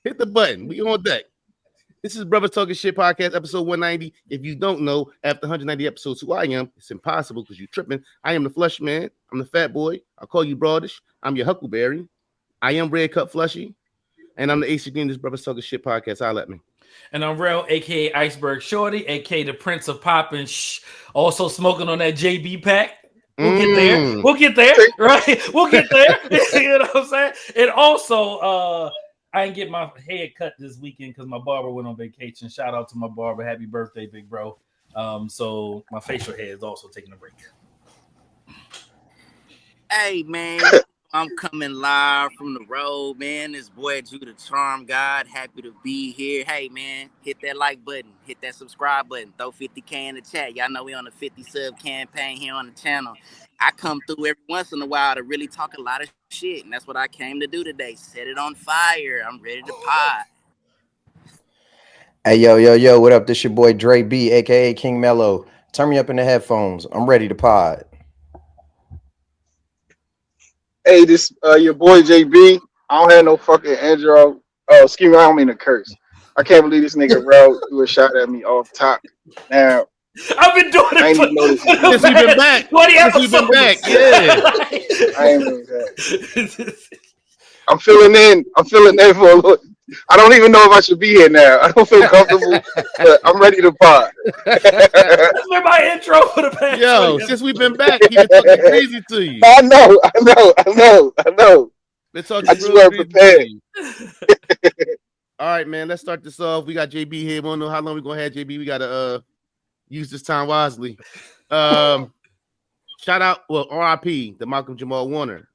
Hit the button. We on deck. This is Brothas Talkin Sht podcast, episode 190. If you don't know, after 190 episodes, who I am, it's impossible because you're tripping. I am the Flush Man. I'm the fat boy. I call you Broadish. I'm your Huckleberry. I am Red Cup Flushy. And I'm the ACD in this Brothas Talkin Sht podcast. Holla at me. And I'm Rel, a.k.a. Iceberg Shorty, a.k.a. the Prince of Poppin' Shh. Also smoking on that JB pack. We'll get there. We'll get there, right? We'll get there. You know what I'm saying? And also, I didn't get my hair cut this weekend because my barber went on vacation. Shout out to my barber. Happy birthday, big bro. So my facial hair is also taking a break. Hey, man. I'm coming live from the road, man. This boy Drew the Charm God. Happy to be here. Hey, man, hit that like button. Hit that subscribe button. Throw 50K in the chat. Y'all know we on a 50 sub campaign here on the channel. I come through every once in a while to really talk a lot of shit, and that's what I came to do today. Set it on fire. I'm ready to pod. Hey, yo, what up? This your boy Dre B, a.k.a. King Melo. Turn me up in the headphones. I'm ready to pod. Hey, this your boy JB. I don't have no fucking Android. Oh, excuse me, I don't mean to curse. I can't believe this nigga Rel threw a shot at me off top. Now I've been doing it since we've been back. 20 episodes. We've been back. Yeah. I ain't mean that. I'm filling in for a little. I don't even know if I should be here now. I don't feel comfortable, but I'm ready to pod. That's been my intro for the past. Yo, since we've been back, he been talking crazy to you. I know. Let's talk. I just weren't prepared. All right, man. Let's start this off. We got JB here. We don't know how long we're gonna have JB. We gotta use this time wisely. Shout out, RIP to Malcolm-Jamal Warner.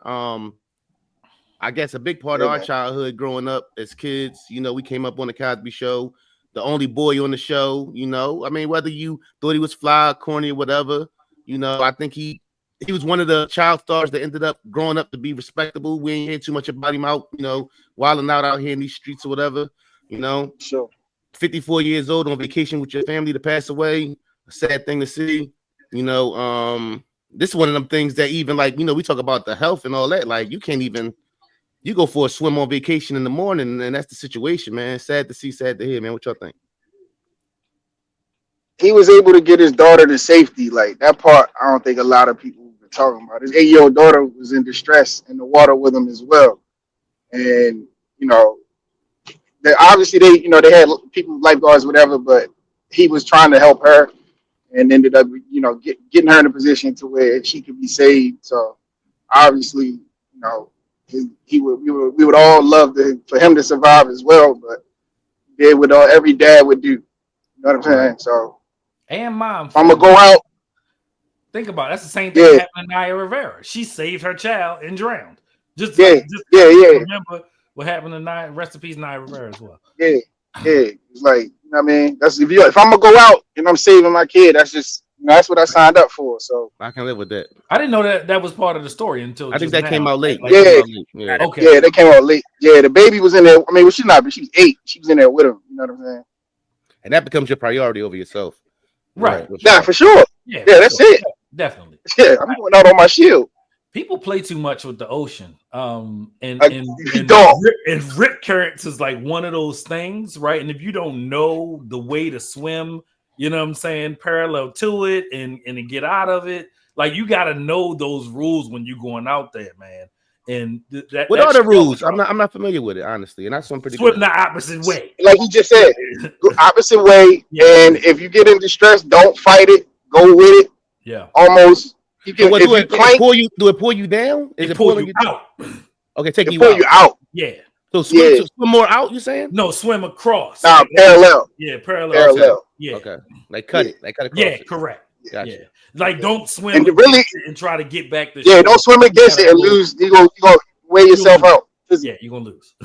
I guess a big part of our childhood growing up as kids, you know, we came up on the Cosby Show, the only boy on the show, you know. I mean, whether you thought he was fly, corny, or whatever, you know, I think he was one of the child stars that ended up growing up to be respectable. We ain't hear too much about him out, you know, wilding out here in these streets or whatever, you know. Sure. 54 years old on vacation with your family to pass away, a sad thing to see, you know. This is one of them things that even, like, you know, we talk about the health and all that, like, you can't even. You go for a swim on vacation in the morning, and that's the situation, man. Sad to see, sad to hear, man. What y'all think? He was able to get his daughter to safety. Like, that part, I don't think a lot of people were talking about. His 8-year-old daughter was in distress in the water with him as well. And, you know, they had people, lifeguards, whatever, but he was trying to help her and ended up, you know, getting her in a position to where she could be saved. So, obviously, you know, we would all love for him to survive as well, but did what every dad would do. You know what I'm saying? So, and mom, I'm gonna go out. Think about it. That's the same thing that happened to Naya Rivera. She saved her child and drowned. Just remember what happened to Naya. Rest in peace, Naya Rivera as well. Yeah. It's like, you know what I mean, that's if I'm gonna go out and I'm saving my kid, that's just. That's what I signed up for, so I can live with that. I didn't know that was part of the story until I think that came out late. Yeah. Okay. Yeah, that came out late. Yeah, the baby was in there. I mean, she was 8. She was in there with him. You know what I'm saying? And that becomes your priority over yourself, right? Nah, for sure. Yeah, that's it. Definitely. Yeah, I'm going out on my shield. People play too much with the ocean, and rip currents is like one of those things, right? And if you don't know the way to swim. You know what I'm saying? Parallel to it and to get out of it. Like, you got to know those rules when you're going out there, man. And what are the rules? I'm not familiar with it, honestly. And that's one pretty swim the opposite way. Like you just said, go opposite way. Yeah. And if you get in distress, don't fight it. Go with it. Yeah. Almost. You can, do it pull you down? Is it pulling you out? Okay, taking you pull out. You out. Yeah. So swim more out, you saying? No, swim across. Nah, parallel. Yeah, parallel. Yeah. Okay. Like cut it. Like cut across. Yeah, correct. Gotcha. Yeah. Like, don't swim and try to get back to don't swim against it and lose. You're gonna wear yourself out. Yeah, you're gonna lose.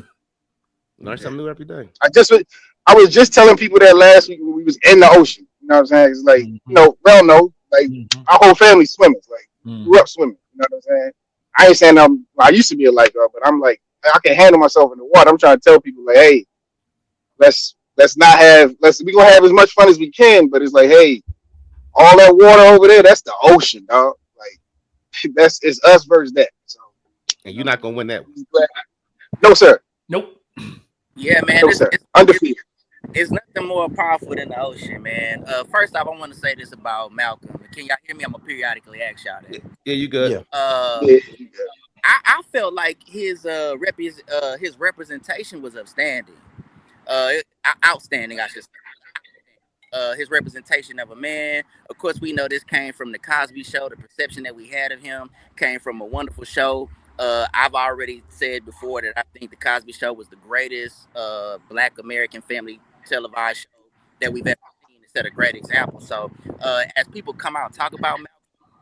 Learn something new every day. I was just telling people that last week when we was in the ocean. You know what I'm saying? It's like, you know, like our whole family swimmers. Like, grew up swimming. You know what I'm saying? I ain't saying I used to be a lifeguard, but I'm like, I can handle myself in the water. I'm trying to tell people, like, hey, we're gonna have as much fun as we can, but it's like, hey, all that water over there, that's the ocean, dog. Like, it's us versus that. So, and you're not gonna win that one. No, sir. Nope. Yeah, man. No sir, undefeated. It's nothing more powerful than the ocean, man. First off, I want to say this about Malcolm. Can y'all hear me? I'm gonna periodically ask y'all that. Yeah, you good. Yeah. Yeah. I felt like his representation was outstanding. Outstanding, I should say. His representation of a man. Of course, we know this came from the Cosby Show. The perception that we had of him came from a wonderful show. I've already said before that I think the Cosby Show was the greatest Black American family televised show that we've ever seen. It set a great example. So, as people come out and talk about Malcolm,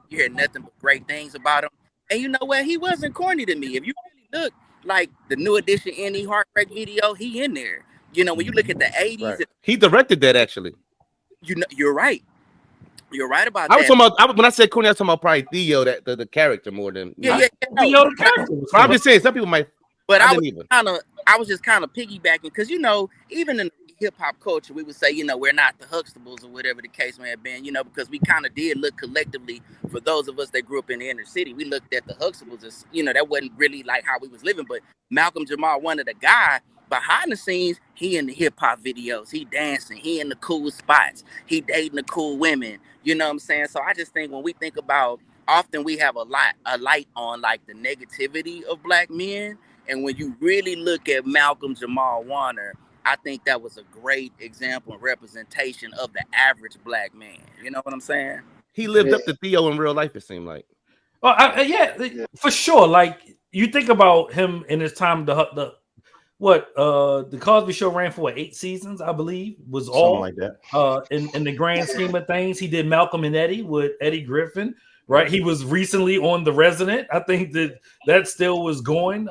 you hear nothing but great things about him. And you know what? He wasn't corny to me. If you really look, like the New Edition NE Heartbreak video, he in there. You know, when you look at the 80s, right. He directed that actually. You know, you're right. You're right about I that. was talking about when I said corny, I was talking about probably Theo, that the character more than yeah. Theo the character. But I'm just saying some people might. But I was just kind of piggybacking because you know, even in hip hop culture, we would say, you know, we're not the Huxtables or whatever the case may have been, you know, because we kind of did look collectively, for those of us that grew up in the inner city, we looked at the Huxtables as, you know, that wasn't really like how we was living. But Malcolm-Jamal Warner, the guy behind the scenes, he in the hip hop videos, he dancing, he in the cool spots, he dating the cool women, you know what I'm saying? So I just think when we think about, often we have a light on like the negativity of Black men. And when you really look at Malcolm-Jamal Warner, I think that was a great example and representation of the average Black man. You know what I'm saying? He lived up to Theo in real life, it seemed like. Well, yeah, for sure. Like you think about him in his time, the Cosby Show ran for 8 seasons, I believe, was all like that. In the grand scheme of things. He did Malcolm and Eddie with Eddie Griffin, right? He was recently on The Resident. I think that still was going,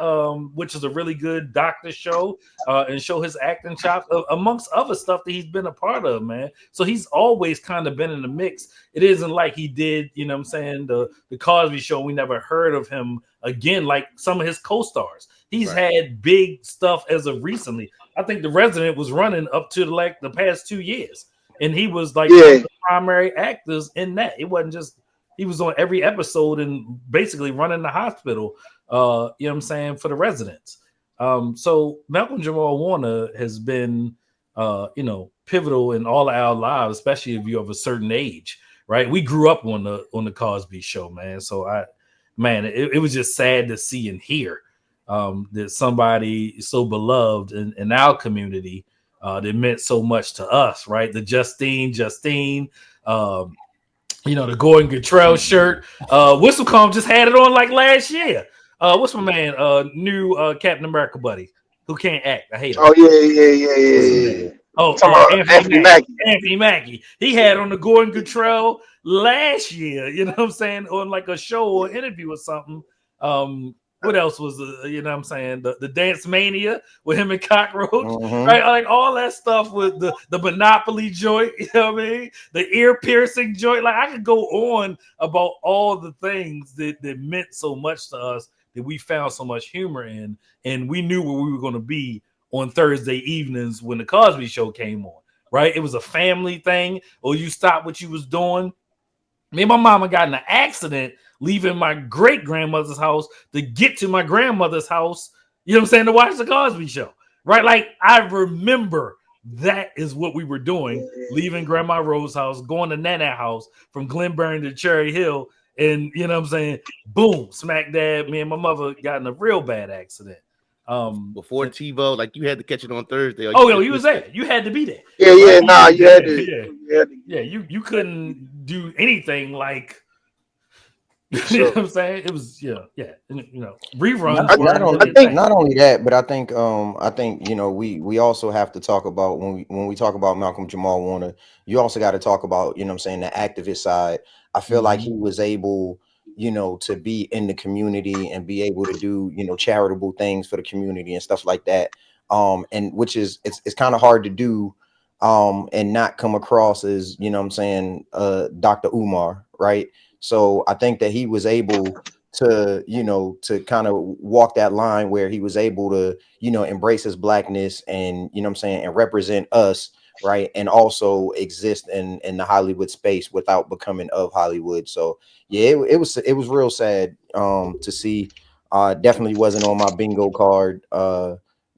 which is a really good doctor show and show his acting chops amongst other stuff that he's been a part of, man. So he's always kind of been in the mix. It isn't like he did, you know what I'm saying, the Cosby Show. We never heard of him again, like some of his co-stars. He's had big stuff as of recently. I think The Resident was running up to like the past 2 years, and he was like one of the primary actors in that. It wasn't just he was on every episode and basically running the hospital. You know what I'm saying, for the residents. So Malcolm-Jamal Warner has been, you know, pivotal in all of our lives, especially if you're of a certain age, right? We grew up on the Cosby Show, man. So it was just sad to see and hear that somebody so beloved in our community that meant so much to us, right? The Justine, you know, the Gordon Gartrell shirt. Whistlecomb just had it on like last year. What's my man? New Captain America buddy who can't act. I hate him. Oh yeah. Oh, Anthony Mackie. He had on the Gordon Gartrell last year. You know what I'm saying? On like a show or interview or something. What else was you know what I'm saying? The Dance Mania with him and Cockroach, right? Like all that stuff with the Monopoly joint, you know what I mean? The ear piercing joint. Like I could go on about all the things that meant so much to us that we found so much humor in, and we knew where we were going to be on Thursday evenings when the Cosby Show came on, right? It was a family thing, or you stopped what you was doing. Me and my mama got in an accident leaving my great-grandmother's house to get to my grandmother's house, you know what I'm saying, to watch the Cosby Show, right? Like, I remember that is what we were doing, leaving Grandma Rose's house, going to Nana house from Glen Burnie to Cherry Hill, and, you know what I'm saying, boom, smack dab, me and my mother got in a real bad accident. Before TiVo, like you had to catch it on Thursday. You was there. You had to be there. You had to. Yeah, you couldn't do anything like. You know what I'm saying? It was you know, reruns. Not only that, but I think you know we also have to talk about when we talk about Malcolm-Jamal Warner, you also got to talk about, you know what I'm saying, the activist side. I feel like he was able, you know, to be in the community and be able to do, you know, charitable things for the community and stuff like that. And which is it's kind of hard to do and not come across as, you know what I'm saying, Dr. Umar, right? So I think that he was able to, you know, to kind of walk that line where he was able to, you know, embrace his blackness and, you know what I'm saying, and represent us, right? And also exist in the Hollywood space without becoming of Hollywood. So yeah, it was real sad to see. Definitely wasn't on my bingo card.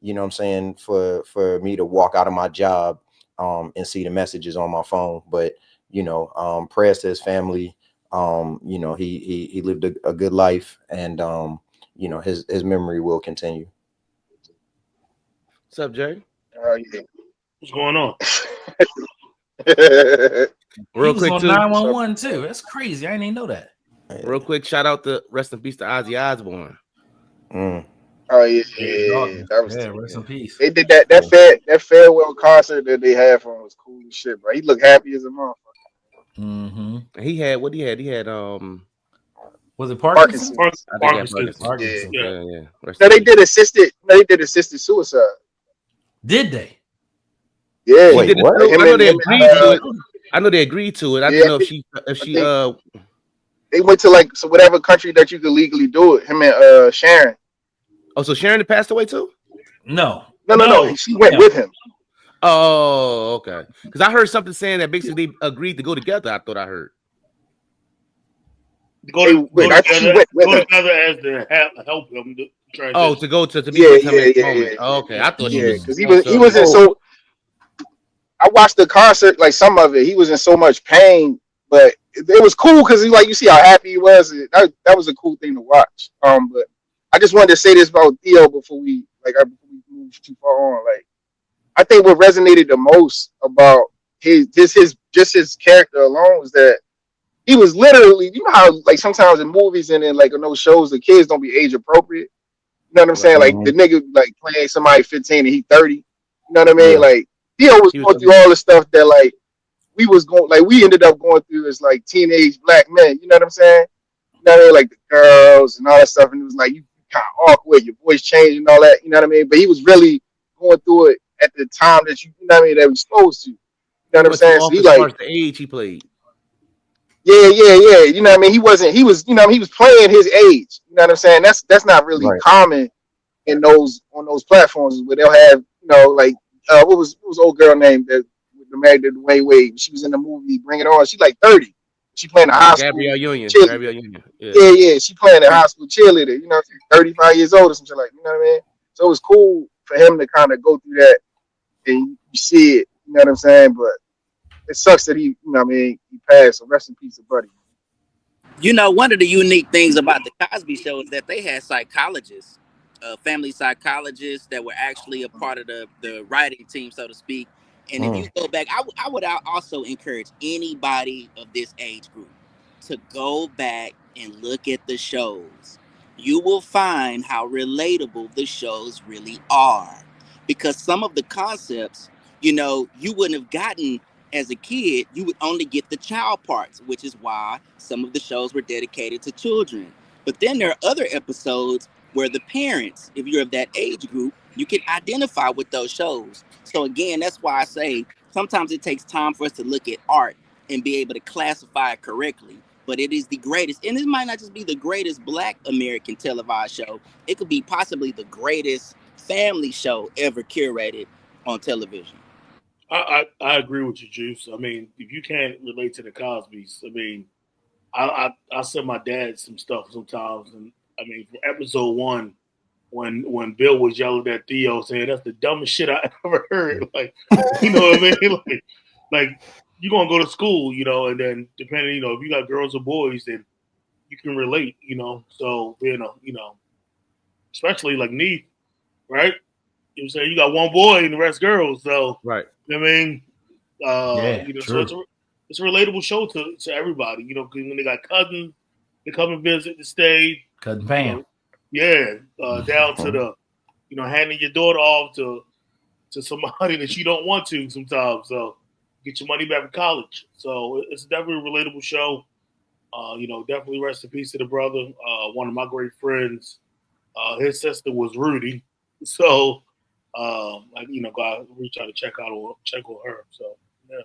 you know what I'm saying, for me to walk out of my job and see the messages on my phone. But, you know, prayers to his family. You know, he lived a good life, and you know, his memory will continue. What's up, Jay? Yeah. What's going on? Real He was quick on too. 911 too. That's crazy. I didn't even know that. Real quick, shout out to rest in peace to Ozzy Osbourne. Oh yeah, that was rest in peace. They did that farewell concert that they had for him was cool as shit, bro. He looked happy as a motherfucker. Mm-hmm. He had what he had. He had was it Parkinson's? Parkinson's. Parkinson's. Yeah. No, they did assisted suicide. Did they? Yeah. Wait, what? I know they agreed to it. I know they agreed to it. I didn't know if she they went to like whatever country that you could legally do it. Him and Sharon. Oh, so Sharon passed away too? No. She went with him. Oh, okay. Because I heard something saying that basically they agreed to go together. I thought I heard. Go together as to help him. To go to meet him at the moment. Oh, okay, I thought because he was in so. I watched the concert, like some of it. He was in so much pain, but it was cool because you see how happy he was. That was a cool thing to watch. But I just wanted to say this about Theo before we move too far on. Like, I think what resonated the most about his character alone was that he was literally, you know how like sometimes in movies and in like in those shows the kids don't be age appropriate. You know what I'm saying? Like the nigga like playing somebody 15 and he 30. You know what I mean? Yeah. Like Theo was going through all the stuff that like we ended up going through as like teenage black men. You know what I'm saying? You know what I mean? Like the girls and all that stuff, and it was like you kind of awkward, your voice changed and all that. You know what I mean? But he was really going through it at the time that you know what I mean, that was supposed to. You know what I'm saying? So he like the age he played. Yeah. You know what I mean? He was playing his age. You know what I'm saying? That's not really common on those platforms where they'll have, you know, like what was old girl named that married to Dwayne Wade? She was in the movie Bring It On. She's like 30. She playing a high school. Gabrielle Union. Yeah. She playing a high school cheerleader. You know, 35 years old or something like. You know what I mean? So it was cool for him to kind of go through that and you see it. You know what I'm saying? But it sucks that he passed. So rest in peace, buddy. You know, one of the unique things about the Cosby Show is that they had psychologists, family psychologists that were actually a part of the writing team, so to speak. And if you go back, I would also encourage anybody of this age group to go back and look at the shows. You will find how relatable the shows really are. Because some of the concepts, you know, you wouldn't have gotten as a kid. You would only get the child parts, which is why some of the shows were dedicated to children. But then there are other episodes where the parents, if you're of that age group, you can identify with those shows. So again, that's why I say sometimes it takes time for us to look at art and be able to classify it correctly. But it is the greatest, and it might not just be the greatest Black American televised show. It could be possibly the greatest family show ever curated on television. I agree with you, Juice. I mean, if you can't relate to the Cosbys, I mean, I send my dad some stuff sometimes, and I mean, for episode 1, when Bill was yelling at Theo saying that's the dumbest shit I ever heard, like, you know what I mean, like you're gonna go to school, you know, and then depending, you know, if you got girls or boys, then you can relate, you know. So you know, especially like Neith, right? You know what I'm saying? You got one boy and the rest girls, so right. You know what I mean? Yeah, you know, true. so it's a relatable show to everybody, you know, because when they got cousins, they come and visit the state. Cousin Pam. Down to the, you know, handing your daughter off to somebody that you don't want to sometimes. So get your money back from college. So it's definitely a relatable show. You know, definitely rest in peace to the brother. One of my great friends, his sister was Rudy. So, you know, God reach out to check on her. So, yeah.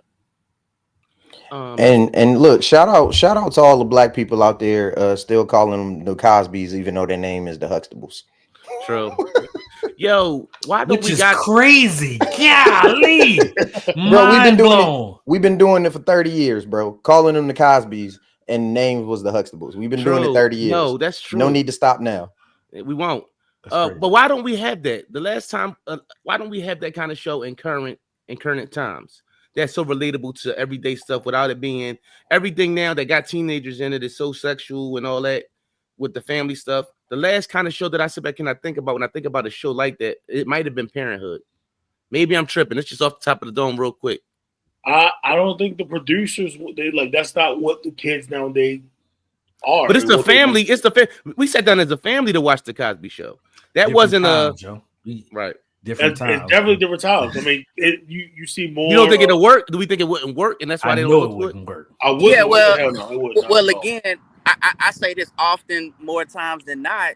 And look, shout out to all the Black people out there still calling them the Cosbys, even though their name is the Huxtables. True. Yo, why don't we got crazy? Golly, bro, we've been doing it for 30 years, bro. Calling them the Cosbys, and names was the Huxtables. We've been doing it 30 years. No, that's true. No need to stop now. We won't. But why don't we have that? The last time, why don't we have that kind of show in current times? That's so relatable to everyday stuff without it being everything now that got teenagers in it is so sexual and all that with the family stuff. The last kind of show that I sit back and I think about when I think about a show like that, it might have been Parenthood. Maybe I'm tripping. It's just off the top of the dome real quick. I don't think the producers, that's not what the kids nowadays are. But it's the family. We sat down as a family to watch the Cosby Show. That different wasn't times, right. Different times. It's definitely different times. I mean, you see more. You don't think it'll work? Do we think it wouldn't work? And that's why they don't it wouldn't work. I wouldn't. Yeah, well, again, I say this often, more times than not.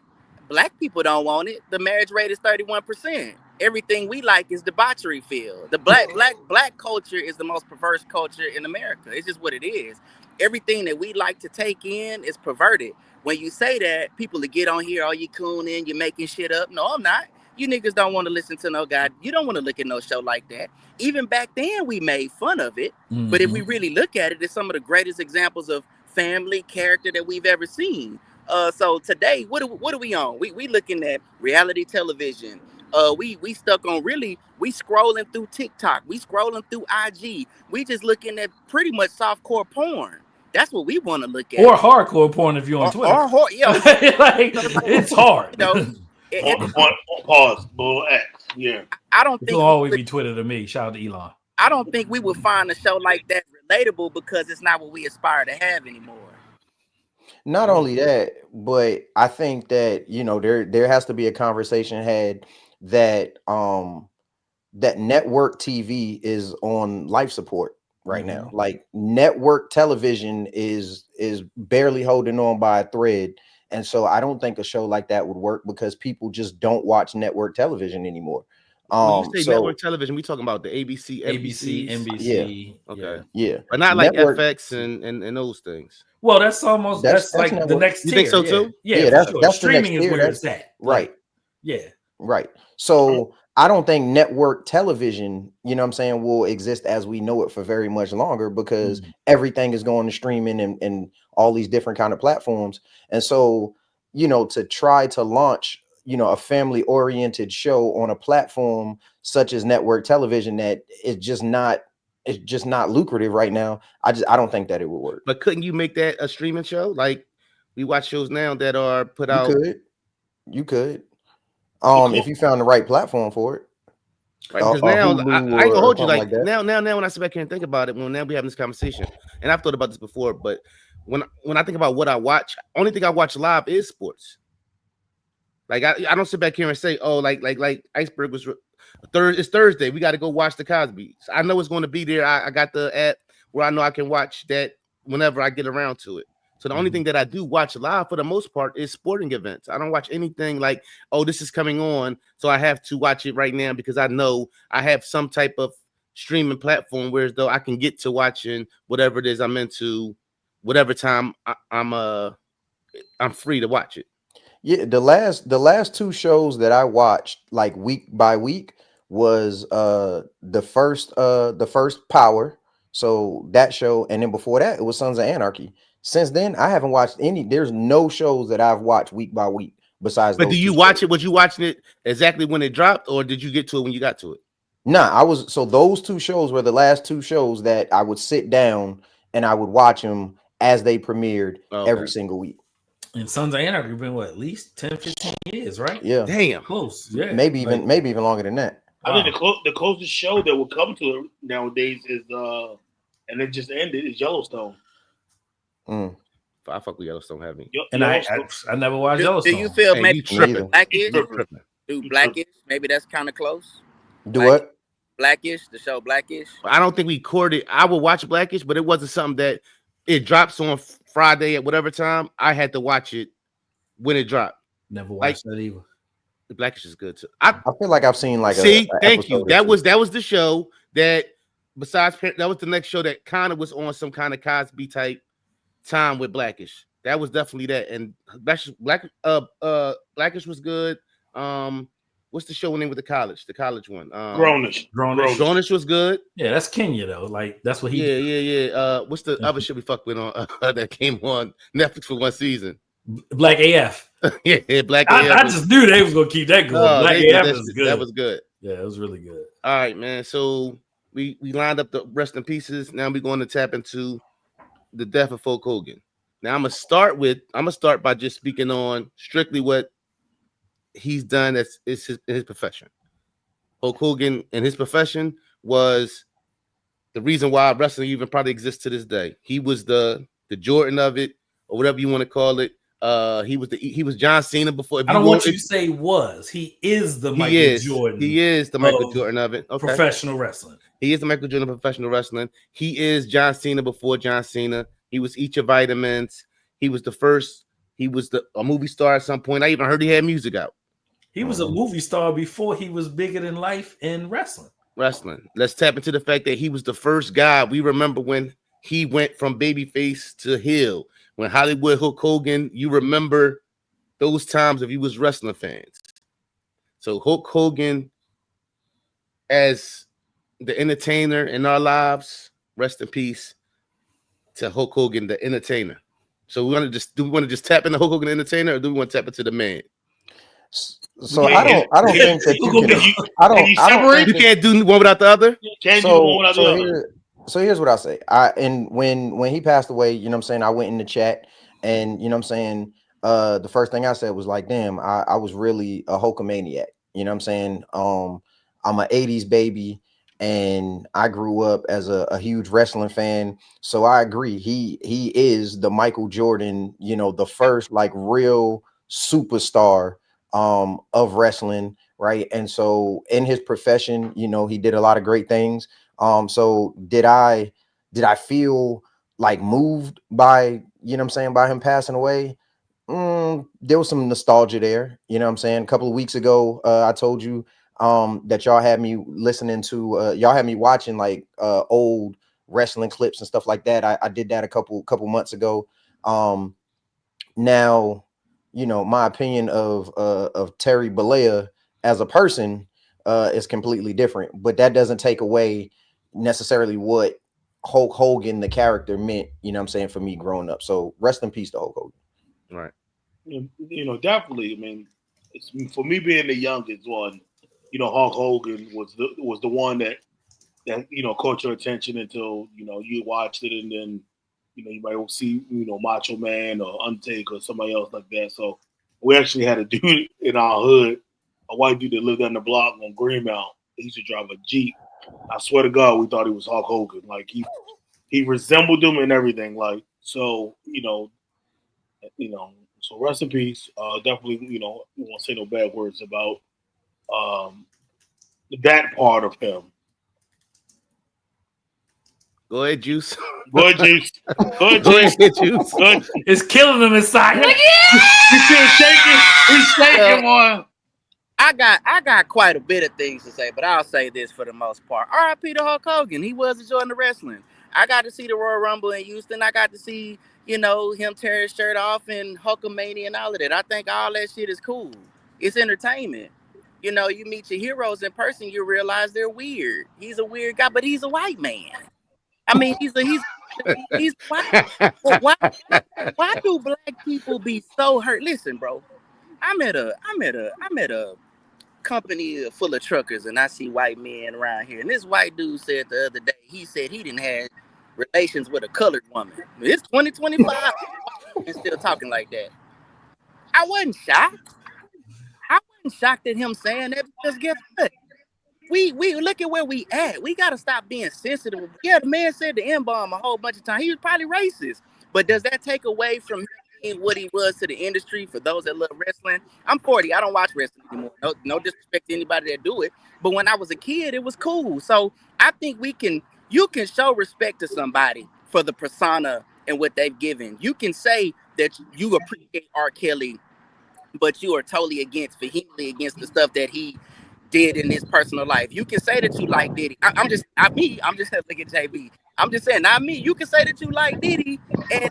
Black people don't want it. The marriage rate is 31%. Everything we like is debauchery filled. The black culture is the most perverse culture in America. It's just what it is. Everything that we like to take in is perverted. When you say that, people that get on here, oh, you cooning, you're making shit up. No, I'm not. You niggas don't want to listen to no guy. You don't want to look at no show like that. Even back then, we made fun of it. Mm-hmm. But if we really look at it, it's some of the greatest examples of family character that we've ever seen. So today, what are we on? We looking at reality television. We stuck on we scrolling through TikTok. We scrolling through IG. We just looking at pretty much softcore porn. That's what we want to look at. Or hardcore porn if you're on Twitter. It's hard. Pause. Bull X. Yeah. I don't think it'll always be Twitter to me. Shout out to Elon. I don't think we would find a show like that relatable because it's not what we aspire to have anymore. Not only that, but I think that there has to be a conversation had that that network TV is on life support right now. Like network television is barely holding on by a thread. And so I don't think a show like that would work because people just don't watch network television anymore. When you say network television, we talking about the ABC, NBC. Yeah. Okay. Yeah. But not like network, FX and those things. Well, that's like network. The next tier. You think so too? Yeah, that's streaming the next is where it's at. Right. Yeah. Right. So I don't think network television, will exist as we know it for very much longer because everything is going to streaming and all these different kind of platforms. And so, to try to launch, a family oriented show on a platform such as network television that is just not lucrative right now. I don't think that it would work. But couldn't you make that a streaming show? Like we watch shows now that are put out. You could. If you found the right platform for it. Right, because now I ain't gonna hold you like now when I sit back here and think about it, now we having this conversation, and I've thought about this before, but when I think about what I watch, only thing I watch live is sports. Like I don't sit back here and say, oh, like Iceberg was it's Thursday, we got to go watch the Cosby. I know it's going to be there. I got the app where I know I can watch that whenever I get around to it. So the only thing that I do watch live for the most part is sporting events. I don't watch anything like, oh, this is coming on, so I have to watch it right now because I know I have some type of streaming platform where as though I can get to watching whatever it is I'm into, whatever time I'm free to watch it. Yeah, the last two shows that I watched like week by week was the first Power, so that show, and then before that it was Sons of Anarchy. Since then, I haven't watched any. There's no shows that I've watched week by week besides. But do you watch it? Was you watching it exactly when it dropped, or did you get to it when you got to it? Nah, I was. So those two shows were the last two shows that I would sit down and I would watch them as they premiered every single week. And Sons of Anarchy been what, at least 10, 15 years, right? Yeah. Damn. Close. Yeah. Maybe even longer than that. I think the closest show that will come to it nowadays is and it just ended is Yellowstone. I fuck with Yellowstone heavy. And I never watched Yellowstone. Do you feel maybe Blackish? Tripping. Do Blackish? Maybe that's kind of close. Do what? Blackish, the show Blackish. I don't think we courted. I would watch Blackish, but it wasn't something that it drops on Friday at whatever time. I had to watch it when it dropped. Never watched that either. The Blackish is good too. I feel like I've seen like thank you. That was the show that besides that was the next show that kind of was on some kind of Cosby type time with Blackish. That was definitely that. And Blackish was good. What's the show name with the college? The college one. Grownish was good. Yeah, that's Kenya though. Like that's what he Yeah. What's the other shit we fucked with on that came on Netflix for one season? Black AF. Yeah, Black I AF. just knew they was gonna keep that going. Black AF is good. That was good. Yeah, it was really good. All right, man. So we lined up the rest in pieces. Now we're going to tap into the death of Hulk Hogan. Now I'm gonna start by just speaking on strictly what he's done as is his profession. Hulk Hogan and his profession was the reason why wrestling even probably exists to this day. He was the Jordan of it, or whatever you want to call it. He was John Cena before. I don't want you to say was. He is the Michael Jordan. He is the Michael Jordan of it. Okay. Professional wrestling. He is the Michael Jordan of professional wrestling. He is John Cena before John Cena. He was Eat Your Vitamins. He was the first. He was a movie star at some point. I even heard he had music out. He was a movie star before he was bigger than life in wrestling. Let's tap into the fact that he was the first guy. We remember when he went from babyface to heel. When Hollywood Hulk Hogan, you remember those times if you was wrestling fans. So Hulk Hogan as the entertainer in our lives, rest in peace to Hulk Hogan, the entertainer. So do we want to just tap into Hulk Hogan, the entertainer, or do we want to tap into the man? So I don't think that you can't do one without the other. So here's what I say. And when he passed away, you know what I'm saying, I went in the chat and you know what I'm saying, the first thing I said was like, damn, I was really a Hulkamaniac. You know what I'm saying? I'm an 80s baby and I grew up as a huge wrestling fan. So I agree. He is the Michael Jordan, you know, the first like real superstar of wrestling, right? And so in his profession, you know, he did a lot of great things. So did I feel like moved by, you know what I'm saying, by him passing away? There was some nostalgia there, you know what I'm saying? A couple of weeks ago, I told you that y'all had me listening to y'all had me watching like old wrestling clips and stuff like that. I did that a couple months ago. Now, you know, my opinion of Terry Bollea as a person is completely different, but that doesn't take away necessarily what Hulk Hogan, the character, meant, you know what I'm saying, for me growing up. So rest in peace to Hulk Hogan. Right. You know, definitely. I mean, it's, for me being the youngest one, you know, Hulk Hogan was the one that you know caught your attention until you know you watched it, and then you know you might see you know Macho Man or Undertaker or somebody else like that. So we actually had a dude in our hood, a white dude that lived on the block on Greenmount. He used to drive a Jeep. I swear to God, we thought he was Hulk Hogan. Like he resembled him and everything. Like so, you know. So rest in peace. Definitely, you know, I won't say no bad words about that part of him. Go ahead, Juice. Go ahead, Juice. Juice. It's killing him inside. Like, He's still shaking. He's shaking, boy. I got quite a bit of things to say, but I'll say this for the most part. R.I.P. to Hulk Hogan. He was enjoying the wrestling. I got to see the Royal Rumble in Houston. I got to see, you know, him tear his shirt off and Hulkamania and all of that. I think all that shit is cool. It's entertainment. You know, you meet your heroes in person, you realize they're weird. He's a weird guy, but he's a white man. I mean, he's white. Why do black people be so hurt? Listen, bro. I'm at a company full of truckers and I see white men around here. And this white dude said the other day, he said he didn't have relations with a colored woman. It's 2025 and still talking like that. I wasn't shocked at him saying that because guess what? We look at where we at. We gotta stop being sensitive. Yeah, the man said the N-bomb a whole bunch of times. He was probably racist. But does that take away from him being what he was to the industry for those that love wrestling? I'm 40. I don't watch wrestling anymore. No disrespect to anybody that do it. But when I was a kid, it was cool. So I think you can show respect to somebody for the persona and what they've given. You can say that you appreciate R. Kelly, but you are totally vehemently against the stuff that he did in his personal life. You can say that you like Diddy. I'm just looking at JB. I'm just saying, not me. You can say that you like Diddy and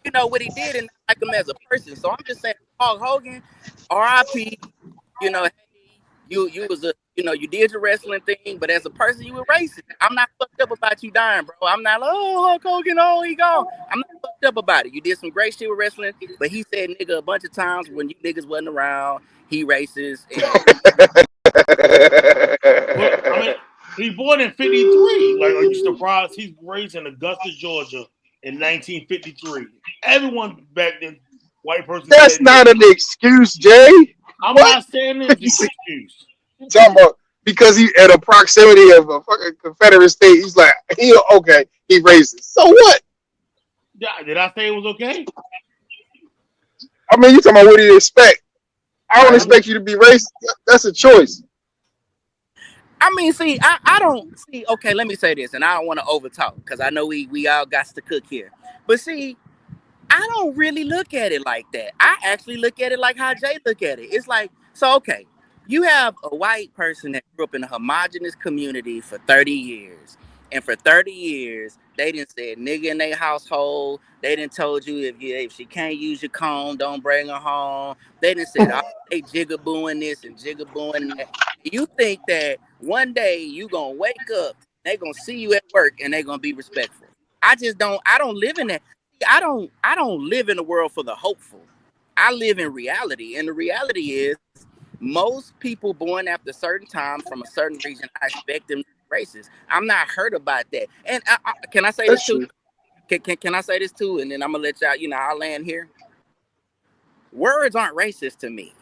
you know what he did and like him as a person. So I'm just saying, Hulk Hogan, R.I.P. You know, hey, you was a you did your wrestling thing, but as a person you were racist. I'm not fucked up about you dying, bro. I'm not like, oh, Hulk Hogan, oh, he gone. I'm not fucked up about it. You did some great shit with wrestling, but he said nigga a bunch of times when you niggas wasn't around. He racist. Well, I mean, he born in 53. Like, are you surprised he's raised in Augusta, Georgia in 1953? Everyone back then, white person. That's not an excuse, Jay. I'm not saying it's an excuse. Talking about because he at a proximity of a fucking Confederate state, he's like, he racist. So what? Did I say it was okay? I mean, you talking about what do you expect? I don't expect you to be racist. That's a choice. I mean, see, I don't see. Okay, let me say this, and I don't want to overtalk because I know we all got to cook here. But see, I don't really look at it like that. I actually look at it like how Jay look at it. It's like, so okay, you have a white person that grew up in a homogenous community for 30 years. And for 30 years, they didn't say nigga in their household. They didn't told you if she can't use your comb, don't bring her home. They didn't say they jigabooing this and jigabooing that. You think that one day you gonna wake up, they gonna see you at work and they gonna be respectful. I don't live in that. I don't live in the world for the hopeful. I live in reality. And the reality is most people born after certain times from a certain region, I expect them to be racist. I'm not hurt about that. And can I say this too? Can I say this too? And then I'm gonna let y'all, I'll land here. Words aren't racist to me.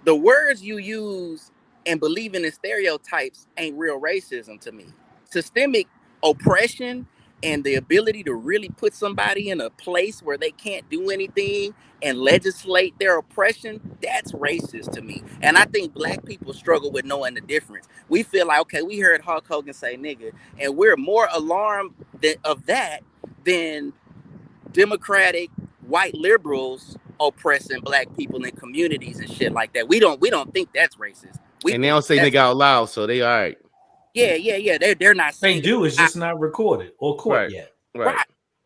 The words you use and believing in stereotypes ain't real racism to me. Systemic oppression and the ability to really put somebody in a place where they can't do anything and legislate their oppression, that's racist to me. And I think black people struggle with knowing the difference. We feel like, okay, we heard Hulk Hogan say nigga, and we're more alarmed of that than Democratic white liberals oppressing black people in communities and shit like that. We don't think that's racist. And they don't say nigga out loud, so they all right. Yeah. They're not saying they do. It's just not recorded or caught yet. Right.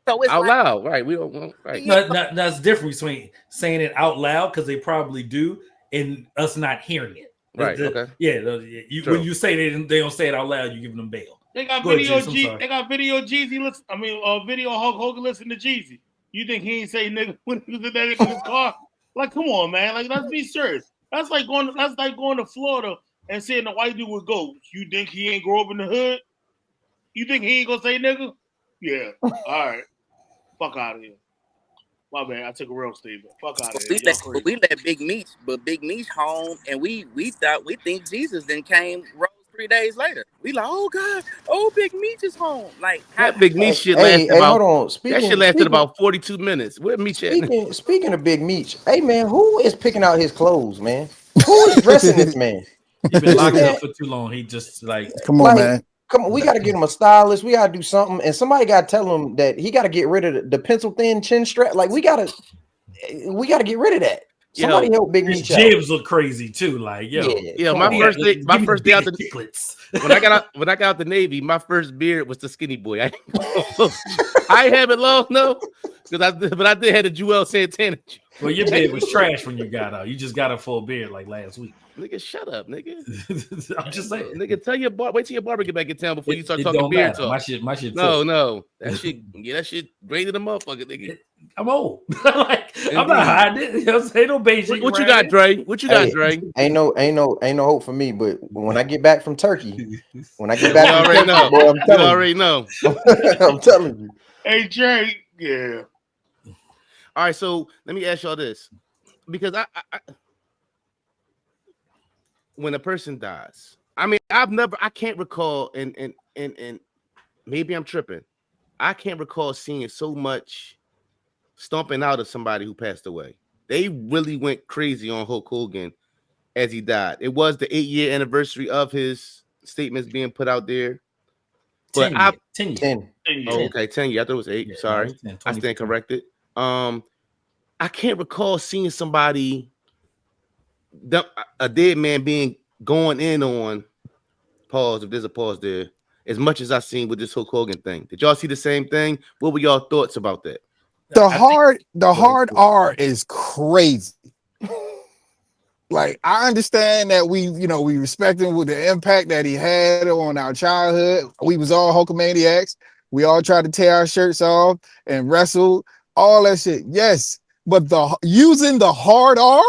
So it's out loud. Right. We don't want. Right. That's different between saying it out loud because they probably do and us not hearing it. Right. Okay. Yeah. When you say they don't say it out loud, you give them bail. They got video. They got video. Jeezy listen. I mean, video Hulk Hogan listen to Jeezy. You think he ain't say nigga when he was in that nigga's car? Like, come on, man. Like, let's be serious. That's like going to Florida and saying the white dude would go. You think he ain't grow up in the hood? You think he ain't gonna say nigga? Yeah. All right. Fuck out of here. My bad. I took a real statement. Fuck out of here. We let Big Meech home, and we think Jesus then rose 3 days later. We like, oh God, Big Meech is home. Like that Big Meech shit lasted that shit lasted about 42 minutes. Where Meech at? Speaking of Big Meech, hey man, who is picking out his clothes, man? Who is dressing this man? He's been locked up for too long. He just come on, man. Come on, we got to get him a stylist. We got to do something, and somebody got to tell him that he got to get rid of the pencil thin chin strap. Like we got to get rid of that. Somebody help Big Meech out. Jibs look crazy too. Like my first day out the when I got out the Navy, my first beard was the skinny boy. I have it long no, but I did have the Joel Santana. Well, your beard was trash when you got out. You just got a full beard like last week. Nigga, shut up, nigga. I'm just saying. Nigga, wait till your barber get back in town before you start talking beard talk. My shit. No. That shit greater than motherfucker, nigga. I'm old. I'm not hiding it. You know what I'm saying? No basic. What you got, Dre? What you got, Dre? Ain't no hope for me, but when I get back from Turkey, boy, I'm already know. I'm telling you. Hey, Jay, yeah. All right, so let me ask y'all this. Because I when a person dies, I mean, I can't recall, and maybe I'm tripping. I can't recall seeing so much stomping out of somebody who passed away. They really went crazy on Hulk Hogan as he died. It was the 8-year anniversary of his statements being put out there. But 10. Oh, okay, 10 years. I thought it was 8. Yeah, sorry, 10, I stand corrected. I can't recall seeing somebody, a dead man going in on pause, if there's a pause there, as much as I seen with this Hulk Hogan thing. Did y'all see the same thing? What were y'all thoughts about that? The hard R is crazy. Like, I understand that we respect him with the impact that he had on our childhood. We was all Hulkamaniacs. We all tried to tear our shirts off and wrestle, all that shit. Yes, but using the hard R,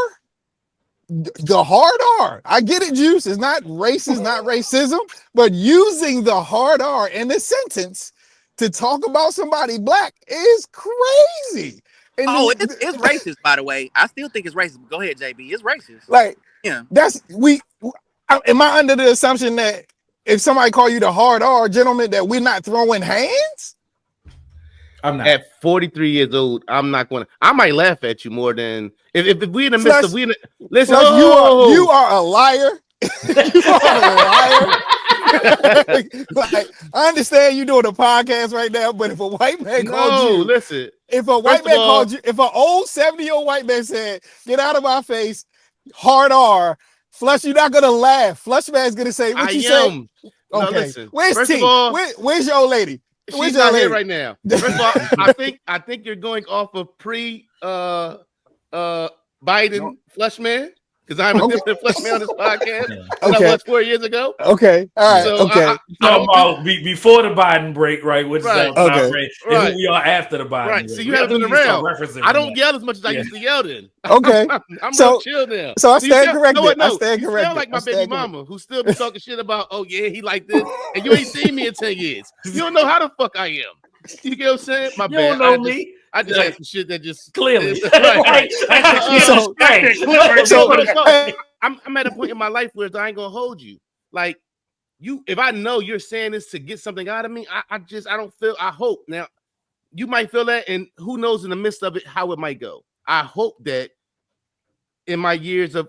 I get it, Juice. It's not racist, not racism, but using the hard R in the sentence to talk about somebody black is crazy. And it's racist, by the way. I still think it's racist. Go ahead, JB. It's racist. Like, yeah, am I under the assumption that if somebody call you the hard R, gentlemen, that we're not throwing hands? I'm not. At 43 years old, I'm not going to. I might laugh at you more than if we in the midst of listen. You are a liar. You are a liar. Like, I understand you doing a podcast right now, but if a white man called you, listen. If a white man called you, if an old 70-year-old white man said, "Get out of my face," hard R, Flush, you're not gonna laugh. Flush man's gonna say, "What you say?" Okay, no, listen. Where's T? Where's your old lady? She's not here right now. First of all, I think you're going off of Biden Flush man. Because I'm a different Flush man on this podcast than I was 4 years ago. Okay, all right. So okay. Before the Biden break, right? Which is okay. And who we are after the Biden break. So you haven't been around. I don't yell as much as I used to yell then. Okay. I'm real chill now. So I stand corrected. I stand corrected. You sound like my baby mama who still be talking shit about, oh yeah, he like this. And you ain't seen me in 10 years. You don't know how the fuck I am. You get what I'm saying? My bad. You don't know me. I just had some shit that just clearly. I'm at a point in my life where I ain't gonna hold you. Like if I know you're saying this to get something out of me, I don't feel. I hope now you might feel that, and who knows in the midst of it how it might go. I hope that in my years of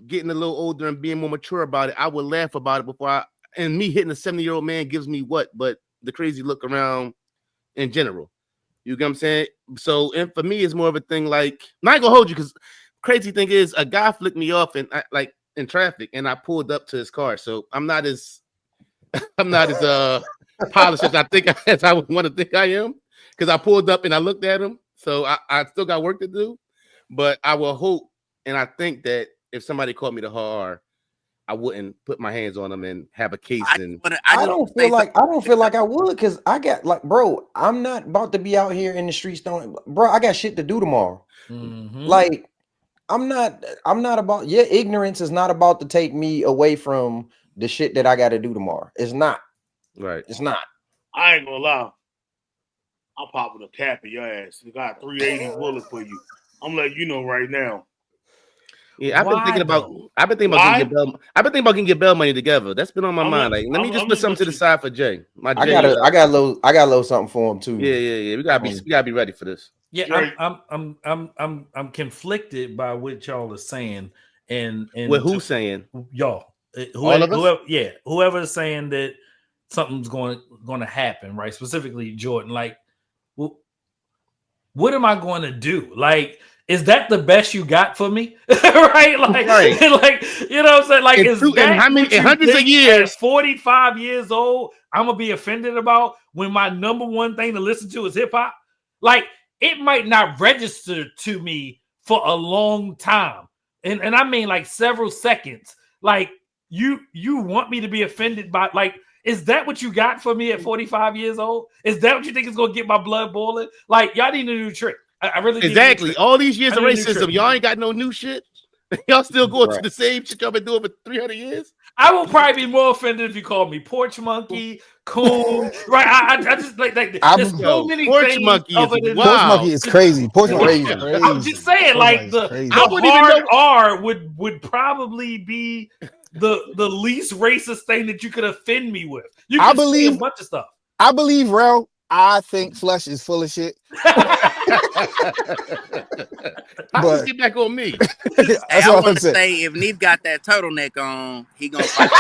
getting a little older and being more mature about it, I would laugh about it before and me hitting a 70-year-old man gives me what, but the crazy look around in general. You get what I'm saying? So, and for me, it's more of a thing like, I'm not gonna hold you because crazy thing is a guy flicked me off in traffic and I pulled up to his car. So I'm not as polished as I would want to think I am because I pulled up and I looked at him. So I still got work to do, but I will hope and I think that if somebody called me the hard, I wouldn't put my hands on them and have a case. I don't feel like I would because I got bro, I'm not about to be out here in the streets. Bro, I got shit to do tomorrow. Mm-hmm. Like, I'm not about ignorance is not about to take me away from the shit that I got to do tomorrow. It's not. Right. It's not. I ain't gonna lie. I'll pop with a cap in your ass. You got 380 bullet for you. I'm letting you know right now. Yeah, I've been thinking about getting your bail money together. That's been on my mind. Like, let me just put something to the side for Jay. I got a little something for him too. Yeah. We gotta be ready for this. Yeah, I'm conflicted by what y'all are saying, and with who's saying y'all, whoever is saying that something's going to happen, right? Specifically, Jordan. Like, what am I going to do? Like, is that the best you got for me? Right? Like, you know what I'm saying? Like, is that how many hundreds of years? At 45 years old, I'm gonna be offended about when my number one thing to listen to is hip hop. Like, it might not register to me for a long time, and I mean like several seconds. Like, you want me to be offended by, like, is that what you got for me at 45 years old? Is that what you think is gonna get my blood boiling? Like, y'all need a new trick. I really exactly. All these years of racism, y'all ain't got no new shit. Y'all still going to the same shit y'all been doing for 300 years. I will probably be more offended if you call me porch monkey, coon. Right? I just like there's so many porch things. Monkey Porch monkey is crazy. Porch monkey is crazy. I'm just saying, like the hard R would probably be the least racist thing that you could offend me with. You can say a bunch of stuff. I believe, Rel. I think Flush is full of shit. But get back on me. Hey, I want to say, if Neef got that turtleneck on, he gonna fight.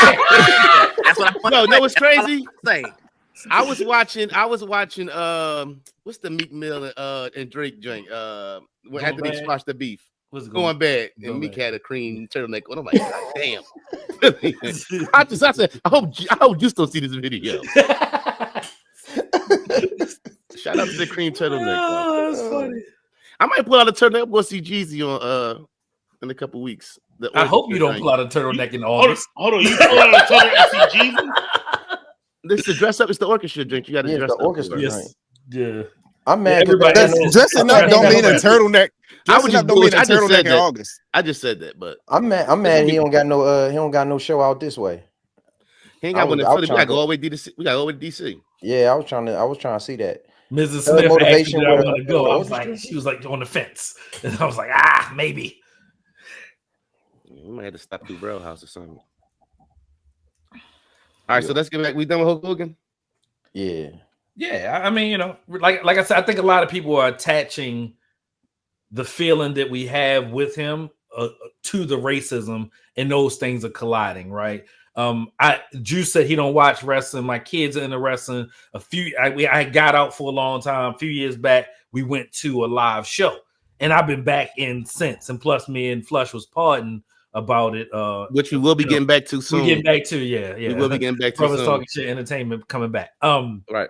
That's what I want. No, what's crazy? Say. I was watching. What's the Meek Mill and Drake joint? After they squashed the beef. Was going bad, and Meek had a cream turtleneck on. I'm like, God damn. I said, I hope you still see this video. Shout out to the cream turtleneck. Oh, that's funny. I might pull out a turtleneck. We'll see Jeezy on in a couple weeks. I hope you don't pull out a turtleneck in August. Hold on, you pull out a turtleneck and see Jesus? This is the dress up. It's the orchestra drink. You got to dress the up. orchestra Yes. drink. Yeah. I'm mad. Everybody Dressing up don't mean a turtleneck. I was Dressing just up don't mean a I just turtleneck said in that. August. I just said that, but I'm mad. He don't got no show out this way. he ain't got one in Philly. We got to go all the way to DC. We got to go over to DC. Yeah, I was trying to see that. Mrs. Smith motivation asked me, with I want to go. I was orchestra? like, she was like on the fence, and I was like, maybe. We might have to stop through Braille House or something. All right, so let's get back. We done with Hulk Hogan? Yeah. Yeah, I mean, like I said, I think a lot of people are attaching the feeling that we have with him to the racism, and those things are colliding, right? Juice said he don't watch wrestling. My kids are into wrestling. I got out for a long time. A few years back, we went to a live show, and I've been back in since. And plus, me and Flush was partying about it, which we will be getting back to soon. We're getting back to, yeah. We will be getting back to Brothas soon. Talkin Sht Entertainment coming back. Right.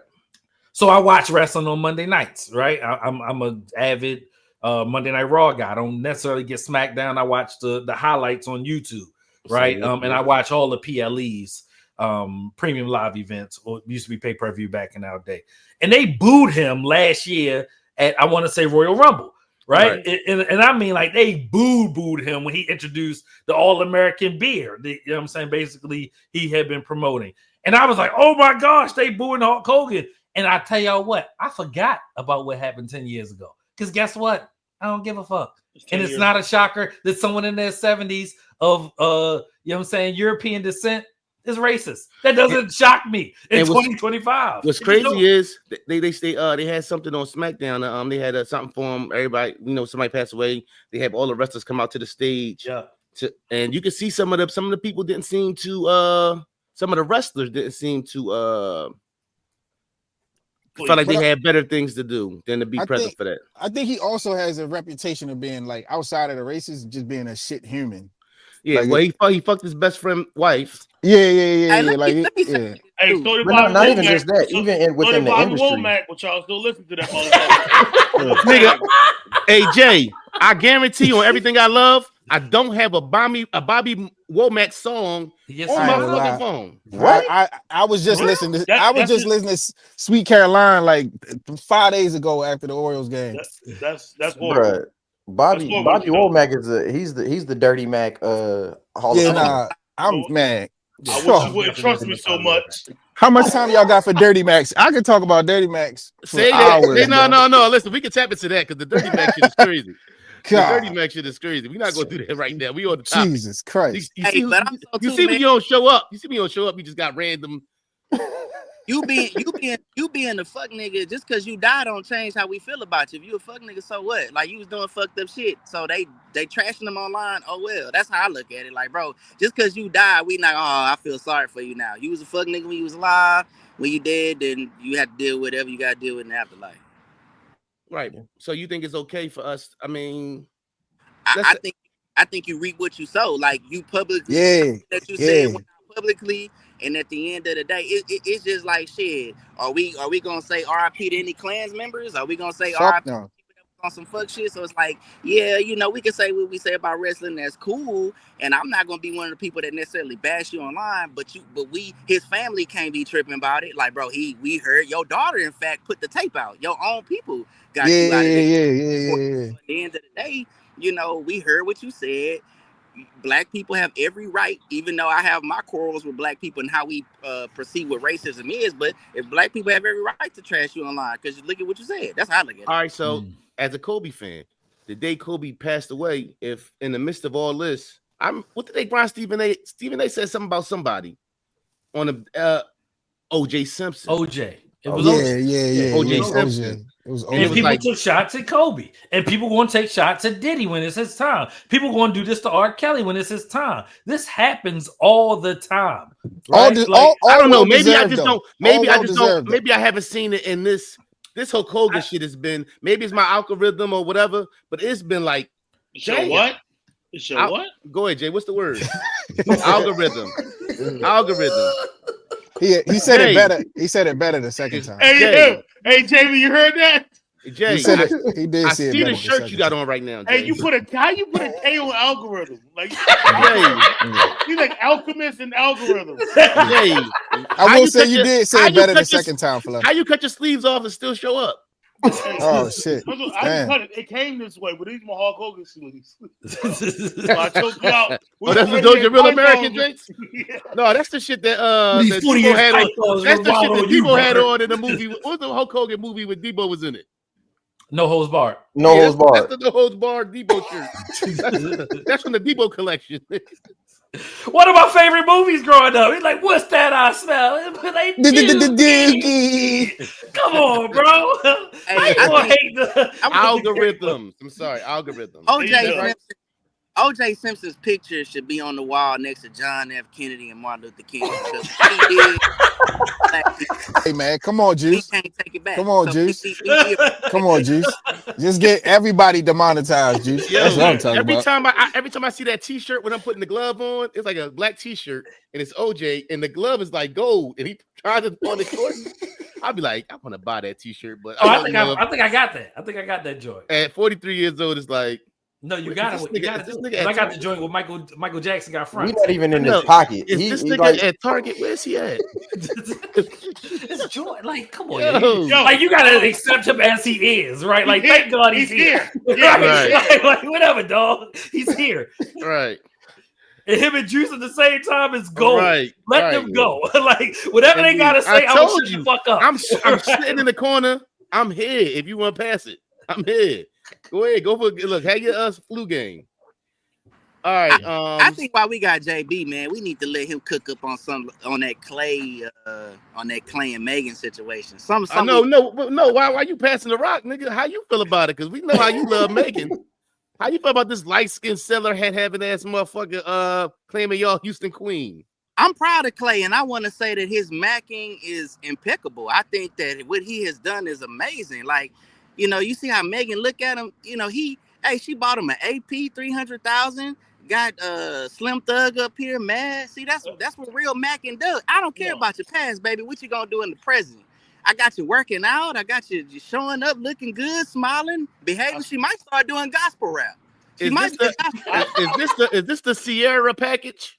So I watch wrestling on Monday nights, right? I'm an avid Monday Night Raw guy. I don't necessarily get SmackDown. I watch the highlights on YouTube, right? And I watch all the PLEs, premium live events, or used to be pay-per-view back in our day. And they booed him last year at, I want to say, Royal Rumble. Right? And I mean, like, they booed him when he introduced the All-American beer. You know what I'm saying? Basically, he had been promoting. And I was like, oh my gosh, they booing Hulk Hogan. And I tell y'all what, I forgot about what happened 10 years ago. Because guess what? I don't give a fuck. And it's not a shocker that someone in their 70s of you know what I'm saying, European descent is racist. That doesn't shock me in 2025. What's crazy is they had something on SmackDown. They had something for them. Everybody, somebody passed away. They have all the wrestlers come out to the stage. Yeah. And you can see some of the people didn't seem to some of the wrestlers didn't seem to felt like they had better things to do than to be present for that. I think he also has a reputation of being, like, outside of the races, just being a shit human. Yeah, like, he fucked his best friend wife. Yeah. Hey, Like, yeah. Hey, not even just that. Even within the industry. Womack, but y'all still listen to that motherfucker. Nigga, hey Jay, I guarantee you on everything I love, I don't have a Bobby Womack song on my fucking phone. What? I was just listening to listening to Sweet Caroline like 5 days ago after the Orioles game. That's horrible. Bobby Womack he's the Dirty Mac Hall of Fame. I'm mad. I wish you wouldn't trust me so much. How much time y'all got for Dirty Macs? I can talk about Dirty Macs for hours. No. Listen, we can tap into that because the Dirty Mac shit is crazy. God. The Dirty Mac shit is crazy. We're not going to do that right now. We on the top. Jesus Christ. You see when you don't show up. You see me don't show up. You just got random. You being the fuck nigga just because you died don't change how we feel about you. If you a fuck nigga, so what? Like, you was doing fucked up shit, so they trashing them online. Oh well, that's how I look at it. Like, bro, just because you died, we not. Oh, I feel sorry for you now. You was a fuck nigga when you was alive. When you dead, then you had to deal with whatever you got to deal with in the afterlife. Right. So you think it's okay for us? I mean, I think you reap what you sow. Like, you publicly that you said publicly. And at the end of the day, it's just like, shit. Are we gonna say RIP to any Klans members? Are we gonna say RIP on some fuck shit? So it's like, yeah, we can say what we say about wrestling. That's cool. And I'm not gonna be one of the people that necessarily bash you online. But his family can't be tripping about it. Like, bro, we heard your daughter, in fact, put the tape out. Your own people got you out of it. Yeah. At the end of the day, we heard what you said. Black people have every right, even though I have my quarrels with black people and how we perceive what racism is, but if black people have every right to trash you online, because you look at what you said. That's how I look at it. All right, so as a Kobe fan, the day Kobe passed away, if in the midst of all this, what did they grind Stephen A? Stephen A said something about somebody on the OJ Simpson. OJ. It was OJ Simpson. It was and people took shots at Kobe. And people going to take shots at Diddy when it's his time. People going to do this to R. Kelly when it's his time. This happens all the time. Right? I don't know. Maybe I just don't. Maybe I just don't. Maybe I haven't seen it in this Hulk Hogan shit has been. Maybe it's my algorithm or whatever. But it's been like. What? What? Go ahead, Jay. What's the word? Algorithm. He said it better. He said it better the second time. Hey, Jamie, you heard that? Jay, He said it. He did I say it see better the the shirt second you got time. on right now. Hey, Jay. how you put a K on algorithm? Like, Jay, he's like alchemist and algorithm. Jay, I will say you did say it better the second time, Flo. How you cut your sleeves off and still show up? Oh shit! I didn't Damn. cut it. It came this way, but these are my Hulk Hogan sleeves. So I choked you out. Oh, that's those your real American drinks? Yeah. No, that's the shit that These Debo 40-year had on. pythons That's were the shit wild that on you, Debo had brother. on in the movie. What was the Hulk Hogan movie with Debo was in it? No holds barred. No holds barred. That's the No Holds Barred Debo shirt. That's from the Debo collection. One of my favorite movies growing up. He's like, "What's that I smell?" Like, Doogie. come on, bro. Hey, How you I gonna think- hate the Algorithms. I'm sorry, algorithms. O.J. Simpson's picture should be on the wall next to John F. Kennedy and Martin Luther King. Because he did. Hey man, come on, We Juice. can't take it back. Come on, So Juice. we Come on, Juice. Just get everybody demonetized, Juice. Yo, That's what I'm talking every about. time I see that T-shirt when I'm putting the glove on, it's like a black T-shirt and it's OJ and the glove is like gold and he tries it on the court. I'll be like, I want to buy that T-shirt, but I think I got that. I think I got that joint. at 43 years old, it's like, No, you got it. You got to do it. at I got the joint with Michael Jackson got front. We're not even in No, his pocket. is He this nigga like, at Target? Where's he at? It's joint. Like, come on, Yo. like you gotta accept him as he is, right? Like, thank God he's here. Right. Like, whatever, dog. He's here. Right. And him and Juice at the same time is gold. Right. Let right. them go. Like, whatever they gotta say, I I'm told shut you. the fuck up. I'm sitting in the corner. I'm here. If you want to pass it, I'm here. Go ahead. Go for look. Hang your flu game. All right. I think while we got JB, man, we need to let him cook up on that Klay and Megan situation. No. Why you passing the rock, nigga? How you feel about it? Because we know how you love Megan. How you feel about this light-skinned seller having ass motherfucker claiming y'all Houston queen? I'm proud of Klay, and I want to say that his macking is impeccable. I think that what he has done is amazing. Like, you see how Megan look at him. She bought him an AP 300,000. Got Slim Thug up here mad. See, that's what real macking does. I don't care about your past, baby. What you gonna do in the present? I got you working out. I got you showing up, looking good, smiling, behaving. She might start doing gospel rap. Is this the Sierra package?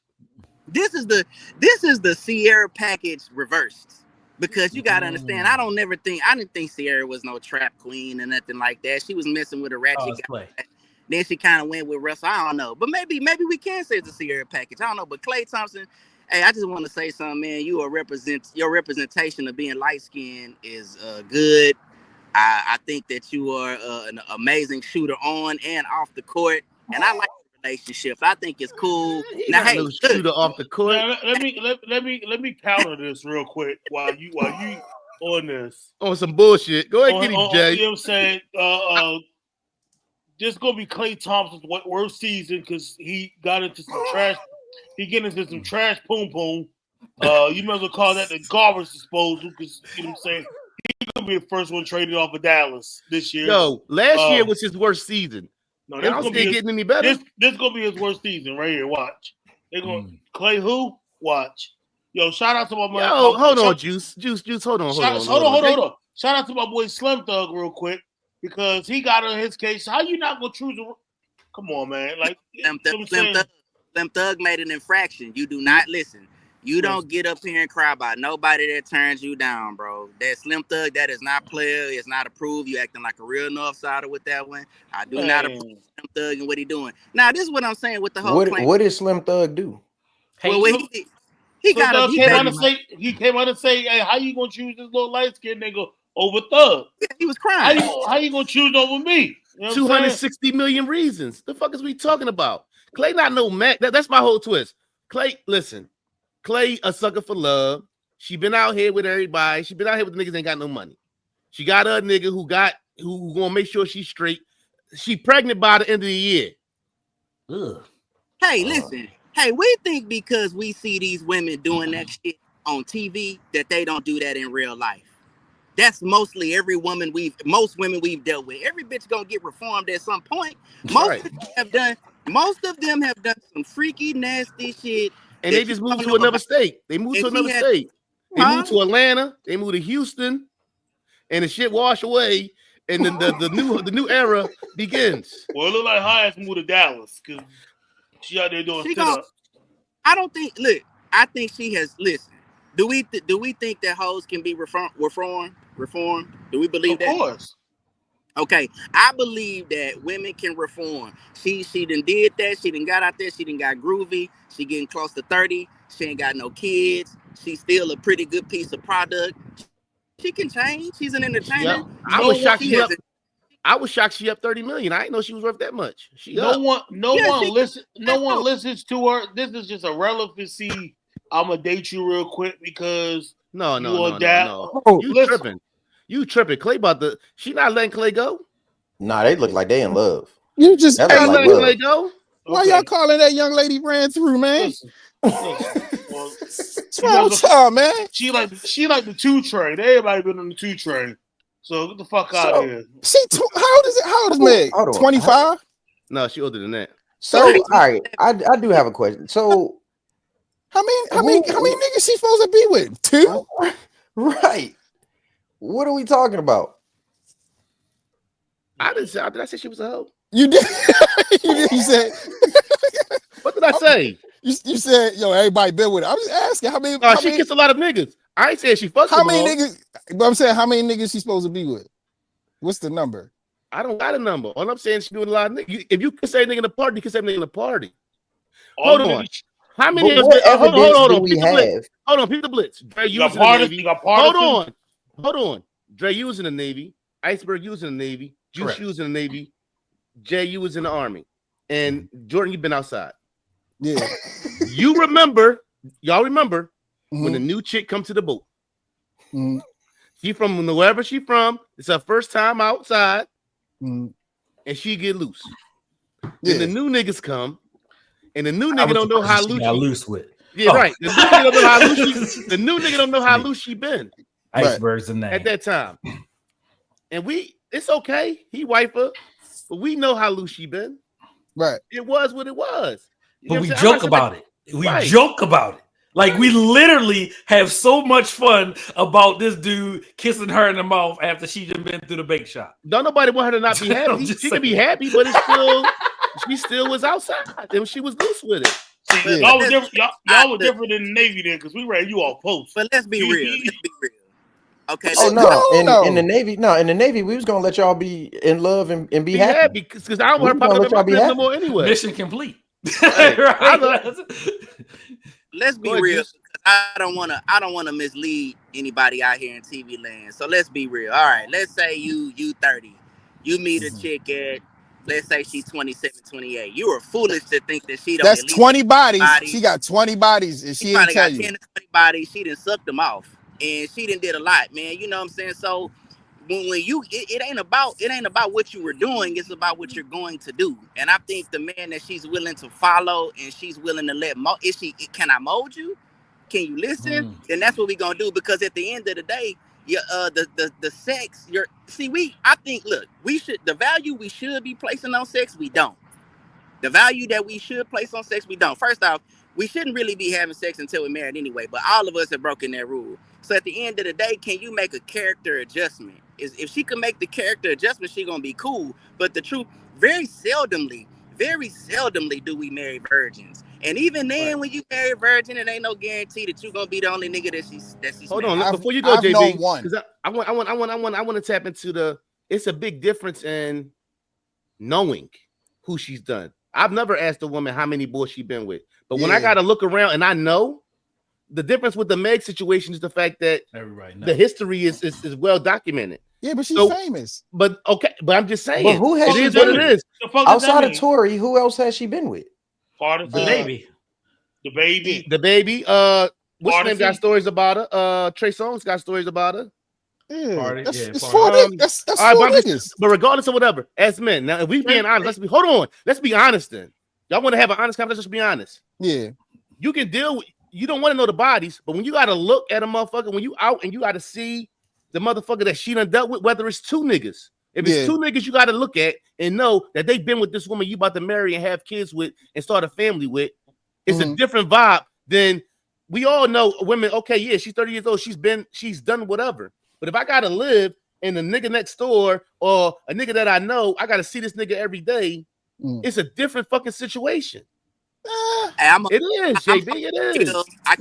This is the Sierra package reversed. Because you gotta understand, I didn't think Sierra was no trap queen or nothing like that. She was messing with a ratchet guy. Then she kind of went with Russell. I don't know, but maybe we can say it's a Sierra package. I don't know, but Klay Thompson. Hey, I just want to say something, man. Your representation of being light skinned is good. I think that you are an amazing shooter on and off the court, and I like the relationship. I think it's cool. Now, hey, shooter off the court. Now, let me counter this real quick while you on this on some bullshit. Go ahead, get him, Jay. You know what I'm saying? This gonna be Klay Thompson's worst season because he got into some trash. He get into some trash poom poom. You might as well call that the garbage disposal because you know what I'm saying. He's gonna be the first one traded off of Dallas this year. Yo, last year was his worst season. No, I don't think getting any better. This gonna be his worst season right here. Watch. They're gonna Klay who? Watch. Yo, shout out to my man. Yo, hold on, Juice. Hold on. Shout out to my boy Slim Thug real quick. Because he got on his case. How you not gonna choose a come on, man? Like Slim Thug made an infraction. You do not listen. You don't get up here and cry about nobody that turns you down, bro. That Slim Thug, that is not player. It's not approved. You acting like a real Northsider with that one. I do not approve Slim Thug and what he doing. Now, this is what I'm saying with the whole claim. What did Slim Thug do? He came out and say, hey, how you gonna choose this little light skinned nigga over Thug? Yeah, he was crying. How you gonna choose over me? You know 260 million reasons. The fuck is we talking about? Klay not no Mac. That's my whole twist. Klay, listen. Klay a sucker for love. She been out here with everybody. She been out here with niggas ain't got no money. She got a nigga who gonna make sure she's straight. She pregnant by the end of the year. Ugh. Hey, listen. Hey, we think because we see these women doing that shit on TV that they don't do that in real life. That's mostly most women we've dealt with. Every bitch gonna get reformed at some point. Most of them have done some freaky, nasty shit. And they just moved to another state. They moved to another state. They moved to Atlanta. They moved to Houston. And the shit washed away. and then the new era begins. Well, it look like her ass moved to Dallas because she out there doing sit-ups. I don't think. Look, I think she has. Listen, do we think that hoes can be reformed? Do we believe that? Of course. Okay, I believe that women can reform. She done did that. She done got out there. She done got groovy. She getting close to 30. She ain't got no kids. She's still a pretty good piece of product. She can change. She's an entertainer. Yeah. I was shocked she up 30 million. I didn't know she was worth that much. No one listens to her. This is just a relevancy. I'm gonna date you real quick because no. You tripping. You tripping. Klay she not letting Klay go. Nah, they look like they in love. You just ain't letting Klay go. Why y'all calling that young lady ran through, man? What's wrong with y'all, man? She like the 2 train. Everybody been on the 2 train. So get the fuck out of here. How old is Meg? 25? No, she older than that. So all right, I do have a question. So how many niggas she supposed to be with? 2? Right. What are we talking about? Did I say she was a hoe? You did. You said. What did I say? You said, yo, everybody been with her. I'm just asking how many. She gets a lot of niggas. I ain't saying she fucked how them many all. niggas? But I'm saying how many niggas she supposed to be with? What's the number? I don't got a number. All I'm saying is she doing a lot of niggas. If you can say nigga in the party, you can say nigga in the party. Hold on. How many of us? Hold on. Peep the Blitz. Dre, you was in the Navy. Hold on. Dre, you was in the Navy. Iceberg, you was in the Navy. Juice, you was in the Navy. Jay, you was in the Army. And Jordan, you've been outside. Yeah. Y'all remember when the new chick come to the boat. Mm-hmm. She from wherever she from. It's her first time outside. Mm-hmm. And she get loose. Then the new niggas come. And the new nigga don't know how loose got loose with. Yeah, right. The new nigga don't know how loose the new nigga don't know how loose she been. Icebergs in that at that time. And it's okay. He wipe her, but we know how loose she been. Right. It was what it was. But we joke about it. We joke about it. Like we literally have so much fun about this dude kissing her in the mouth after she just been through the bake shop. Don't nobody want her to not be happy. She can be happy, but it's still she still was outside and she was loose with it. See, y'all was different. Y'all were different in the Navy then because we ran you off post. But let's be real. Okay. Oh in the Navy, we was gonna let y'all be in love and be happy because I don't want her to be no more anyway. Mission complete. Right. Let's be real. I don't wanna mislead anybody out here in TV land. So let's be real. All right, let's say you 30. You meet a chick at, let's say she's 27, 28. You are foolish to think that she don't. That's 20 bodies. She got 20 bodies and she ain't tell you. 10 to 20 bodies. She done sucked them off. And she done did a lot, man. You know what I'm saying? So when it ain't about what you were doing, it's about what you're going to do. And I think the man that she's willing to follow and she's willing to let can I mold you? Can you listen? Then that's what we're gonna do, because at the end of the day, the sex, the value we should be placing on sex, we don't. The value that we should place on sex, we don't. First off, we shouldn't really be having sex until we're married anyway, but all of us have broken that rule. So at the end of the day, can you make a character adjustment? If she can make the character adjustment, she gonna be cool. But the truth, very seldomly do we marry virgins. And even then, when you marry a virgin, it ain't no guarantee that you're gonna be the only nigga that she's Hold on, before you go, JB, because I want to tap into it's a big difference in knowing who she's done. I've never asked a woman how many boys she's been with, but when I gotta look around and I know, the difference with the Meg situation is the fact that the history is well documented. Yeah, but she's famous. But I'm just saying, but who has it is what it is. Outside of Tory, who else has she been with? Part of the baby. The baby. The baby. What's her name got stories about her? Trey Songz got stories about her. Yeah, that's four niggas. But regardless of whatever, as men, now if we being honest, let's be honest then. Y'all want to have an honest conversation, let's be honest. Yeah. You can deal with, you don't want to know the bodies, but when you gotta look at a motherfucker, when you out and you gotta see the motherfucker that she done dealt with, whether it's 2 niggas. If it's 2 niggas, you gotta look at and know that they've been with this woman you about to marry and have kids with and start a family with. It's a different vibe than we all know women. Okay, yeah, she's 30 years old. She's done whatever. But if I gotta live and the nigga next door or a nigga that I know, I got to see this nigga every day. It's a different fucking situation. It is, JB. It is. I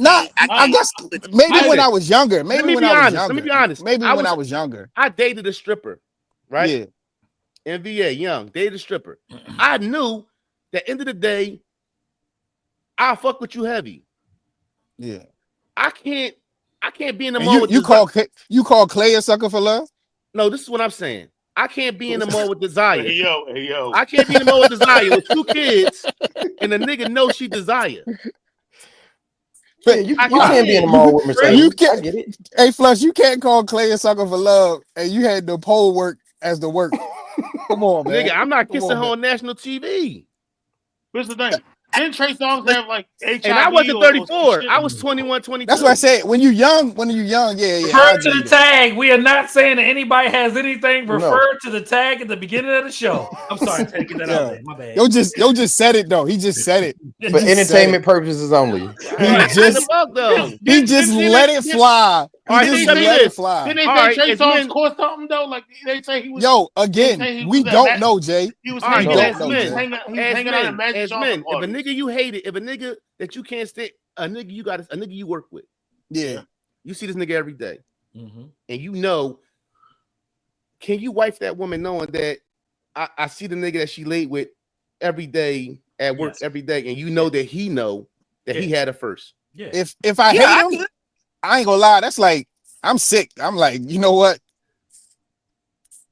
guess maybe when I was younger. Maybe Let me when be I was honest. younger. Let me be honest. Maybe when I was younger. I dated a stripper, right? Yeah. In VA, young, dated a stripper. I knew that end of the day, I'll fuck with you heavy. Yeah. I can't be in the And mall with you call Klay a sucker for love? No, this is what I'm saying. I can't be in the mall with Desire. Hey yo. I can't be in the mall with Desire with 2 kids and the nigga knows she Desire. But you can't be in the mall with Mercedes. You can't, I get it. Hey, Flush, you can't call Klay a sucker for love, and you had the pole work as the work. Come on, man. Nigga, I'm not kissing her on national TV. What's the thing? Didn't Trey Songz have like HIV? And I wasn't 34. I was 21, 22. That's what I said. When you young, yeah. Refer to the tag. We are not saying that anybody has anything. Refer to the tag at the beginning of the show. I'm sorry, taking that out there. My bad. Yo just said it though. He just said it. For entertainment purposes only. He just let it fly. He just let it fly. Didn't they say Trey Songz caused something though? Like they say he was. Yo, again, we don't know, Jay. He was hanging out at Magic Johnson. If a nigga you hated, if a nigga that you can't stand, a nigga you work with. Yeah. You see this nigga every day. And you know, can you wife that woman knowing that I see the nigga that she laid with every day at work every day, and you know that he know that he had her first. Yeah. If I hate him, I ain't gonna lie. That's like I'm sick. I'm like, you know what?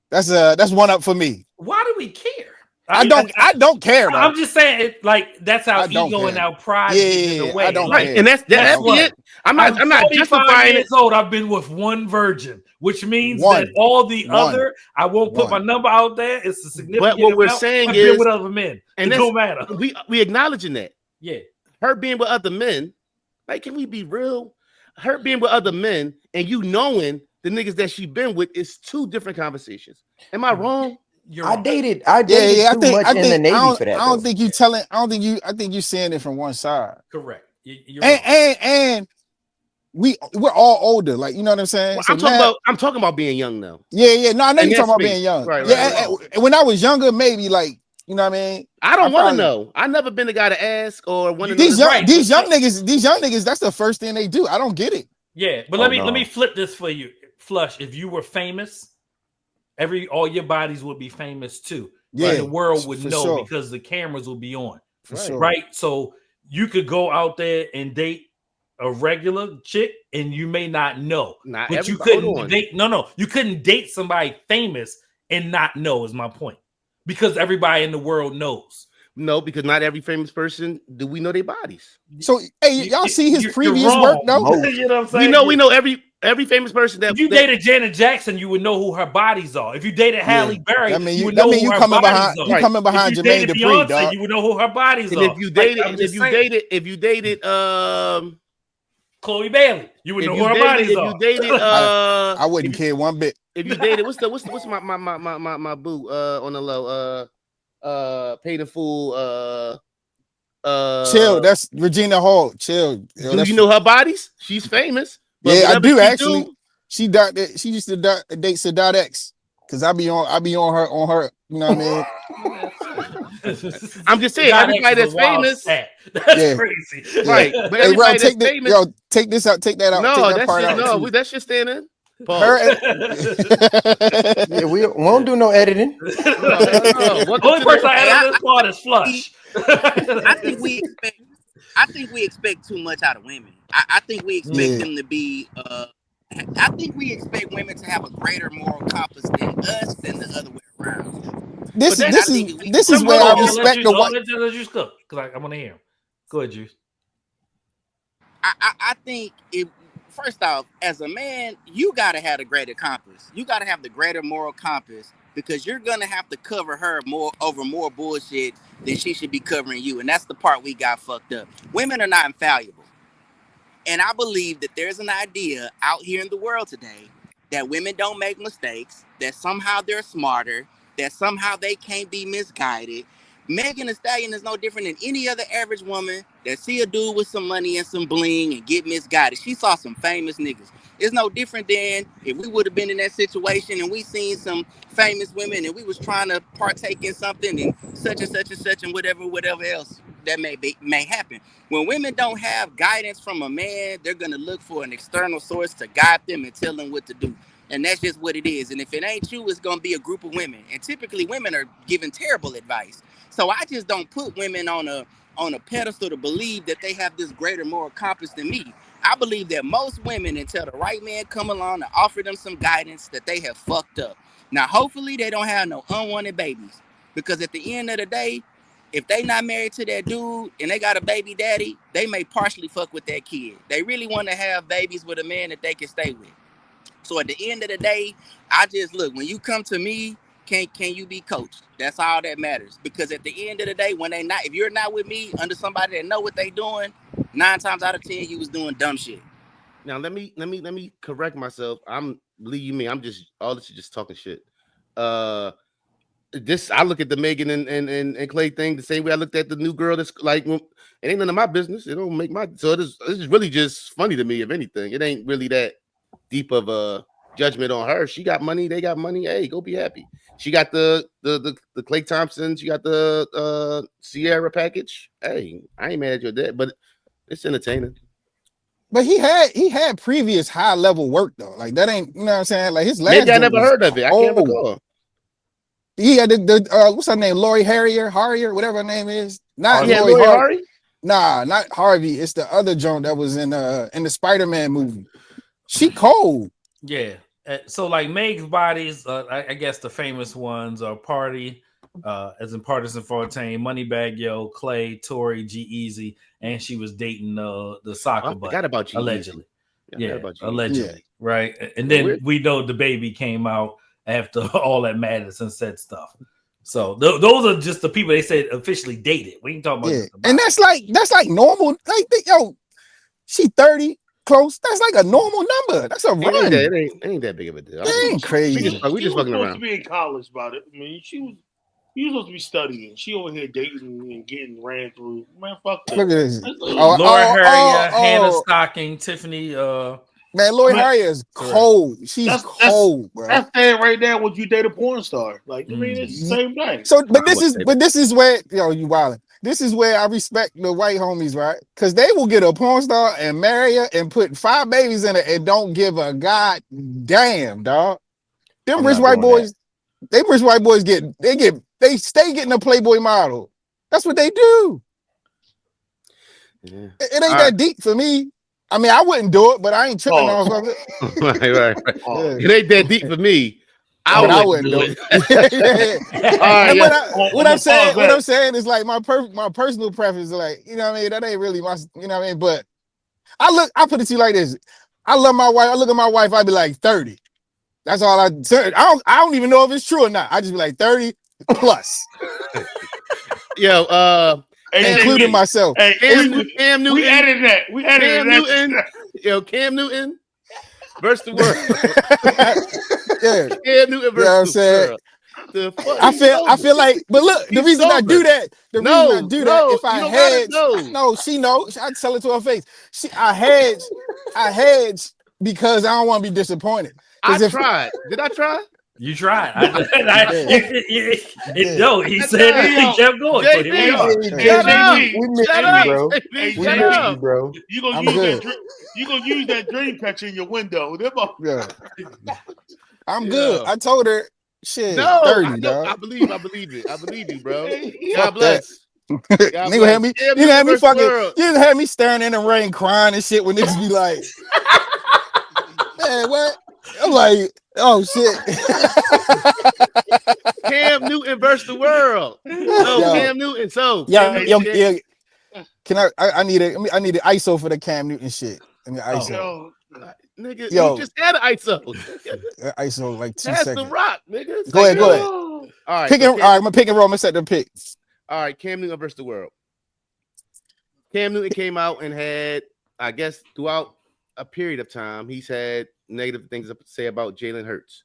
That's one up for me. Why do we care? I don't care. I'm just saying it like that's our ego and our pride. Yeah, in the way. I don't care. And that's it. I'm not justifying years old. I've been with one virgin, which means that all the other, I won't put my number out there. It's a significant. But what we're saying I've is been with other men. And it don't matter. We acknowledging that. Yeah. Her being with other men, like, can we be real? Her being with other men and you knowing the niggas that she been with is 2 different conversations. Am I wrong? I dated too much in the Navy for that. I don't think you telling. I think you saying it from one side. Correct. And we're all older. Like, you know what I'm saying? Well, I'm talking about being young now. Yeah. No, I know you're talking about being young. Right. And when I was younger, maybe like, you know what I mean? I don't want to know. I never been the guy to ask or want to know. These young niggas, that's the first thing they do. I don't get it. Yeah, but let me flip this for you. Flush, if you were famous, all your bodies would be famous too. Yeah, right? The world would know because the cameras will be on. Right? So you could go out there and date a regular chick and you may not know. But you couldn't date. No, you couldn't date somebody famous and not know is my point. Because everybody in the world knows. No, because not every famous person do we know their bodies. So, hey, y'all see his previous work, though? You know what I'm saying? We know every famous person that. If you dated Janet Jackson, you would know who her bodies are. If you dated Halle Berry, you would know who her bodies are. You coming behind Jermaine Dupri, dog. You would know who her bodies are. If you dated Chloe Bailey, you would know who her bodies are. If you dated I wouldn't care one bit. If you dated what's my boo on the low paid in full chill, that's Regina Hall. Chill. Do you know her bodies? She's famous. Yeah, I do actually. She used to date Sadat X because I be on her. You know what I mean? I'm just saying everybody that's famous. That's crazy, right? But everybody that's famous. Take this out. Take that out. No, that shit staying in. Yeah, we won't do no editing. No. The only person I edit this part is Flush. I think we expect too much out of women. I think we expect them to be. I think we expect women to have a greater moral compass than us than the other way around. This is where I respect the one. Let Juice cook because I want to hear him. Go ahead, Juice. I think first off, as a man, you gotta have the greater compass. You gotta have the greater moral compass because you're gonna have to cover her more bullshit than she should be covering you, and that's the part we got fucked up. Women are not infallible, and I believe that there's an idea out here in the world today that women don't make mistakes, that somehow they're smarter, that somehow they can't be misguided, Megan Thee Stallion is no different than any other average woman that see a dude with some money and some bling and get misguided. She saw some famous niggas. It's no different than if we would have been in that situation and we seen some famous women and we was trying to partake in something and such and such and such and whatever else that may happen. When women don't have guidance from a man, they're gonna look for an external source to guide them and tell them what to do. And that's just what it is. And if it ain't you, it's gonna be a group of women. And typically women are giving terrible advice. So I just don't put women on a pedestal to believe that they have this greater moral compass than me. I believe that most women, until the right man come along and offer them some guidance, that they have fucked up. Now, hopefully they don't have no unwanted babies, because at the end of the day, if they not married to that dude and they got a baby daddy, they may partially fuck with that kid. They really want to have babies with a man that they can stay with. So at the end of the day, I just look, when you come to me, can you be coached? That's all that matters. Because at the end of the day, if you're not with me under somebody that know what they doing, 9 times out of 10 you was doing dumb shit. Now let me correct myself. Believe you me, I'm just all this is just talking shit. I look at the Megan and Klay thing the same way I looked at the new girl. That's like, it ain't none of my business. It don't make my. So this is really just funny to me. If anything, it ain't really that deep of a judgment on her. She got money. They got money. Hey, go be happy. She got the Klay Thompson. She got the Sierra package. Hey, I ain't mad at your dad, but it's entertaining. But he had previous high level work though. Like that ain't, you know what I'm saying? Like his last. Maybe I never heard of it. I can't recall. He had the what's her name? Lori Harrier, whatever her name is. Not Lori Harvey. Nah, not Harvey. It's the other joint that was in the Spider-Man movie. She cold. Yeah. So like Meg's bodies, I guess the famous ones are Party, as in Partisan Fontaine, Moneybag Yo, Klay, Tory, G-Eazy, and she was dating the soccer butt. Forgot about G-Eazy. Allegedly. Allegedly. Yeah. Right. And then we know the baby came out after all that Madison said stuff. So those are just the people they said officially dated. We ain't talking about and that's like normal. Like she 30. Close. That's like a normal number. That's a run. It ain't that big of a deal. It ain't crazy. We just fucking around. Supposed to be in college about it. I mean, you was supposed to be studying. She over here dating and getting ran through. Man, fuck that. Look at this. Laura Harrier, Hannah Stocking, Tiffany. Man, Lori Harrier is cold. She's cold, bro. That's saying right there. Would you date a porn star? Like, I mean, it's the same thing. So, but this is where you wildin'. This is where I respect the white homies, right? Because they will get a porn star and marry her and put 5 babies in it and don't give a god damn, dog. Them rich white boys, they stay getting a Playboy model. That's what they do. Yeah. It ain't that deep for me. I mean, I wouldn't do it, but I ain't tripping off of it. Right. It ain't that deep for me. I wouldn't do it. What I'm saying is like my personal preference is like, you know what I mean? That ain't really my, you know what I mean? But I put it to you like this. I love my wife. I look at my wife, I'd be like 30. That's all I don't even know if it's true or not. I just be like 30 plus. Yo, including myself. Hey, Cam Newton. We edited that. Cam Newton. Yo, Cam Newton versus the world. Yeah. Cam Newton versus the world. I feel like, but look, the reason I do that, if I hedge, no, she knows. I tell it to her face. I hedge because I don't want to be disappointed. Tried. Did I try? You tried. No, he said he kept going. Shut up, bro. You gonna use that dream catcher in your window. Yeah. I'm good. I told her shit. No, 30, dog. I believe it. I believe you, bro. God bless. Nigga had me. You had me fucking. You had me staring in the rain, crying and shit. When niggas be like, "Man, what?" I'm like, "Oh shit." Cam Newton versus the world. Cam Newton. So yeah. Can I need an ISO for the Cam Newton shit. I mean ISO. Nigga, you just had an ISO. ISO like 2 That's seconds. the rock, nigga. Go ahead. All right. All right, I'm gonna pick and roll. I'm gonna set the pick. All right, Cam Newton versus the world. Cam Newton came out and had, I guess, throughout a period of time, he's had negative things to say about Jalen Hurts.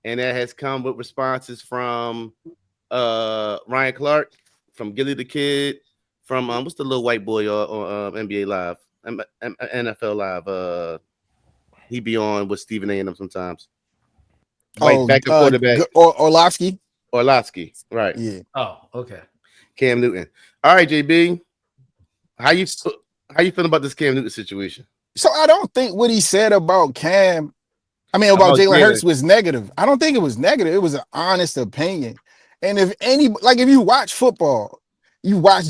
And that has come with responses from Ryan Clark, from Gilly the Kid, from what's the little white boy on NBA Live, NFL Live. He be on with Stephen A. and them sometimes. White backup quarterback. Orlovsky. Orlovsky, right? Yeah. Oh, okay. Cam Newton. All right, JB. How you feeling about this Cam Newton situation? So I don't think what he said about about Jalen Hurts was negative. I don't think it was negative. It was an honest opinion. And if you watch football, you watch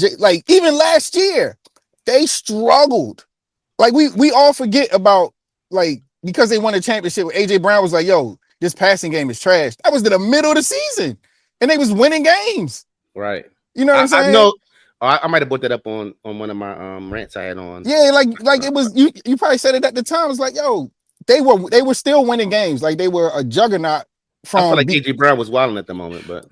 even last year, they struggled. Like we all forget about because they won a championship. AJ Brown was like, "Yo, this passing game is trash." That was in the middle of the season, and they was winning games. Right. You know what I'm saying? I know. I might have brought that up on one of my rants I had on. Yeah, like it was. You probably said it at the time. It's like, yo, they were still winning games. Like they were a juggernaut. I feel like AJ Brown was wilding at the moment, but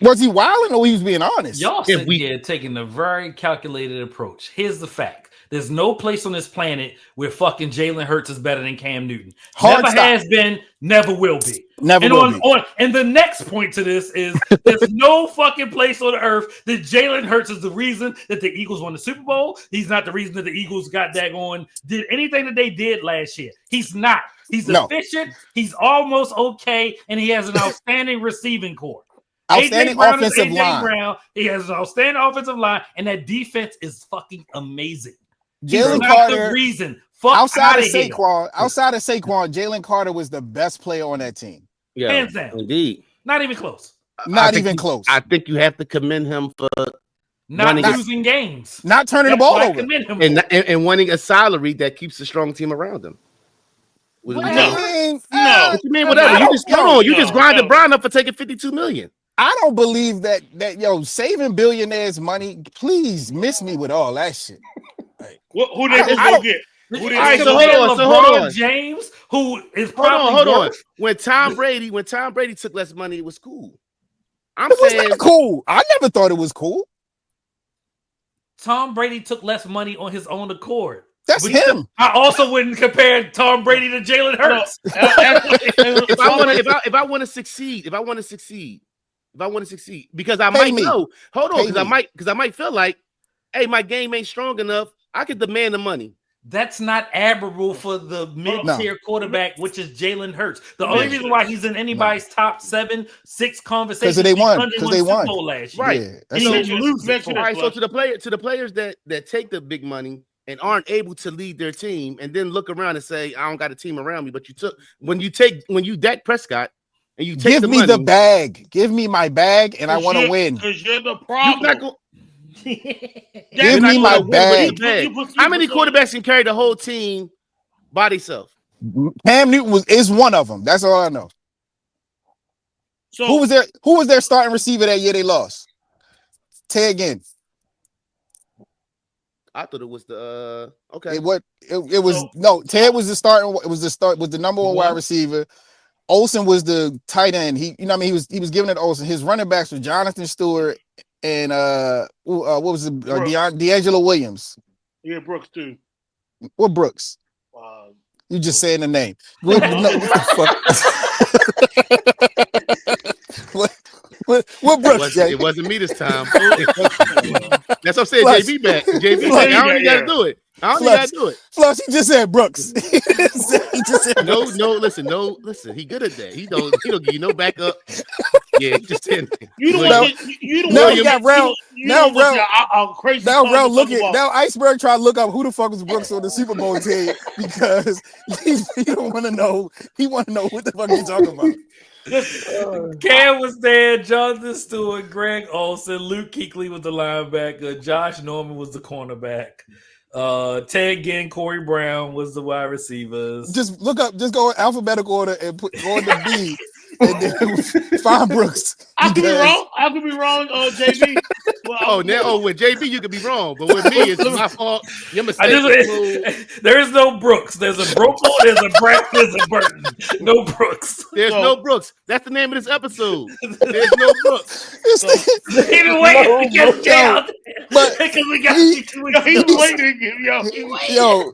was he wilding or he was being honest? Y'all sitting here taking a very calculated approach. Here's the fact: there's no place on this planet where fucking Jalen Hurts is better than Cam Newton. Never has been, never will be. Never will be. And the next point to this is there's no fucking place on earth that Jalen Hurts is the reason that the Eagles won the Super Bowl. He's not the reason that the Eagles got did anything that they did last year. He's not. He's efficient. He's almost okay, and he has an outstanding receiving core. Outstanding offensive line. Brown, he has an outstanding offensive line, and that defense is fucking amazing. Jalen Carter, the reason. Outside of Saquon, Jalen Carter was the best player on that team. Yeah, hands down. Indeed. Not even close. Not even close. I think you have to commend him for not losing games, not turning the ball over, and winning a salary that keeps a strong team around him. No. What you mean? Whatever. You just grinded Brown up for taking $52 million. I don't believe that saving billionaires money. Please miss me with all that shit. Who they go get? All right, so hold on. James, who is hold on. When Tom Brady took less money, it was cool. It was not cool. I never thought it was cool. Tom Brady took less money on his own accord. That's him. I also wouldn't compare Tom Brady to Jalen Hurts. If I want to succeed, because I might know. Hold on, because I might feel like, hey, my game ain't strong enough. I could demand the money. That's not admirable for the mid-tier quarterback, which is Jalen Hurts. The only reason why he's in anybody's top 7-6 conversation because they won. Super Bowl last year. Right. Yeah, all right. So to the players that take the big money and aren't able to lead their team, and then look around and say, I don't got a team around me. But when you Dak Prescott and you take give me the bag, give me my bag, and I want to win. Because you're the problem. Give me my bag. How many quarterbacks can carry the whole team by themselves? Cam Newton is one of them. That's all I know. So who was their starting receiver that year they lost? Say again. I thought it was the okay. It was Ted was the starting. It was the number one wide receiver. Olsen was the tight end. He was giving it to Olsen. His running backs were Jonathan Stewart and what was it? D'Angelo Williams. Yeah, Brooks too. What Brooks? You just saying the name. What Brooks? It wasn't me this time. That's what I'm saying. JB back. JB back. I don't even got to do it. Plus, he just said Brooks. He just said no. Listen. He good at that. He don't give you no backup. Yeah, he just said. Now Iceberg trying to look up who the fuck was Brooks on the Super Bowl team because he don't want to know. He want to know what the fuck you talking about. Cam was there, Jonathan Stewart, Greg Olsen, Luke Kuechly was the linebacker, Josh Norman was the cornerback, Ted Ginn, Corey Brown was the wide receivers. Just go in alphabetical order and go on the B and then find Brooks. I could be wrong, JB. With JB you could be wrong, but with me it's my fault. Your mistake. There is no Brooks. There's a Broko, there's a Brett, there's a Burton. No Brooks. There's no Brooks. That's the name of this episode. There's no Brooks. Even waiting to get down. But because we got you 2 weeks. He's waiting. Yo,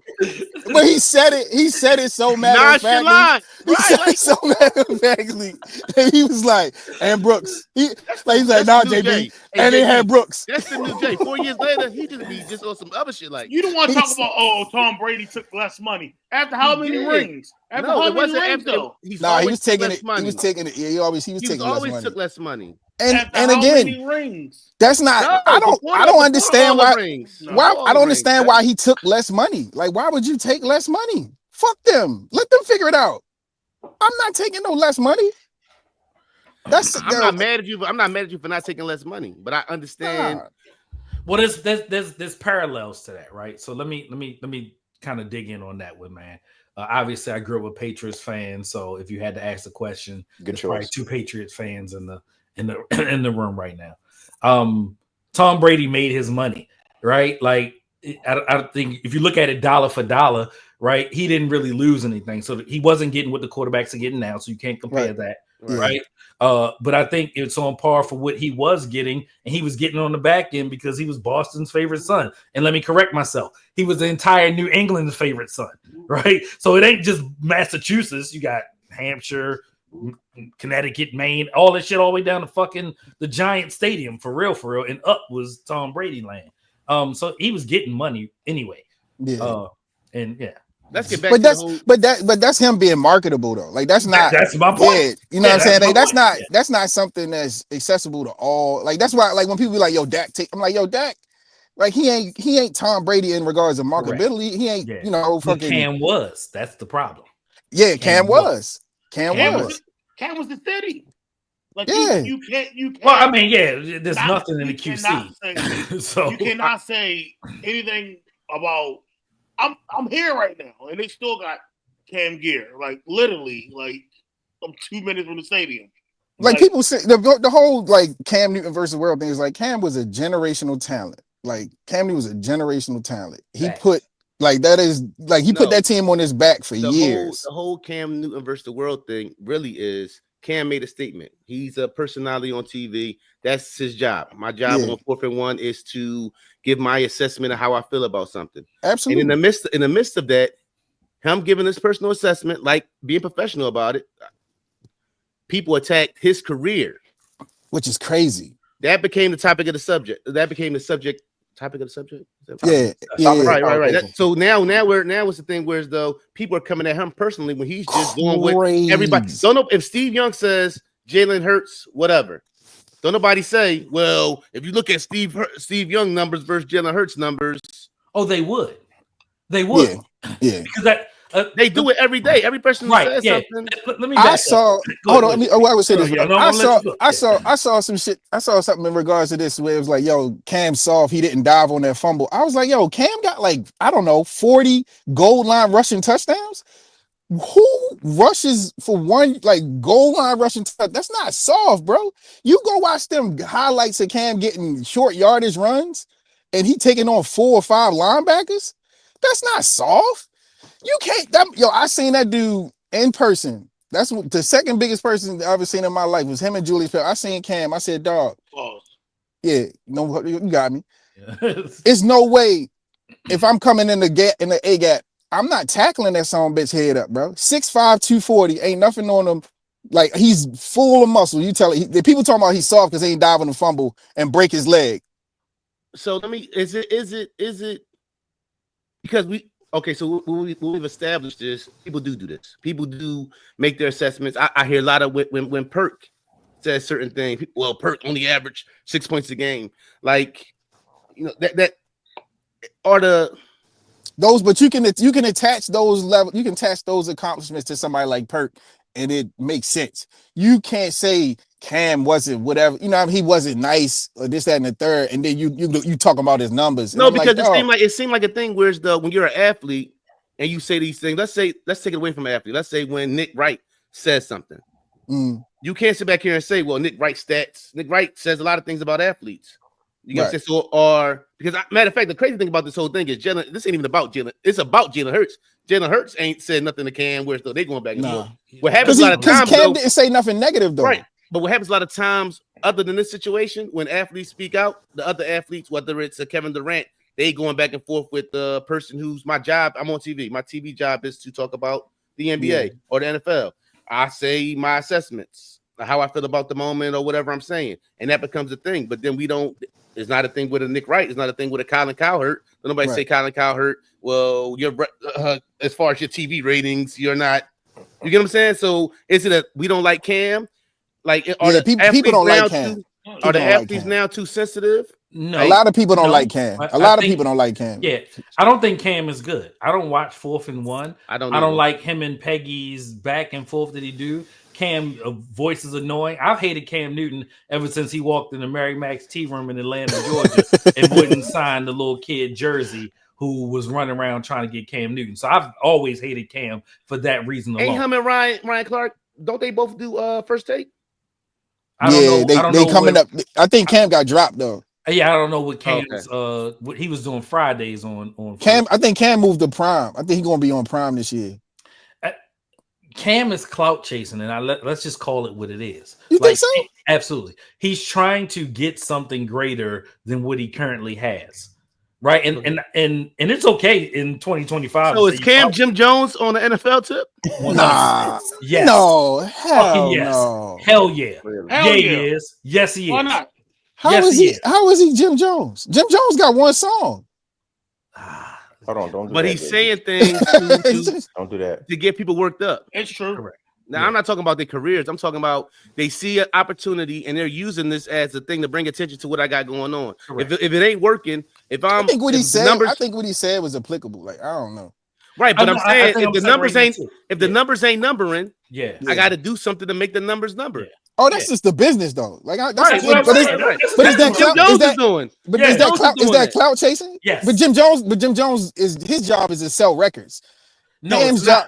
but he said it so matter-of-factly. He said it so matter-of-factly. And he was like, and Brooks. He's like, nah, JB. And they had Brooks. That's the new Jay. 4 years later, he just be just on some other shit like. You don't want to talk about Tom Brady took less money after how many rings? After how many rings though? He was taking it. He was taking it. He always took less money. And again, rings? That's not. I don't understand why. I don't understand why he took less money. Like, why would you take less money? Fuck them. Let them figure it out. I'm not taking no less money. I'm not mad at you. I'm not mad at you for not taking less money, but I understand. Well, there's parallels to that, right? So let me kind of dig in on that one, man. Obviously, I grew up with Patriots fans, so if you had to ask the question, there's probably 2 Patriots fans in the room right now. Tom Brady made his money, right? Like, I think if you look at it dollar for dollar, right, he didn't really lose anything. So he wasn't getting what the quarterbacks are getting now, so you can't compare that, right? But I think it's on par for what he was getting, and he was getting on the back end because he was Boston's favorite son. And let me correct myself. He was the entire New England's favorite son, right? So it ain't just Massachusetts. You got Hampshire, Connecticut, Maine, all that shit all the way down to fucking the Giant Stadium for real, and up was Tom Brady land. So he was getting money anyway. Let's get back but that's him being marketable though. Like that's my point. Yeah, you know what I'm saying? Like, that's not something that's accessible to all. Like that's why, like when people be like, "Yo, Dak," I'm like, "Yo, Dak." Like he ain't Tom Brady in regards to marketability. Correct. He ain't, you know, fucking. Cam was. That's the problem. Yeah, Cam was. Cam was the city. Like you can't. Well, I mean, there's nothing in the QC. So you cannot say anything about. I'm here right now, and they still got Cam gear. Like literally, like I'm 2 minutes from the stadium. Like people say, the whole like Cam Newton versus world thing is like Cam was a generational talent. Like Cam Newton was a generational talent. He put like that is like he put that team on his back for years. The whole Cam Newton versus the world thing really is Cam made a statement. He's a personality on TV. That's his job. My job on 4th and 1 is to give my assessment of how I feel about something. Absolutely. And in the midst of that, him giving his personal assessment, like being professional about it, people attacked his career, which is crazy. That became the topic of the subject. That became the subject. Topic of the subject. Yeah. Right. So now it's the thing where though people are coming at him personally when he's just going with everybody. Don't know if Steve Young says Jalen Hurts, whatever. Don't nobody say, well, if you look at Steve Young numbers versus Jalen Hurts numbers. Oh, they would. Yeah. Because they do it every day. Every person says something. Let me. I would say this. I saw some shit. I saw something in regards to this where it was like, yo, Cam soft. He didn't dive on that fumble. I was like, yo, Cam got like, I don't know, 40 goal line rushing touchdowns. Who rushes for one like goal line rushing touchdown? That's not soft, bro. You go watch them highlights of Cam getting short yardage runs and he taking on 4 or 5 linebackers. That's not soft. You can't. I seen that dude in person. That's the second biggest person I ever seen in my life was him and Julius Peppers. I seen Cam. I said, dog. Yeah, no, you got me. It's no way if I'm coming in the A gap, I'm not tackling that son bitch head up, bro. 6'5", 240, ain't nothing on him. Like he's full of muscle. You tell it. The people talking about he's soft because he ain't diving the fumble and break his leg. So is it because so we've established this. People do this. People do make their assessments. I hear a lot of when Perk says certain things. Well, Perk only average 6 points a game. Like, you know, that are the those, but you can attach those levels. You can attach those accomplishments to somebody like Perk, and it makes sense. You can't say Cam wasn't whatever. You know, he wasn't nice or this, that, and the third, and then you talking about his numbers. No, because it seemed like a thing where when you're an athlete and you say these things. Let's take it away from an athlete. Let's say when Nick Wright says something, you can't sit back here and say, "Well, Nick Wright stats." Nick Wright says a lot of things about athletes. You get what I'm saying? Or because matter of fact, the crazy thing about this whole thing is this ain't even about Jalen. It's about Jalen Hurts. Jalen Hurts ain't said nothing to Cam. Where they going back and forth. What happens a lot of times? Cam didn't say nothing negative though. Right. But what happens a lot of times, other than this situation, when athletes speak out, the other athletes, whether it's a Kevin Durant, they going back and forth with the person who's my job. I'm on TV. My TV job is to talk about the NBA or the NFL. I say my assessments. how I feel about the moment or whatever I'm saying, and that becomes a thing. But then we don't. It's not a thing with a Nick Wright. It's not a thing with a Colin Cowherd. Nobody say Colin Cowherd. Well, you're as far as your TV ratings, you're not. You get what I'm saying? So is it we don't like Cam? Like people don't like Cam. Are the athletes now too sensitive? No, a lot of people don't like Cam. A lot of people don't like Cam. Yeah, I don't think Cam is good. I don't watch 4th and 1. I don't like him and Peggy's back and forth that he do. Cam voice is annoying. I've hated Cam Newton ever since he walked in the Mary Mac's tea room in Atlanta, Georgia, and wouldn't sign the little kid jersey who was running around trying to get Cam Newton. So I've always hated Cam for that reason alone. Ain't him and Ryan Clark? Don't they both do First Take? I don't know. They coming up. I think Cam got dropped though. Yeah, I don't know what Cam's what he was doing Fridays on Cam. I think Cam moved to Prime. I think he's gonna be on Prime this year. Cam is clout chasing, and let's just call it what it is. You think so? Absolutely. He's trying to get something greater than what he currently has. Right. And it's okay in 2025. So is Cam Jim Jones on the NFL tip? Nah. Yes. No. Hell yes. no. Hell yeah. Hell yeah, yeah. He is. Yes, he is. Why not? How is he Jim Jones? Jim Jones got one song. Hold on, don't do but that. He's saying things don't do that to get people worked up. It's true. Correct. Now, I'm not talking about their careers. I'm talking about they see an opportunity and they're using this as a thing to bring attention to what I got going on. If it ain't working, I think what he said was applicable. Like, I don't know. Right, but I'm saying if the numbers ain't numbering, yeah, I got to do something to make the numbers number. Yeah. Oh, that's just the business though. Like, But is that clout chasing? Yes. But Jim Jones is his job is to sell records. Cam's job.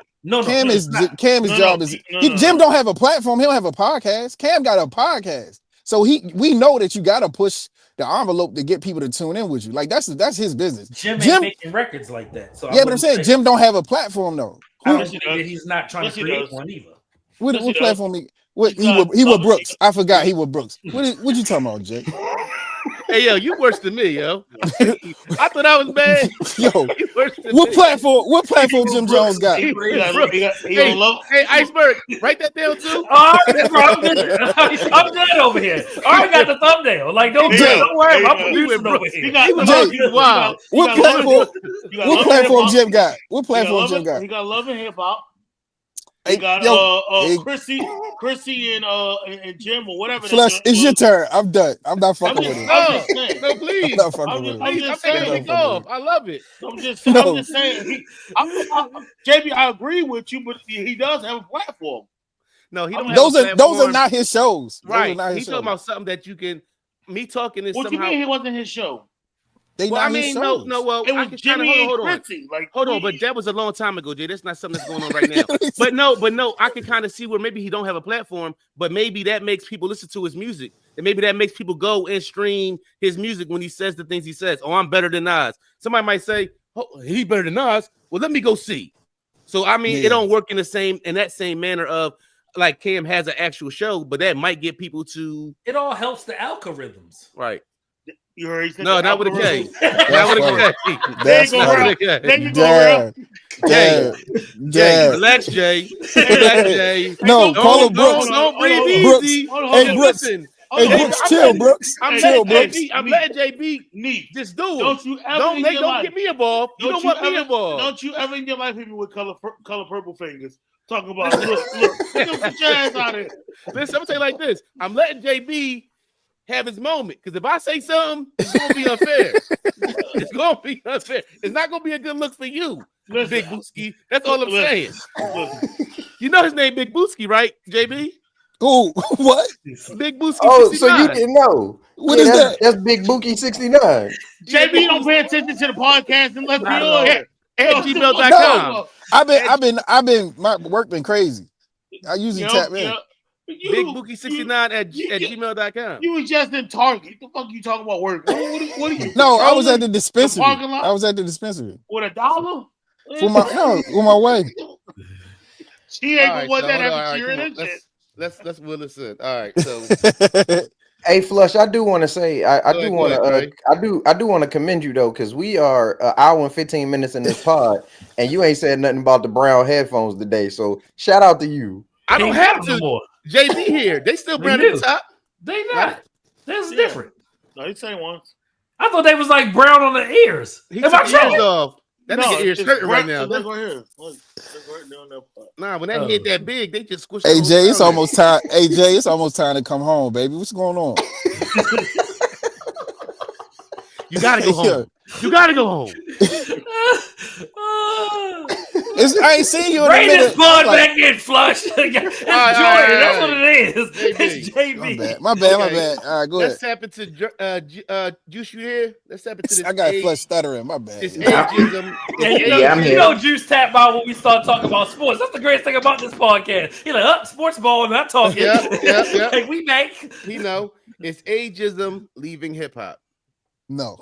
Cam's job is Jim don't have a platform. He don't have a podcast. Cam got a podcast, so we know that you got to push the envelope to get people to tune in with you. Like that's his business. Jim ain't making records like that. So yeah, but I'm saying Jim don't have a platform though. He's not trying to create one either. What platform? He was Brooks. I forgot he was Brooks. What you talking about, Jake? Hey yo, you worse than me, yo. I thought I was bad. Yo, what platform Jim Jones got? Hey, Iceberg, write that down too. All right, I'm good over here. I already got the thumbnail. Like, don't worry, I'm producing over here. Wow. What platform Jim got? What platform Jim got? He got Love and Hip Hop. He got Chrissy and Jim or whatever. Flush, it's your turn. I'm done. I'm not fucking with it. No, please. I'm not fucking with it. I'm just saying. I love it. I'm just saying. JB, I agree with you, but he does have a platform. No, he don't. Those are not his shows. Right. He's talking about something that you can. Me talking is what somehow. What you mean he wasn't his show? Well, I mean, no. Well, it was Jimmy and Chrissy. Hold on, but that was a long time ago, Jay. That's not something that's going on right now. But no, I can kind of see where maybe he don't have a platform, but maybe that makes people listen to his music, and maybe that makes people go and stream his music when he says the things he says. Oh, I'm better than Nas. Somebody might say, "Oh, he better than Nas." Well, let me go see. So I mean, it don't work in that same manner of like Cam has an actual show, but that might get people to. It all helps the algorithms, right? You heard no, not with a K. Not with a K. That's funny. There you go, Jay. Relax, Jay. Relax, Jay. No, call him Brooks. Don't breathe easy. Hey, Brooks. Hey, Brooks, chill, Brooks. I'm letting JB just do it. Don't get me involved. You don't want me involved. Don't you ever in your life hit me with color purple fingers. Talking about look, get your ass out of here. Listen, I'm gonna tell you like this. I'm letting JB have his moment, because if I say something, it's gonna be unfair. It's gonna be unfair. It's not gonna be a good look for you, Big Booski. That's all I'm saying. You know his name, Big Booski, right, JB? Who? What? Big Booski. Oh, 69. so you didn't know? What is that? That's Big Bookie 69. JB don't pay attention to the podcast unless we on here. At gmail.com. I've been my work been crazy. I usually tap in. Big Bookie 69 at gmail.com. You was just in Target. The fuck you talking about work? What are you? No, I was at the dispensary. I was at the dispensary. With $1? With my wife. She ain't gonna want that every year and shit. Let's listen. All right, so hey, Flush, I do want to say I do want to commend you though, because we are an hour and 15 minutes in this pod, and you ain't said nothing about the brown headphones today. So shout out to you. I don't have to. JB here. They still brand at the top. They not. That's different. No, he's saying once. I thought they was like brown on the ears. He took his ears off. That nigga ears hurting right now. Look right here. Nah, when that hit that big, they just squish. AJ, it's almost time. AJ, it's almost time to come home, baby. What's going on? You gotta go home. You gotta go home. I ain't seen you in Bring a minute. this bud back in flush. It's Jordan. That's what it is. It's JB. My bad. All right, go ahead. Let's tap into Juice. You here? Let's tap into this. I got flush stuttering. My bad. It's ageism. You know, Juice tap out when we start talking about sports. That's the greatest thing about this podcast. He's like, sports ball, not talking. Yeah. Like, we back. You know, it's ageism leaving hip hop. No.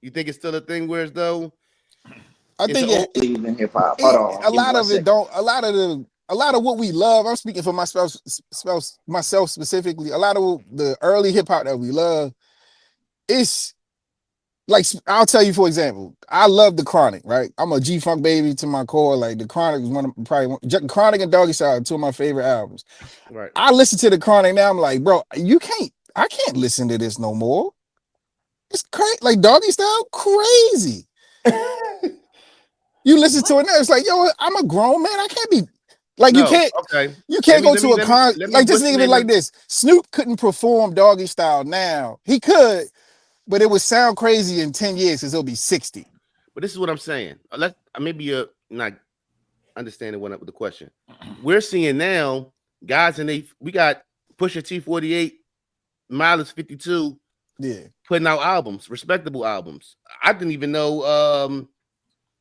You think it's still a thing where it's though? I think even hip hop. A lot of it don't. A lot of what we love. I'm speaking for myself specifically. A lot of the early hip hop that we love, it's like, I'll tell you, for example, I love the Chronic. Right, I'm a G-Funk baby to my core. Like, the Chronic is Chronic and Doggy Style are two of my favorite albums. Right. I listen to the Chronic now. I'm like, bro, I can't listen to this no more. It's crazy. Like, Doggy Style, crazy. You listen to it now, it's like, yo, I'm a grown man. I can't be like, you can't go to a concert. Like, just think of it like this. Snoop couldn't perform Doggy Style now. He could, but it would sound crazy in 10 years because he'll be 60. But this is what I'm saying. Maybe you're not understanding what up with the question. We're seeing now guys, we got Pusha T48, Miles 52, putting out albums, respectable albums. I didn't even know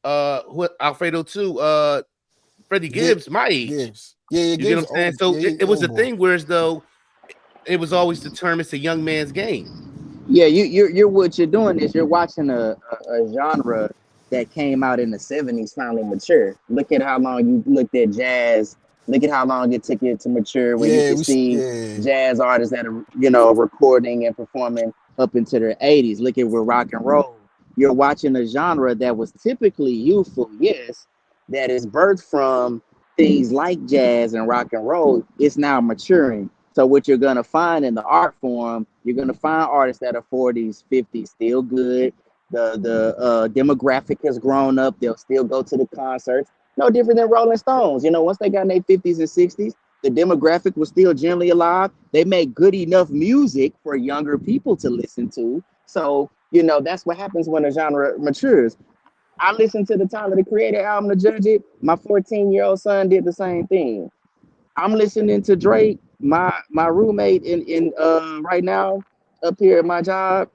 what Alfredo too, Freddie Gibbs, my age. Yeah, you get what I'm saying? So it was a thing where as though it was always determined it's a young man's game. Yeah, you're what you're doing is you're watching a genre that came out in the 70s finally mature. Look at how long you looked at jazz. Look at how long it took it to mature when you can see jazz artists that are, recording and performing up into their 80s. Look at where rock and roll. You're watching a genre that was typically youthful, yes, that is birthed from things like jazz and rock and roll. It's now maturing. So what you're going to find in the art form, you're going to find artists that are 40s, 50s, still good. The demographic has grown up. They'll still go to the concerts. No different than Rolling Stones. Once they got in their 50s and 60s, the demographic was still generally alive. They made good enough music for younger people to listen to. So, that's what happens when a genre matures. I listened to the Tyler, the Creator album to judge it. My 14-year-old son did the same thing. I'm listening to Drake. My roommate in right now up here at my job,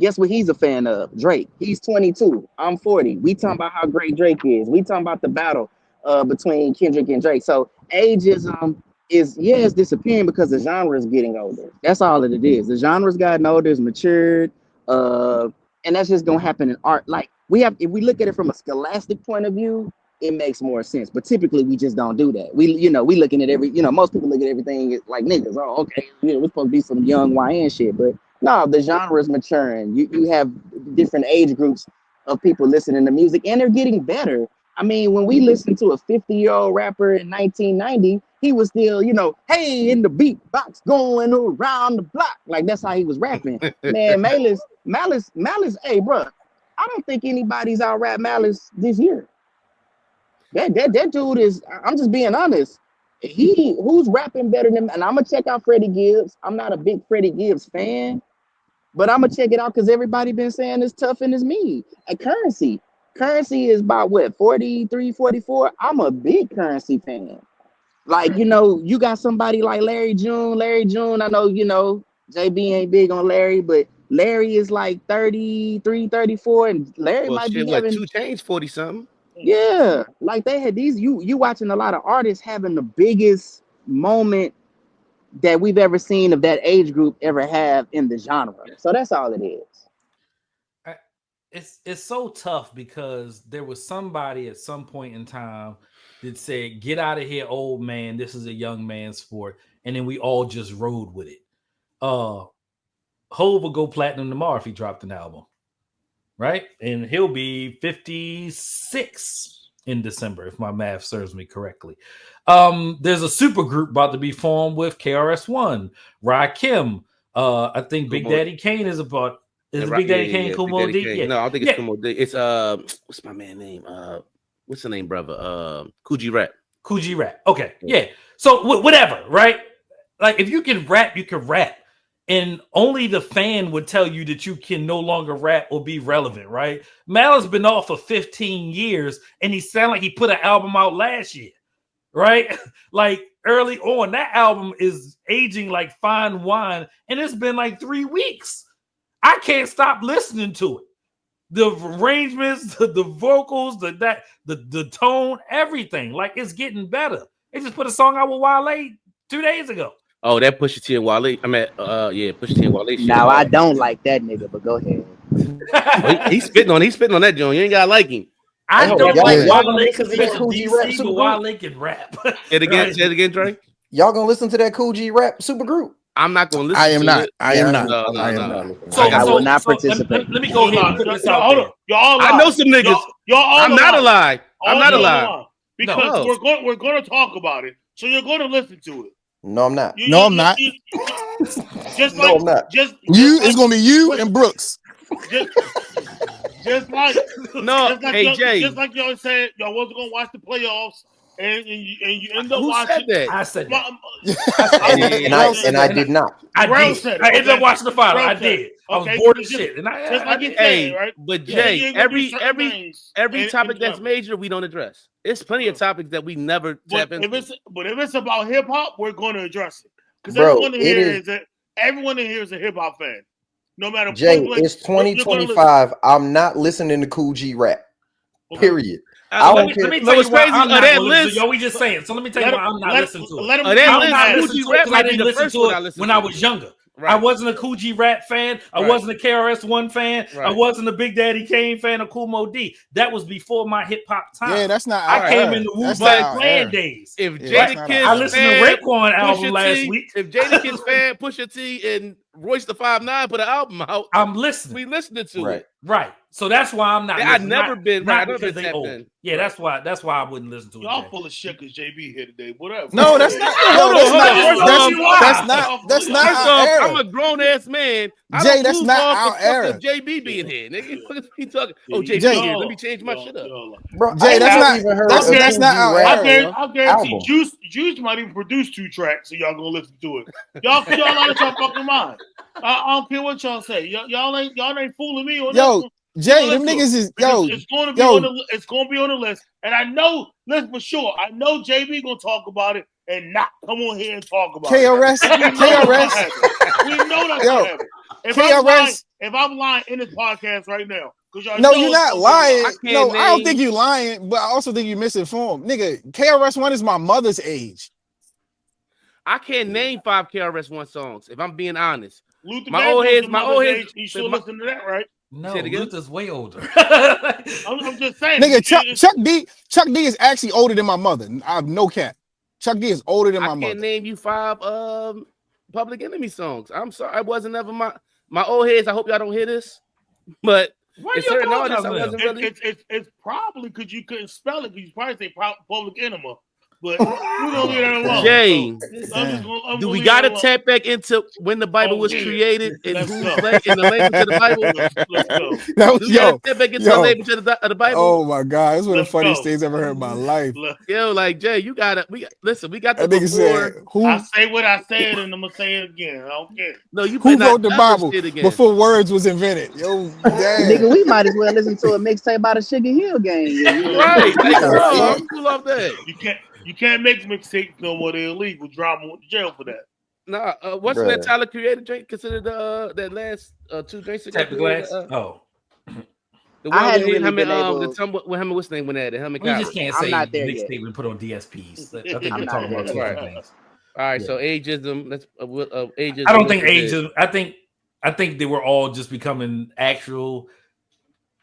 guess what he's a fan of? Drake. He's 22. I'm 40. We talking about how great Drake is. We talking about the battle between Kendrick and Drake. So ageism it's disappearing because the genre is getting older. That's all that it is. The genre's gotten older, it's matured. And that's just gonna happen in art. Like, if we look at it from a scholastic point of view, it makes more sense. But typically we just don't do that. We looking at most people look at everything like niggas. Oh, okay, we're supposed to be some young YN shit. But no, the genre is maturing. You have different age groups of people listening to music, and they're getting better. I mean, when we listened to a 50-year-old rapper in 1990, he was still, hey, in the beatbox going around the block. Like, that's how he was rapping. Man, Malice, hey, bro, I don't think anybody's out rap Malice this year. That dude is, I'm just being honest. Who's rapping better than, and I'm going to check out Freddie Gibbs. I'm not a big Freddie Gibbs fan, but I'm going to check it out because everybody been saying it's tough and it's me. A Currency is about what, 43, 44? I'm a big Currency fan. Like, you got somebody like Larry June. I know, JB ain't big on Larry, but Larry is like 33, 34, and Larry might be having 2 Chainz 40 something. Yeah, like they had these. You watching a lot of artists having the biggest moment that we've ever seen of that age group ever have in the genre. So that's all it is. It's so tough because there was somebody at some point in time that said, "Get out of here, old man. This is a young man's sport," and then we all just rode with it. Hov will go platinum tomorrow if he dropped an album, right? And he'll be 56. in December, if my math serves me correctly. There's a super group about to be formed with KRS-One, Rakim. I think Big Daddy Kane is about. Is Big Daddy Kane Kumo D? Yeah. No, I don't think it's Kumo D. It's what's my man name? What's the name, brother? Coogee Rap. Coogee Rap. Okay, yeah. So whatever, right? Like if you can rap, you can rap. And only the fan would tell you that you can no longer rap or be relevant, right? Melo's been off for 15 years, and he sounded like he put an album out last year, right? Like early on, that album is aging like fine wine, and it's been like 3 weeks. I can't stop listening to it. The arrangements, the vocals, the tone, everything. Like it's getting better. They just put a song out with Wale 2 days ago. Oh, that Pusha T and Wale. I mean, Pusha T and Wale. Now I don't like that nigga, but go ahead. He's spitting on that joint. You ain't gotta like him. I don't like Wale because he's that a Coogee DC, Rap super but Wale can rap. Say it again, Dre. Y'all gonna listen to that Coogee Rap super group? I'm not gonna listen. I am to not. it. I am not. No. I will not participate. Let me go ahead and put this out there. Y'all I know some niggas. I'm not alive. I'm not alive. Because we're going to talk about it. So you're going to listen to it. No, I'm not. No, I'm not. Just No, like I'm not. It's gonna be you and Brooks. Just like Jay. Just like y'all said, y'all wasn't gonna watch the playoffs, and you end up Who watching. said that? I said that. And I did not. I Brown did. said it. I ended up watching the final. Brown I said did. it. I was Okay, bored as just- shit. And just like you I said, right? But Yeah, Jay, you ain't gonna do certain every things topic and that's jump. major, we don't address. It's plenty of topics that we never tap But into. if it's about hip hop, we're going to address it because Bro, everyone in here is a hip hop fan. No matter Jay, point blank, it's 2025. I'm not listening to Coogee Rap. Okay. Period. let me tell you why I'm not that listening list. to. Yo, we just saying. So let me tell you why I'm not listening to it. Let him that I'm list, not Coogee listening to Rap it because I might be didn't the listen first to one I it listened when to. I was younger. Right. I wasn't a Coogee Rap fan. I Right. wasn't a KRS-One fan. Right. I wasn't a Big Daddy Kane fan of Kumo D. That was before my hip hop time. Yeah, that's not. I came in the Wu-Tang Clan days. If Yeah, Jada that's Kiss not I listened to fan, Raekwon album Pusha last T, week. if Jada Kiss fan, Pusha T, and Royce the 5'9" put an album out, I'm listening. we listening to Right. it. Right. So that's why I'm not. Yeah, I've listening. never been right. Not I've never because been they tapped old. in. Yeah, that's why I wouldn't listen to it. Y'all Jay. full of shit because JB here today. Whatever. No, that's not. Hold No, on. that's not. That's not First our off, era. I'm a grown ass man. I Jay, don't that's lose not off our the fuck era. of JB being here. Nigga, what is he talking? Oh, JB Jay. here. Let me change my shit up. Bro, Jay, I that's ain't not. even heard That's of not Coogee our Rap era. I guarantee album. Juice might even produce 2 tracks, so y'all gonna listen to it. Y'all out of y'all fucking mind. I don't care what y'all say. Y'all ain't fooling me on Yo, this one. Jay, them niggas is It's going to be on the list, and I know. Listen for sure. I know JB gonna talk about it and not come on here and talk about KRS. it. We know that's gonna happen. If I'm lying in this podcast right now, because y'all No, know you're not it's lying. can't No, I don't name- think you're lying, but I also think you're misinformed. Nigga, KRS-One is my mother's age. I can't name 5 KRS-One songs if I'm being honest. Luther My Vandross old heads- is my mother's old heads- age. You should listen to that, right? No, Say it again? Luther's way older. I'm just saying. Nigga, Chuck D is actually older than my mother. I have no cap. Chuck D is older than my I can't mother. name you 5 Public Enemy songs. I'm sorry, I wasn't ever my old heads. I hope y'all don't hear this, but Why it's you certain artists I apologizing to wasn't them? really. It's probably because you couldn't spell it. Because you probably say Public Enema, but we're gonna leave that alone. Jay, I'm do we gonna got to leave that tap back into when the Bible Oh, was yeah. created and Let's who's go. in the language of the Bible? alone. Let's go. That Do was we got to tap back into the language of the Bible? Oh my god, that's one of Let's the funniest go. things I've ever heard in my life. Yo, like Jay, you gotta. Listen. We got the That nigga before. said, "Who I say what I said, and I'm gonna say it again. I don't care. No, you who better wrote the not Bible say it again. before words was invented?" Yo, damn. Nigga, we might as well listen to a mixtape by the Sugar Hill Gang. Right? Like, bro, I'm cool off that. You can't make mixtapes no more. They're illegal. Drama went to jail for that. Nah, what's Bruh. that Tyler created drink considered that last 2 drinks? Tap the glass. Oh, The I one hadn't with really him been and able- with him and what's the name when that him and we Kyra. just can't I'm say not there yet. mixtape and put on DSPs. I think I'm we're not talking there about two yet. different things. All right, Yeah. so ageism. Let's ageism. I don't think ageism. I think they were all just becoming actual.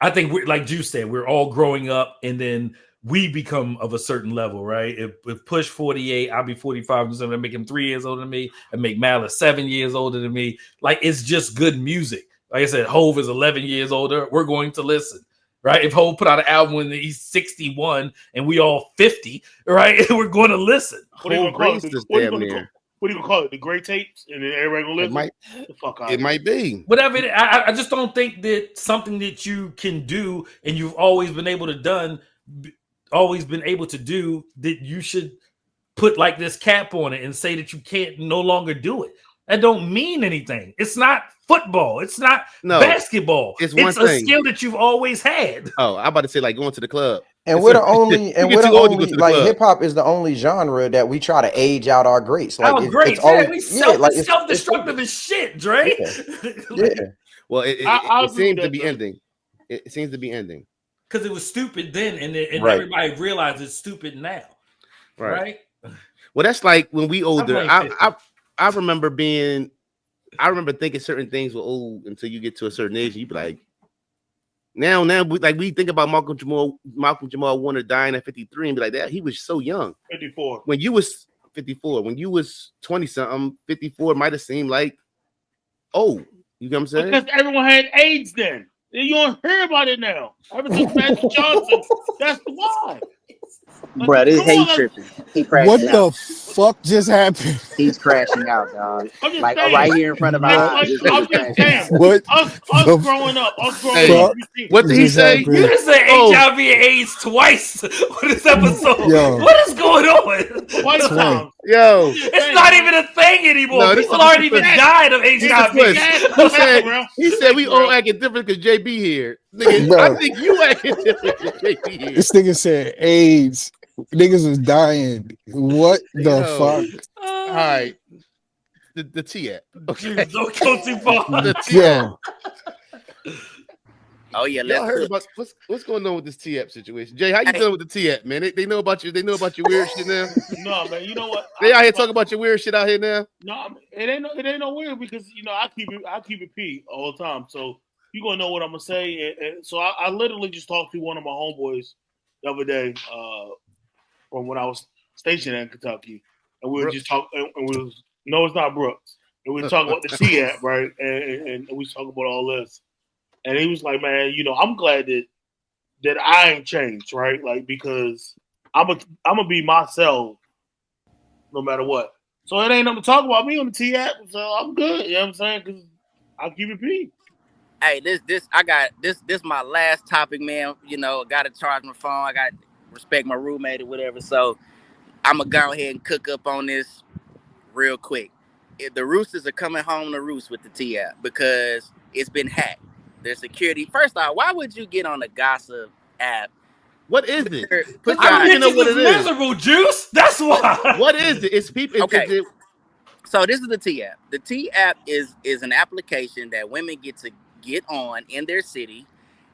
I think we're like Juice said, we're all growing up, and then we become of a certain level, right? If Push 48, I'll be 45, so I make him 3 years older than me, and make Malice 7 years older than me. Like it's just good music. Like I said, Hove is 11 years older. We're going to listen. right? If Hov put out an album when he's 61 and we all 50, right? We're going to listen. What are you Whole gonna call it? brace is What are you damn gonna near. what are you gonna call it? The great tapes, and then everybody gonna listen. The fuck out. It might be. Whatever. I just don't think that something that you can do and you've always been able to do that you should put like this cap on it and say that you can't no longer do it. That don't mean anything. It's not football. It's not basketball. It's a skill that you've always had. Oh, I'm about to say like going to the club. And we're the only, like hip hop is the only genre that we try to age out our greats. Like it's always, we self-destructive as shit, Dre. Yeah. Well, it seems to be ending. It seems to be ending because it was stupid then, and everybody realized it's stupid now, right? Well, that's like when we older. I remember thinking certain things were old until you get to a certain age. You be like, now, we think about Malcolm-Jamal Warner dying at 53 and be like, that he was so young. 54. When you was 54, when you was 20 something, 54 might have seemed like old. You know what I'm saying? Because everyone had AIDS then. You don't hear about it now. Ever since Magic Johnson, that's why. Bro, this hate tripping. He crashing what out. The fuck just happened? He's crashing out, dog. Like right here in front of our eyes. I'm just saying. What? Us growing up. What did he say? You just said HIV and AIDS twice on this episode. Yo. What is going on? Twice times. Yo, it's not even a thing anymore. No, People already even died of HIV. He said we all acting different because JB here. Nigga, I think you acting different because JB here. This nigga said AIDS. Niggas was dying. What the fuck? All right. The T app. Okay. Don't go too far. The T app. Oh yeah, y'all heard about what's going on with this T app situation? Jay, how you dealing with the T app, man? They know about you. They know about your weird shit now. No, man. You know what? They out here talking about your weird shit out here now. No, it ain't no weird because I keep it P all the time. So you gonna know what I'm gonna say. And so I literally just talked to one of my homeboys the other day from when I was stationed in Kentucky, and we were just talking. And we was no, it's not Brooks. And we were talking about the T app, right? And we was talking about all this. And he was like, man, I'm glad that I ain't changed, right? Like, because I'm gonna be myself no matter what. So it ain't nothing to talk about me on the T app, so I'm good. You know what I'm saying? Because I'll keep it P. Hey, this my last topic, man. Gotta charge my phone. I got respect my roommate or whatever. So I'm gonna go ahead and cook up on this real quick. If the Roosters are coming home to roost with the T app because it's been hacked. Their security. First off, why would you get on a gossip app? What is it? I don't know what it is. Miserable juice. That's why. What is it? It's people. Okay. So this is the T app. The T app is an application that women get to get on in their city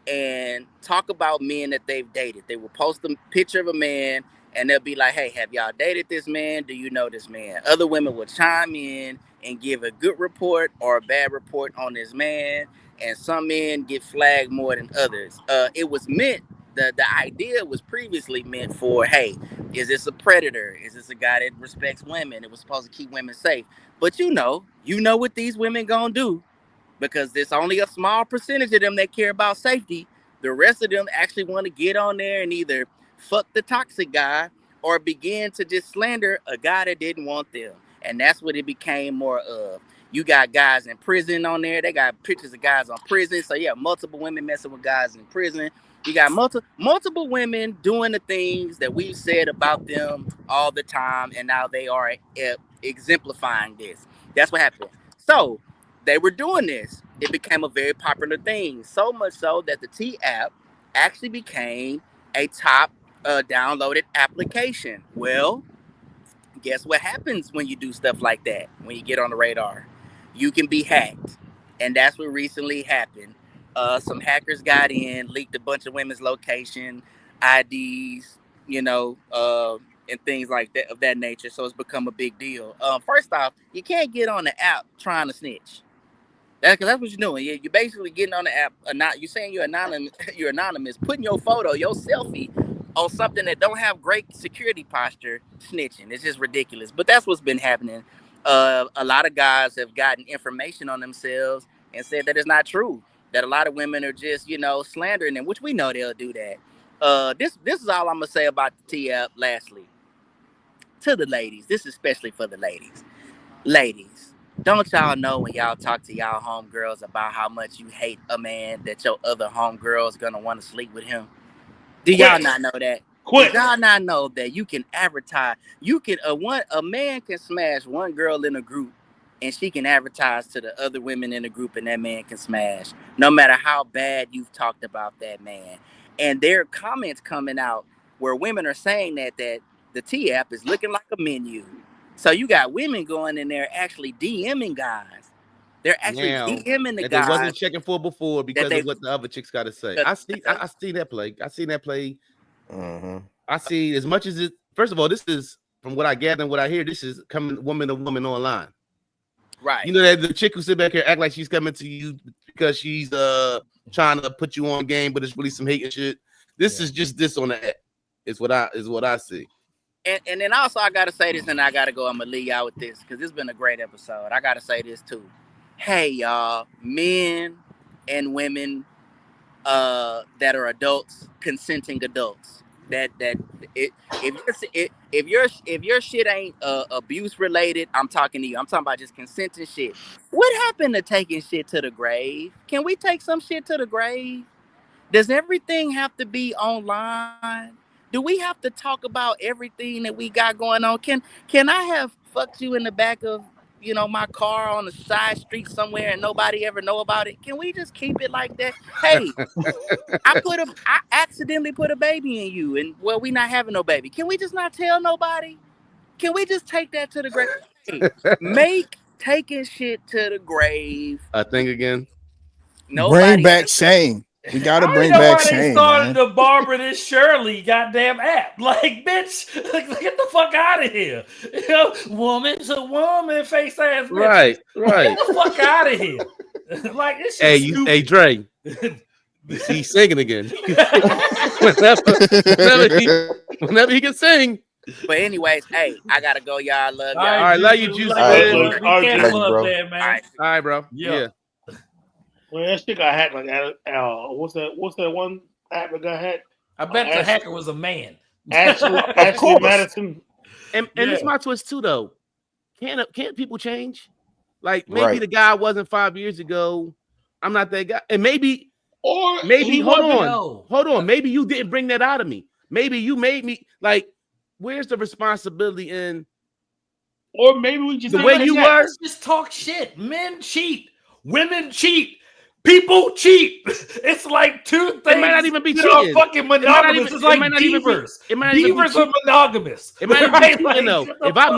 and talk about men that they've dated. They will post a picture of a man and they'll be like, hey, have y'all dated this man? Do you know this man? Other women will chime in and give a good report or a bad report on this man. And some men get flagged more than others. It was meant, the idea was previously meant for, hey, is this a predator? Is this a guy that respects women? It was supposed to keep women safe. But you know what these women gonna do, because there's only a small percentage of them that care about safety. The rest of them actually want to get on there and either fuck the toxic guy or begin to just slander a guy that didn't want them. And that's what it became more of. You got guys in prison on there. They got pictures of guys on prison. So yeah, multiple women messing with guys in prison. You got multiple women doing the things that we've said about them all the time, and now they are exemplifying this. That's what happened. So they were doing this. It became a very popular thing. So much so that the T app actually became a top downloaded application. Well, guess what happens when you do stuff like that? When you get on the radar, you can be hacked. And that's what recently happened. Some hackers got in, leaked a bunch of women's location, IDs, and things like that of that nature. So it's become a big deal. First off, you can't get on the app trying to snitch. That's what you're doing. You're basically getting on the app. You're saying you're anonymous, putting your photo, your selfie on something that don't have great security posture, snitching. It's just ridiculous. But that's what's been happening. A lot of guys have gotten information on themselves and said that it's not true. that a lot of women are just, slandering them, which we know they'll do that. This is all I'm gonna say about the T-App. Lastly, to the ladies, this is especially for the ladies. Ladies, don't y'all know when y'all talk to y'all homegirls about how much you hate a man that your other homegirl is gonna want to sleep with him? Do y'all not know that? Quit. Do y'all not know that you can advertise? You can a man can smash one girl in a group, and she can advertise to the other women in the group, and that man can smash. No matter how bad you've talked about that man, and there are comments coming out where women are saying that the T app is looking like a menu. So you got women going in there actually DMing guys. They're actually DMing the that guys they wasn't checking for before because they- of what the other chicks got to say. I see that play. I seen that play. I see as much as it. First of all, this is from what I gather and what I hear. This is coming woman to woman online. Right. You know that the chick who sit back here act like she's coming to you because she's trying to put you on game, but it's really some hate and shit. This is just this on the app. Is what I see. And then also I gotta say this, and I gotta go. I'm gonna leave y'all with this because it's been a great episode. I gotta say this too. Hey y'all, men and women that are adults, consenting adults. If your shit ain't abuse related, I'm talking to you. I'm talking about just consenting shit. What happened to taking shit to the grave? Can we take some shit to the grave? Does everything have to be online? Do we have to talk about everything that we got going on? Can I have fucked you in the back of my car on the side street somewhere and nobody ever know about it? Can we just keep it like that? Hey, I accidentally put a baby in you, and well, we not having no baby. Can we just not tell nobody? Can we just take that to the grave? Hey, make taking shit to the grave I think again. Bring back shame. We gotta bring back shame. They started man. the Barbara this Shirley goddamn app. Like, bitch, get the fuck out of here. Woman's a woman, face ass bitch. Right. Get the fuck out of here. Like, this shit stupid. Hey, Dre. He's singing again. whenever he can sing. But anyways, hey, I gotta go, y'all. Love y'all. All right, love you, Juice. All right, bro. Yeah. Well, that shit got hacked like what's that one app that got hacked? I bet the hacker was a man. Ashley Madison. And it's my twist too, though. Can't people change? Like maybe the guy wasn't 5 years ago. I'm not that guy, and maybe hold on. Maybe you didn't bring that out of me. Maybe you made me like. Where's the responsibility in? Or maybe we just the way you were. Let's just talk shit. Men cheat. Women cheat. People cheat. It's like two things. It might not even be cheating. Fucking monogamous. It's like beavers. Beavers are monogamous. It might not even be cheating, though. If I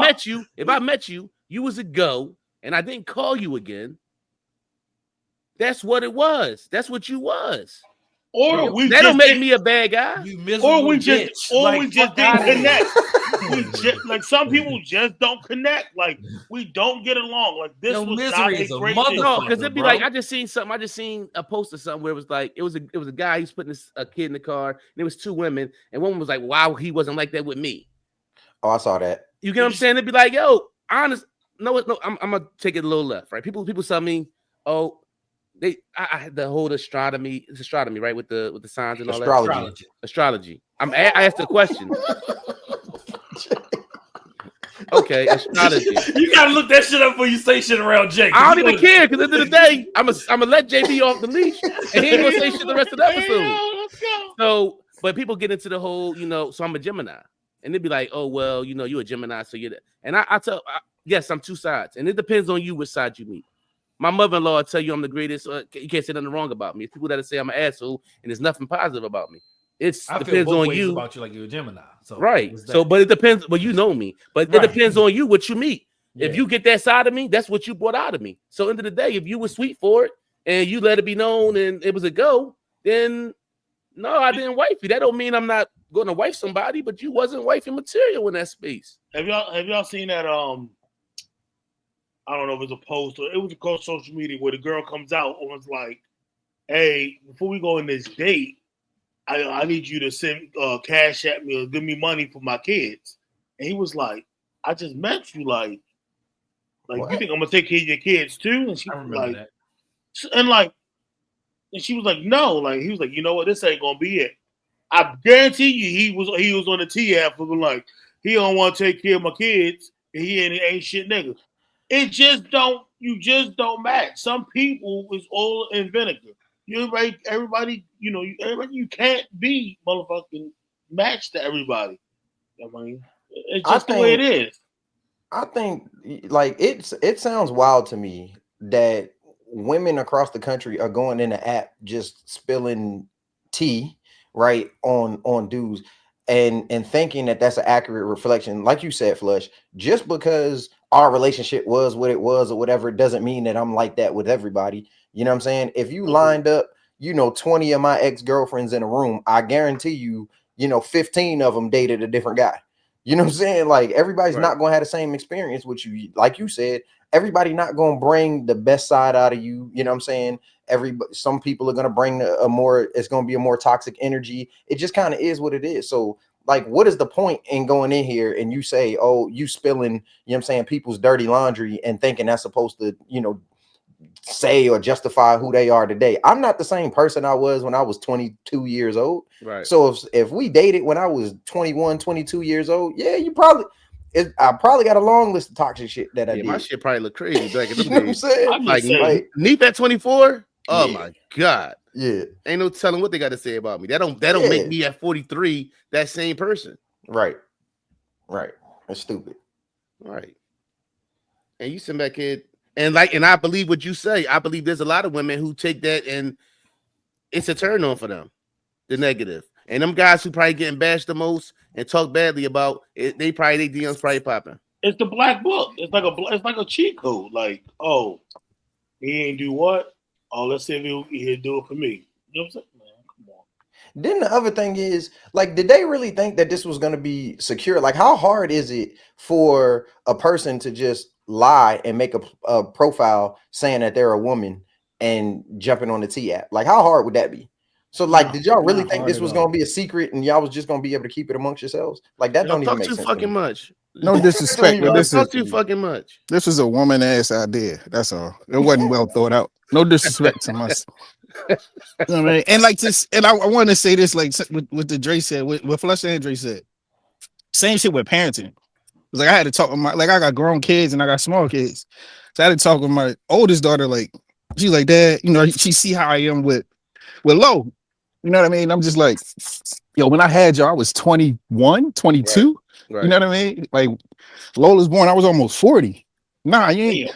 met you, you was a go, and I didn't call you again. That's what it was. That's what you was. Or that don't make me a bad guy. You miserable we just didn't connect. Like some people just don't connect. Like we don't get along. Like this was not a great thing. No, because it'd be like I just seen a post or something where it was like it was a guy who's putting a kid in the car, and it was two women, and one was like, "Wow, he wasn't like that with me." Oh, I saw that. You get what I'm saying? It'd be like, "Yo, honest, no, I'm gonna take it a little left, right?" People tell me, "Oh." I had the whole astronomy, right, with the signs and all that. Astrology. I asked the question. Okay, astrology. You gotta look that shit up before you say shit around Jake. I don't even care because at the end of the day, I'm gonna let JB off the leash, and he ain't gonna say shit the rest of the episode. Let's go. So, but people get into the whole, so I'm a Gemini, and they'd be like, "Oh well, you're a Gemini, so you're," and I tell, yes, I'm two sides, and it depends on you which side you meet. My mother-in-law will tell you I'm the greatest. You can't say nothing wrong about me. It's people that say I'm an asshole, and there's nothing positive about me. It depends on you. About you like you're a Gemini, so right? So, but it depends. Well, you know me, but it depends on you what you meet. Yeah. If you get that side of me, that's what you brought out of me. So, end of the day, if you were sweet for it and you let it be known and it was a go, then no, I didn't wife you. That don't mean I'm not going to wife somebody, but you wasn't wifing material in that space. Have y'all seen that? I don't know if it was a post or it was across social media where the girl comes out and was like, "Hey, before we go on this date, I need you to send cash at me or give me money for my kids." And he was like, "I just met you, like you think I'm gonna take care of your kids too?" And she was like, that. And like, And she was like, no. Like, he was like, you know what? This ain't gonna be it. I guarantee you, he was on the T app looking like he don't want to take care of my kids, and he ain't shit nigga. It just don't. You just don't match. Some people is oil and vinegar. You right? Everybody, everybody. You can't be motherfucking matched to everybody. I mean, it's just the way it is. I think like it sounds wild to me that women across the country are going in the app just spilling tea right on dudes and thinking that that's an accurate reflection. Like you said, Flush, just because our relationship was what it was or whatever, it doesn't mean that I'm like that with everybody. You know what I'm saying? If you lined up, 20 of my ex-girlfriends in a room, I guarantee you, 15 of them dated a different guy. You know what I'm saying? Like everybody's not going to have the same experience with you. Like you said, everybody not going to bring the best side out of you. You know what I'm saying? Some people are going to bring it's going to be a more toxic energy. It just kind of is what it is. So like, what is the point in going in here and you say, oh, you spilling, you know what I'm saying, people's dirty laundry and thinking that's supposed to, say or justify who they are today. I'm not the same person I was when I was 22 years old. Right. So if we dated when I was 21, 22 years old, yeah, I probably got a long list of toxic shit that I did. My shit probably look crazy back in you the know days. what I'm saying? Like Neep at 24. Oh yeah. my God. Yeah. Ain't no telling what they got to say about me. That don't make me at 43 that same person. Right. That's stupid. Right. And you sit back here and I believe what you say. I believe there's a lot of women who take that and it's a turn on for them, the negative. And them guys who probably getting bashed the most and talk badly about it, they DMs probably popping. It's the black book. It's like a cheat code. Like, oh, he ain't do what? Oh, let's see if he'll do it for me. You know what I'm saying? Man, come on. Then the other thing is, like, did they really think that this was going to be secure? Like, how hard is it for a person to just lie and make a profile saying that they're a woman and jumping on the T app? Like, how hard would that be? So, like, did y'all really think this was going to be a secret and y'all was just going to be able to keep it amongst yourselves? Like, that don't even make sense. Talk too fucking much. No disrespect. Talk too fucking much. This was a woman ass idea. That's all. It wasn't well thought out. No disrespect to myself. You know what I mean? And like this, and I want to say this, like with the Dre said, what Flush and Dre said. Same shit with parenting. Like I had to talk with I got grown kids and I got small kids. So I had to talk with my oldest daughter, like, she's like, Dad, she see how I am with Lo. You know what I mean? I'm just like, yo, when I had y'all, I was 21, 22. Right. You know what I mean? Like, Lola's born, I was almost 40. Nah, you ain't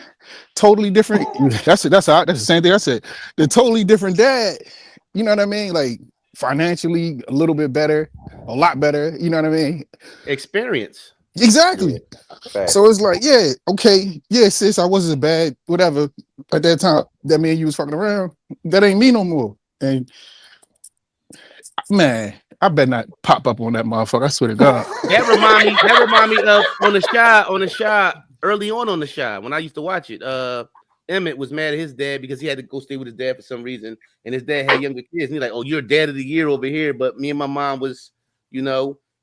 totally different. That's the same thing I said. The totally different dad. You know what I mean? Like, financially, a little bit better, a lot better. You know what I mean? Experience. Exactly. Yeah. So it's like, yeah, okay, yeah, sis, I wasn't bad, whatever. At that time, that mean you was fucking around. That ain't me no more. And man, I better not pop up on that motherfucker. I swear to God. That remind me of on the Shy early on the Shy when I used to watch it. Emmett was mad at his dad because he had to go stay with his dad for some reason, and his dad had younger kids. And he's like, "Oh, you're dad of the year over here," but me and my mom was,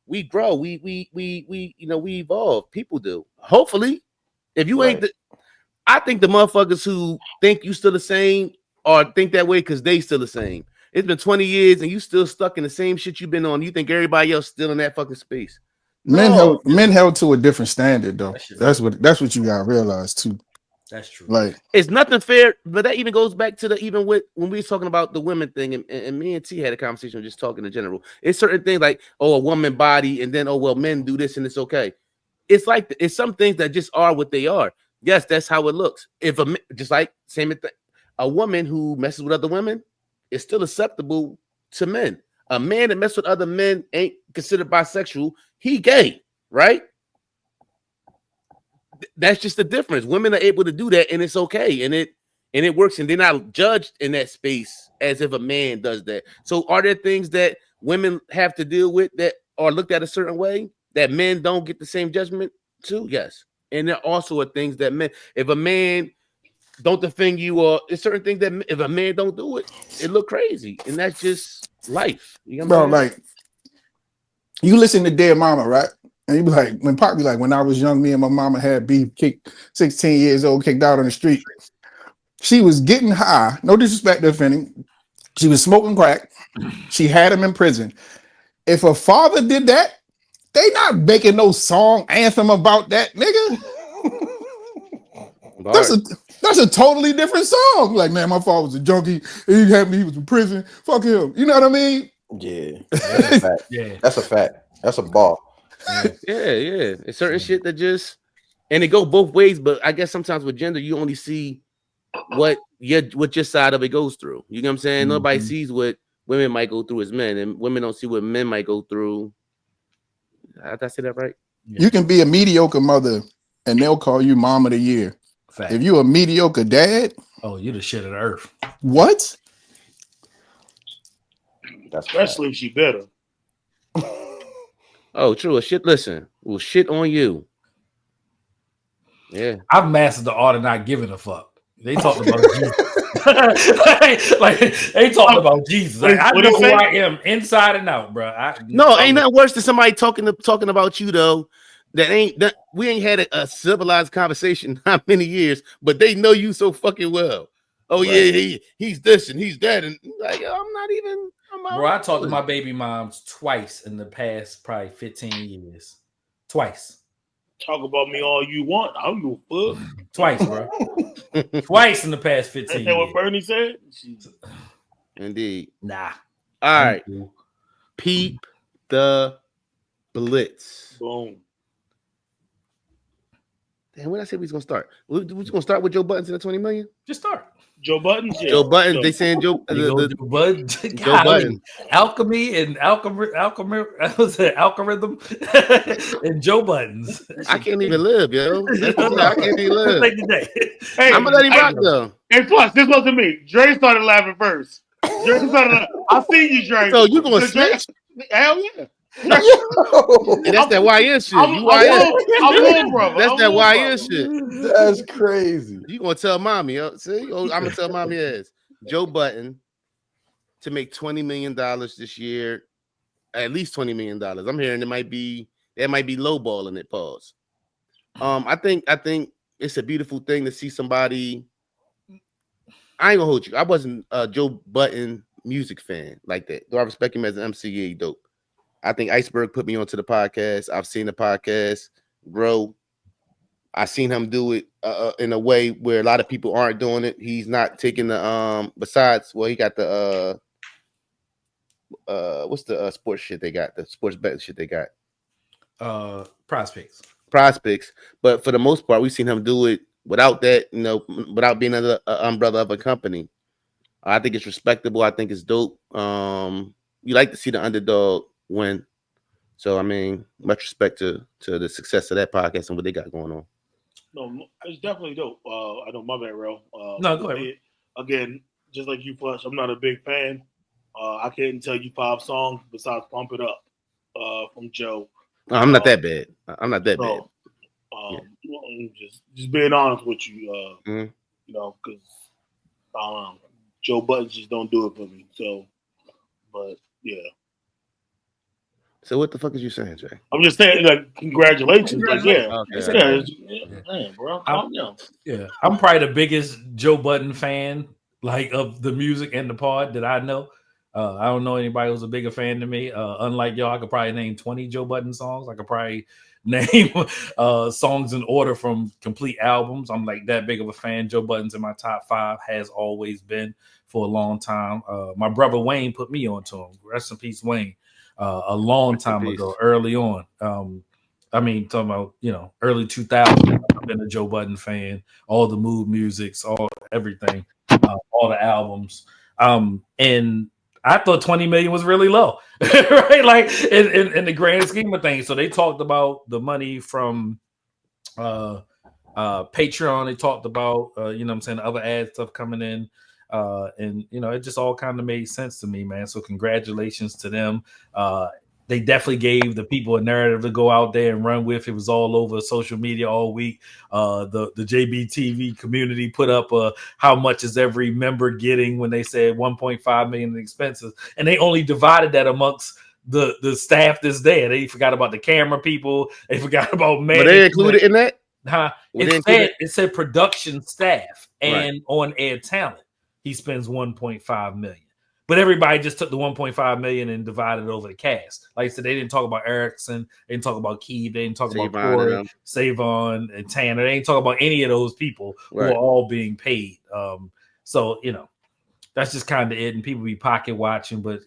we grow, we evolve. People do. Hopefully, if you ain't I think the motherfuckers who think you still the same or think that way because they still the same. It's been 20 years and you still stuck in the same shit you've been on. You think everybody else still in that fucking space. Men held to a different standard though. That's what you gotta realize too. That's true. Like, it's nothing fair, but that even goes back to even with when we was talking about the women thing, and me and T had a conversation just talking in general. It's certain things like, oh, a woman body, and then, oh, well, men do this and it's okay. It's like it's some things that just are what they are. Yes, that's how it looks. If a woman who messes with other women is still acceptable to men. A man that messes with other men ain't considered bisexual. He gay, right? That's just the difference. Women are able to do that, and it's okay, and it works, and they're not judged in that space as if a man does that. So, are there things that women have to deal with that are looked at a certain way that men don't get the same judgment to? Yes, and there also are things that men, if a man don't defend you, or it's certain things that if a man don't do it, it look crazy, and that's just life. You know bro, like you listen to Dead Mama, right? And you be like, when Pop be like, when I was young, me and my mama had beef, kicked 16 years old, kicked out on the street. She was getting high, no disrespect to offending, She was smoking crack. She had him in prison. If a father did that, they not making no song anthem about that nigga. That's a totally different song. Like, man, my father was a junkie. He was in prison. Fuck him. You know what I mean? Yeah, that's a fact. Yeah, that's a fact. That's a ball. Yeah. It's certain shit that just, and it go both ways. But I guess sometimes with gender, you only see what your side of it goes through. You know what I'm saying? Nobody sees what women might go through as men, and women don't see what men might go through. Did I say that right? Yeah. You can be a mediocre mother, and they'll call you mom of the year. Fact. If you a mediocre dad, oh, you the shit of the earth. What? Especially if she better. Oh, true. A shit. Listen, we'll shit on you. Yeah, I've mastered the art of not giving a fuck. They talked about Jesus. like they talked about Jesus. Like, I know who I am inside and out, bro. Ain't nothing worse than somebody talking about you though. That we ain't had a civilized conversation how many years, but they know you so fucking well. Oh right. Yeah, he's this and he's that, and like I'm not even. Bro, I talked to my baby moms twice in the past probably 15 years. Twice. Talk about me all you want. I don't give a fuck. Twice, bro. Twice in the past 15 years. That's what Bernie said? Indeed. Nah. All right. Peep the Blitz. Boom. Damn, when I said we was gonna start, we was gonna start with Joe Budden to the 20 million. Just start. Joe Budden. Yeah. Joe Budden. They saying Joe. Joe Budden. Joe Budden. Alchemy and algorithm and Joe Buttons. I can't even live, yo. I can't even live. Hey, I'm gonna let him rock though. And plus, this wasn't me. Dre started laughing first. I see you, Dre. So you gonna snitch? Hell yeah. And that's that YN shit. I'm little brother. That's that YN shit. That's crazy. You gonna tell mommy? See, I'm gonna tell mommy ass. Joe Budden to make $20 million this year, at least $20 million. I'm hearing that might be lowballing it. Pause. I think it's a beautiful thing to see somebody. I ain't gonna hold you. I wasn't a Joe Budden music fan like that. Though I respect him as an MC, he dope. I think Iceberg put me onto the podcast. I've seen the podcast grow. I've seen him do it in a way where a lot of people aren't doing it. He's not taking the besides, well, he got the what's the sports shit they got? The sports betting shit they got. Prospects. But for the most part, we've seen him do it without that, without being under the umbrella of a company. I think it's respectable. I think it's dope. You like to see the underdog win. So I mean, much respect to the success of that podcast and what they got going on. No, it's definitely dope. I know my bad, Ro. No, go ahead. Again, just like you, Flush, I'm not a big fan. I can't tell you 5 songs besides "Pump It Up" from Joe. I'm not that bad. I'm not that bad. Just being honest with you, you know, because Joe Budden just don't do it for me. So, but yeah. So what the fuck is you saying, Jay? I'm just saying, like, congratulations. Like, yeah. Okay. Man, bro. I'm probably the biggest Joe Budden fan, like, of the music and the pod that I know. I don't know anybody who's a bigger fan than me. Unlike y'all, I could probably name 20 Joe Budden songs. I could probably name songs in order from complete albums. I'm like that big of a fan. Joe Budden's in my top 5, has always been for a long time. My brother Wayne put me onto him. Rest in peace, Wayne. A long time ago, early on. I mean, talking about, early 2000s. I've been a Joe Budden fan. All the mood musics, everything, all the albums. And I thought 20 million was really low, right? Like in the grand scheme of things. So they talked about the money from Patreon. They talked about, other ad stuff coming in. And it just all kind of made sense to me, man. So congratulations to them. They definitely gave the people a narrative to go out there and run with. It was all over social media all week. The JBTV community put up how much is every member getting when they said 1.5 million in expenses, and they only divided that amongst the staff that's there. They forgot about the camera people. They forgot about man. But they included in that? It said production staff and on air talent. He spends 1.5 million. but everybody just took the 1.5 million and divided it over the cast. Like I said, they didn't talk about Erickson, they didn't talk about Keith, they didn't talk about Corey, Savon, and Tanner. They didn't talk about any of those people who are all being paid. So that's just kind of it. And people be pocket watching, but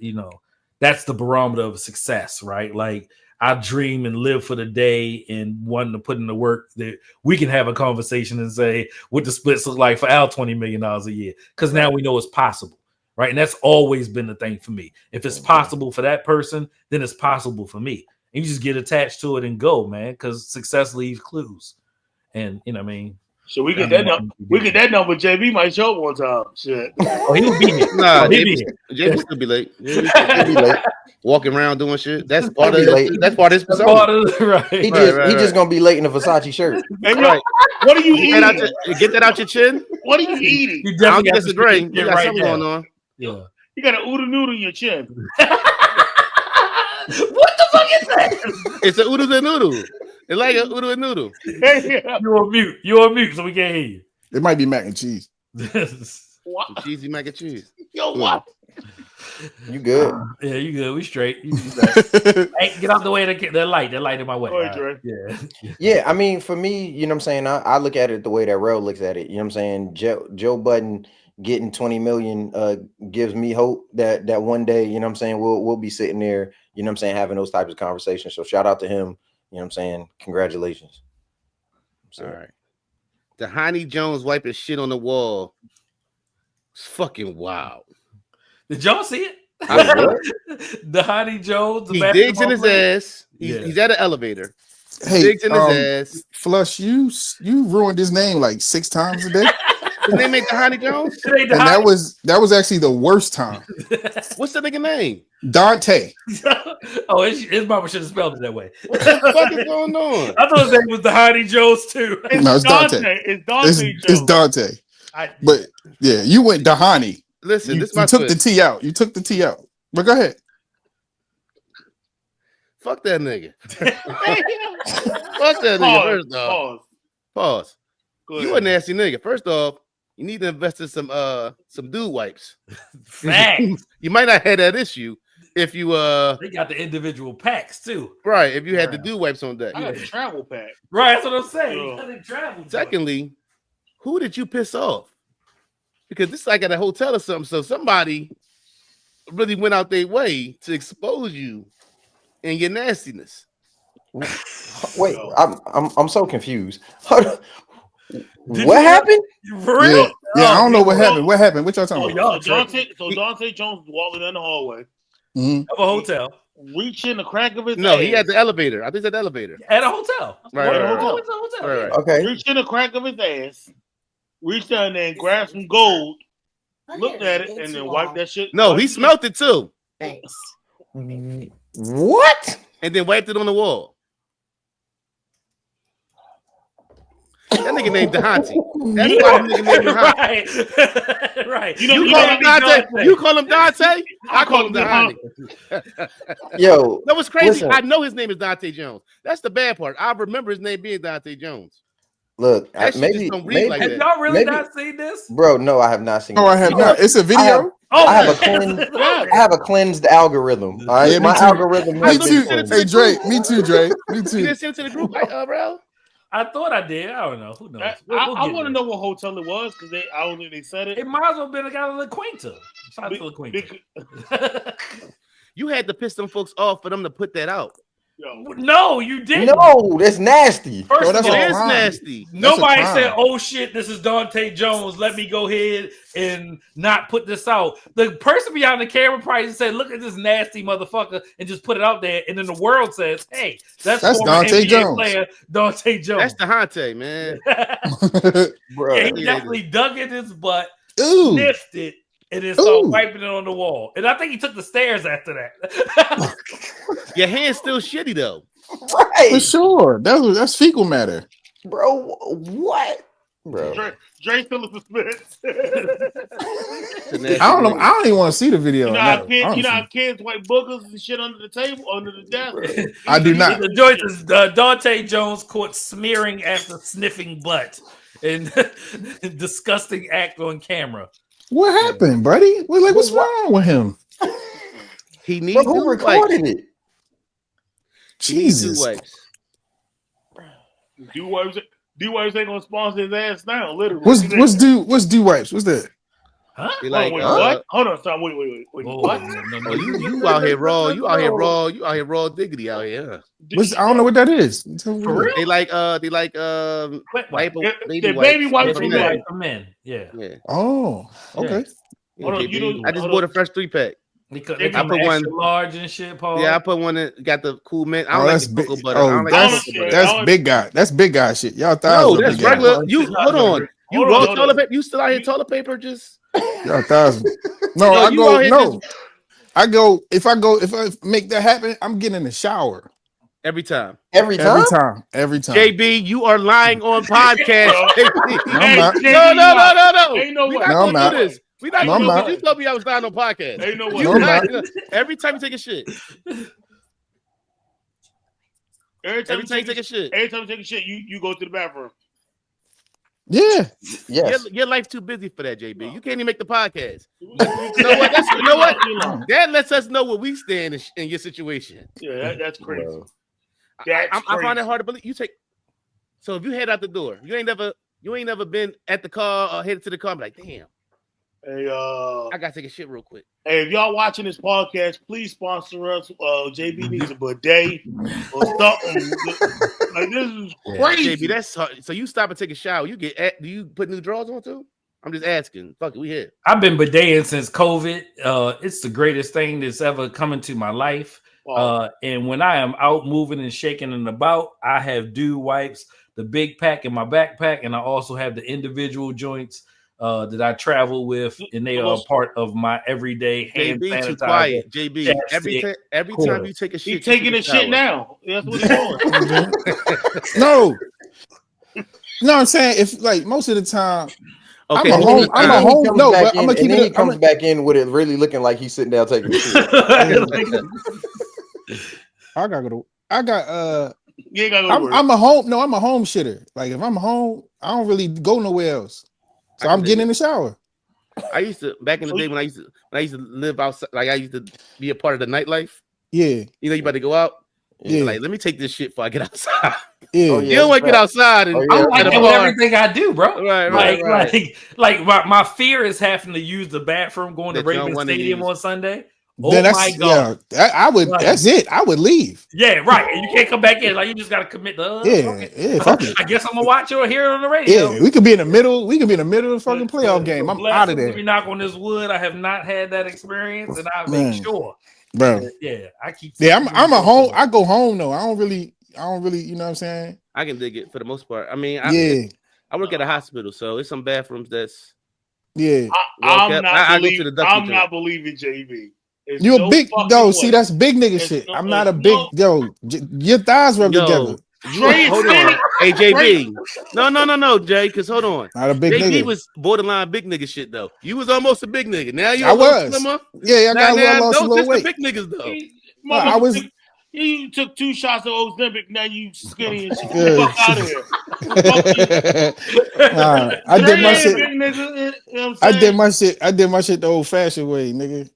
that's the barometer of success, right? Like I dream and live for the day and wanting to put in the work that we can have a conversation and say what the splits look like for our $20 million a year. Because now we know it's possible, right? And that's always been the thing for me. If it's possible for that person, then it's possible for me. And you just get attached to it and go, man, because success leaves clues. And what I mean? So we get that number. We get that number. JB might show up one time. Shit. Oh, he'll be here. Nah, JB still be late. JB be late. Walking around doing shit. That's part of it. That's part of his persona. Right. He just gonna be late in a Versace shirt. And what are you eating? Get that out your chin. What are you eating? You I don't disagree. You got something going on. Yeah. You got an oodle noodle in your chin. What the fuck is that? It's an oodle and noodle. It's like an oodle and noodle. You're on mute. You're on mute, so we can't hear you. It might be mac and cheese. What? Some cheesy mac and cheese. Yo, what? You good? Yeah, you good. We straight. Hey, get out the way. That light in my way. Go ahead, Yeah. Yeah, I mean, for me, you know what I'm saying? I look at it the way that Rel looks at it. You know what I'm saying? Joe Budden getting 20 million gives me hope that one day, you know what I'm saying, we'll be sitting there, you know what I'm saying, having those types of conversations. So shout out to him. You know what I'm saying? Congratulations. All right. Dahntay Jones wiping shit on the wall. It's fucking wild. Did y'all see it? Dahntay Jones. He digs in his ass. He's at an elevator. Hey, digs in his ass. Flush, you ruined his name like 6 times a day. His name ain't Dahntay Jones? And that was actually the worst time. What's the nigga name? Dahntay. Oh, his mama should have spelled it that way. What the fuck is going on? I thought his name was Dahntay Jones too. No, it's Dahntay. It's Dahntay. But yeah, you went Dahani. Listen, you took the T out. You took the T out. But go ahead. Fuck that nigga. Fuck that nigga. First off. Pause. You a nasty nigga. First off, you need to invest in some dude wipes. Facts. You might not have that issue if you they got the individual packs too. Right. If you had the dude wipes on deck. I got a travel pack. Right, that's what I'm saying. Travel. Secondly, who did you piss off? Because this is like at a hotel or something. So somebody really went out their way to expose you and your nastiness. Wait, I'm so confused. What happened? For real? Yeah, I don't know what happened. What happened? What y'all talking about? Dahntay Jones was walking down the hallway of a hotel, reaching the crack of his No, ass. he had the elevator. I think it's at the elevator. At a hotel. Right. Okay. Reached in the crack of his ass, reached down there and grabbed some gold, looked at it, and then wiped that shit. No, he smelt it too. Thanks. What? And then wiped it on the wall. That nigga named Dahntay. That's why the nigga named Dahntay. Right. You call him Dahntay? You call him Dahntay? I call him Dahntay. Yo. That was crazy. Listen. I know his name is Dahntay Jones. That's the bad part. I remember his name being Dahntay Jones. Look, maybe like have y'all really not seen this? Bro, no, I have not seen it. Oh, I have not. It's a video. I have a cleansed algorithm. All right, Yeah, my algorithm. Me too. Hey, Dre. Me too, Dre. Me You too. didn't send it to the group, bro? I thought I did. I don't know. Who knows? I want to know what hotel it was because I don't think they said it. It might as well have been a guy with LaQuinta. You had to piss them folks off for them to put that out. No, you didn't. No, that's nasty. First of all, it is nasty. Nobody said, "Oh shit, this is Dahntay Jones. Let me go ahead and not put this out." The person behind the camera probably said, "Look at this nasty motherfucker," and just put it out there. And then the world says, "Hey, that's Dahntay Jones. Player Dahntay Jones." That's Dahntay, man. Bro, Yeah, he definitely dug in his butt, Ooh. sniffed it, and then started wiping it on the wall. And I think he took the stairs after that. Your hand's still shitty though. Right. For sure. That's fecal matter. Bro, what? Bro. Dre Phillips Smith. I don't know. I don't even want to see the video. You know how kids wipe boogers and shit under the table, under the desk? I do not. The joint is Dahntay Jones caught smearing after sniffing butt and disgusting act on camera. What happened, buddy? What's wrong with him? He needs who new recorded wipes. it? Jesus. D-Wipes ain't gonna sponsor his ass now. Literally. What's D-Wipes? What's that? Huh? What? Hold on, stop. Wait. What? No, you out here raw. You out here raw. You out here raw diggity out here. I don't know what that is. For real? They like baby wipes for men. Yeah. Oh, okay. Yeah. Hold on, I just bought a fresh 3-pack. I put one large and shit, Paul. Yeah, I put one that got the cool mint. I don't like the cocoa butter. That's big guy. That's big guy shit. Y'all thighs. No, that's regular. You hold on. You raw toilet paper? You still out here toilet paper? Just y'all thighs. No, I go. If I make that happen, I'm getting in the shower. Every time. Every time. JB, you are lying on podcast. I'm not. No. Ain't no way. We're not gonna do this. We're not gonna do this. You told me I was lying on podcast. Ain't no way. Every time you take a shit. Every time you take a shit, you go to the bathroom. Yeah. Yes. Your life's too busy for that, JB. You can't even make the podcast. You know what? That lets us know where we stand in your situation. Yeah, that's crazy. I find it hard to believe. So if you head out the door, you ain't never been at the car or headed to the car, and be like, damn. Hey, I gotta take a shit real quick. Hey, if y'all watching this podcast, please sponsor us. JB needs a bidet or something. Like, this is crazy. JB, that's hard. So you stop and take a shower. Do you put new drawers on too? I'm just asking. Fuck it, we here. I've been bideting since COVID. It's the greatest thing that's ever come into my life. And when I am out moving and shaking and about, I have dew wipes, the big pack in my backpack, and I also have the individual joints that I travel with, and they are part of my everyday hand sanitizer. Too quiet, JB. Every time you take a shit, he's taking a shit now. That's what he's doing. No, I'm saying if like most of the time. Okay, I'm a home. No, but I'm gonna keep it. He comes back in with it really looking like he's sitting down taking a shit. I gotta go. You ain't gotta go I'm a home. No, I'm a home shitter. Like if I'm home, I don't really go nowhere else. So I'm getting in the shower. I used to back in the day when I used to live outside. Like I used to be a part of the nightlife. Yeah, you know, you about to go out. Yeah, like let me take this shit before I get outside. Yeah, you don't want to get outside. And I'm like that with everything I do, bro. Right. Like my fear is having to use the bathroom going to Ravens Stadium on Sunday. Oh my God! Yeah, I would. Like, that's it. I would leave. Yeah, right. And you can't come back in. Like you just got to commit the. Fuck it. I guess I'm gonna watch it or hear it on the radio. Yeah, we could be in the middle. We could be in the middle of the fucking playoff game. I'm out of there. Let me knock on this wood. I have not had that experience, and I make sure, bro. Yeah, I keep. Yeah, I'm a home. I go home though. I don't really. You know what I'm saying? I can dig it for the most part. I mean, I work at a hospital, so it's some bathrooms that's. Yeah, I'm not believing JB. You a big see that's big nigga shit. I'm not a big your thighs rub together. Hold on. Hey JB. No, Jay, because hold on. Not a big JB nigga. was borderline big nigga shit though. You was almost a big nigga. Now you I was. Slimmer. Yeah, I got lost a little weight. Big niggas though. I was. You took 2 shots of Ozempic. Now you skinny and shit. Get the fuck out of here. I did my shit. Nigga, you know I did my shit the old fashioned way, nigga.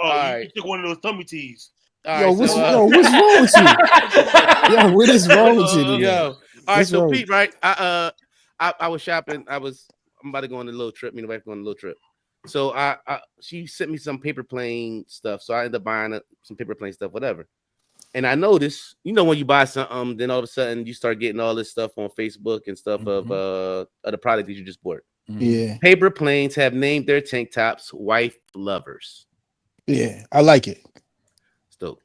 Oh, you took one of those tummy teas. What's wrong with you? Yo, what is wrong with you? Dude? Yo, all right. So Pete, right? I was shopping. I'm about to go on a little trip. Me and the wife going on a little trip. So she sent me some paper plane stuff. So I ended up buying some paper plane stuff, whatever. And I noticed, you know, when you buy something, then all of a sudden you start getting all this stuff on Facebook and stuff of the product that you just bought. Yeah. Paper planes have named their tank tops "Wife Lovers." Yeah, I like it. Still,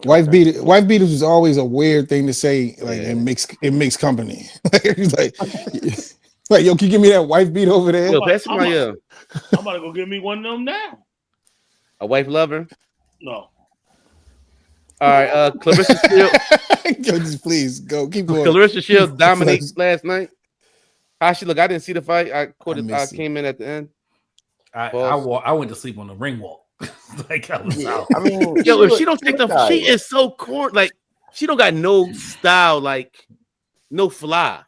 wife beaters was always a weird thing to say, like in mixed company. like, yo, can you give me that wife beat over there? Yo, pass me my I'm about to go get me one of them now. A wife lover? No. All right, Clarissa Shields. Yo, just please go. Keep going. Clarissa Shields dominates last night. How she look? I didn't see the fight. I came in at the end. I went to sleep on the ring walk. Like I was out. I mean, yo, if she don't take she is so corny. Like she don't got no style, like no fly.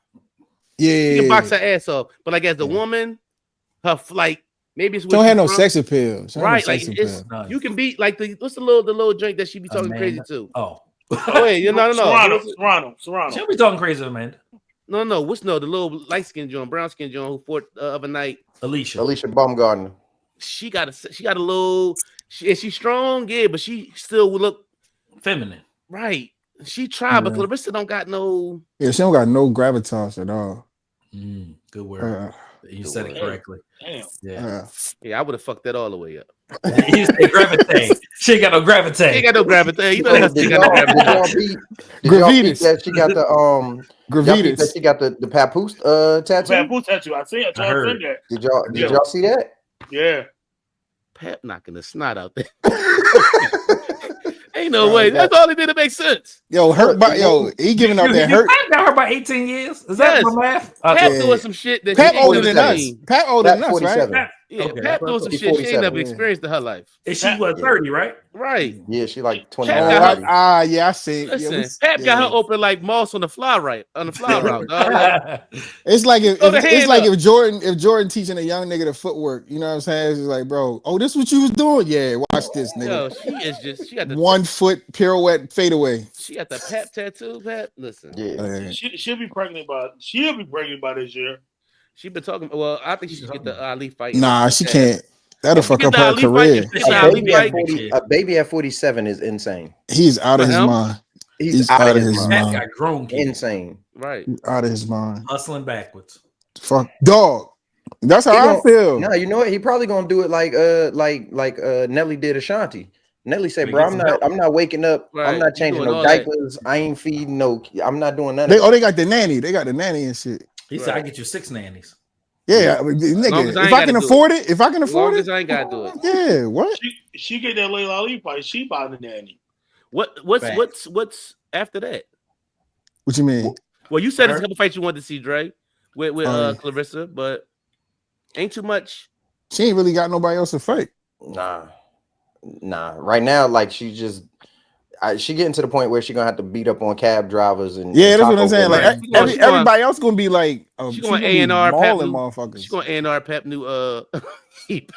Yeah, she can box her ass off, but like as a woman, her like Maybe it's Don't have no sex appeal. Right, like you can be like what's the little joint that she be talking crazy to? Oh, wait, no. Serrano. She'll be talking crazy, Amanda. No, the little light skin joint, brown skin joint who fought other night? Alicia Baumgartner. She got a little. She's strong, yeah, but she still will look feminine. Right. She tried, but Clarissa don't got no. Yeah, she don't got no gravitas at all. Good word. You said it correctly. Damn. Yeah, I would have fucked that all the way up. You say gravitate. She ain't got no gravitate. She ain't got no gravitate. You know that she got no gravitate. Gravitas. That she got the Gravitas. That she got the papoose tattoo. Papoose tattoo. I see it. I heard that. Did y'all see that? Yeah. Pap knocking the snot out there. Ain't no way. That's all he did to make sense. He giving out that hurt. I got her by 18 years. Is that my math? Pap doing some shit that Pap older than us. Pap older than us, right? Yeah, Pap doing some shit she ain't never experienced in her life. And she was 30, right? Right. Yeah, she like 20. I see. Listen, Pap got her open like Moss on the fly route. Dog. It's like if Jordan teaching a young nigga the footwork, you know what I'm saying? It's like, bro, this what you was doing? Yeah, watch this, nigga. She got the 1 foot pirouette fadeaway. She got the Pap tattoo, Pap. Listen. Yeah. She'll be pregnant by this year. She been talking. Well, I think she should get the Ali fight. Nah, she can't. That'll fuck up her career. A baby at 47 is insane. He's out of his mind. He's out of his mind. Got grown kids. Insane. Right. He's out of his mind. Hustling backwards. Fuck dog. That's how I feel. No, you know what? He probably gonna do it like Nelly did Ashanti. Nelly said, "Bro, I'm not waking up. Right. I'm not changing no diapers. I ain't feeding no. I'm not doing nothing." They got the nanny. They got the nanny and shit. He said, "I get you 6 nannies." Yeah, nigga. If I can afford it, I ain't gotta do it. Yeah, what? She get that Layla Ali fight. She buy the nanny. What's after that? What you mean? Well, you said it's a couple fights you wanted to see, Dre, with Clarissa, but ain't too much. She ain't really got nobody else to fight. Nah. Right now, like she getting to the point where she gonna have to beat up on cab drivers and that's what I'm saying. Like everybody else gonna be like, she gonna A&R Pep motherfuckers. She gonna A&R Pep new EP.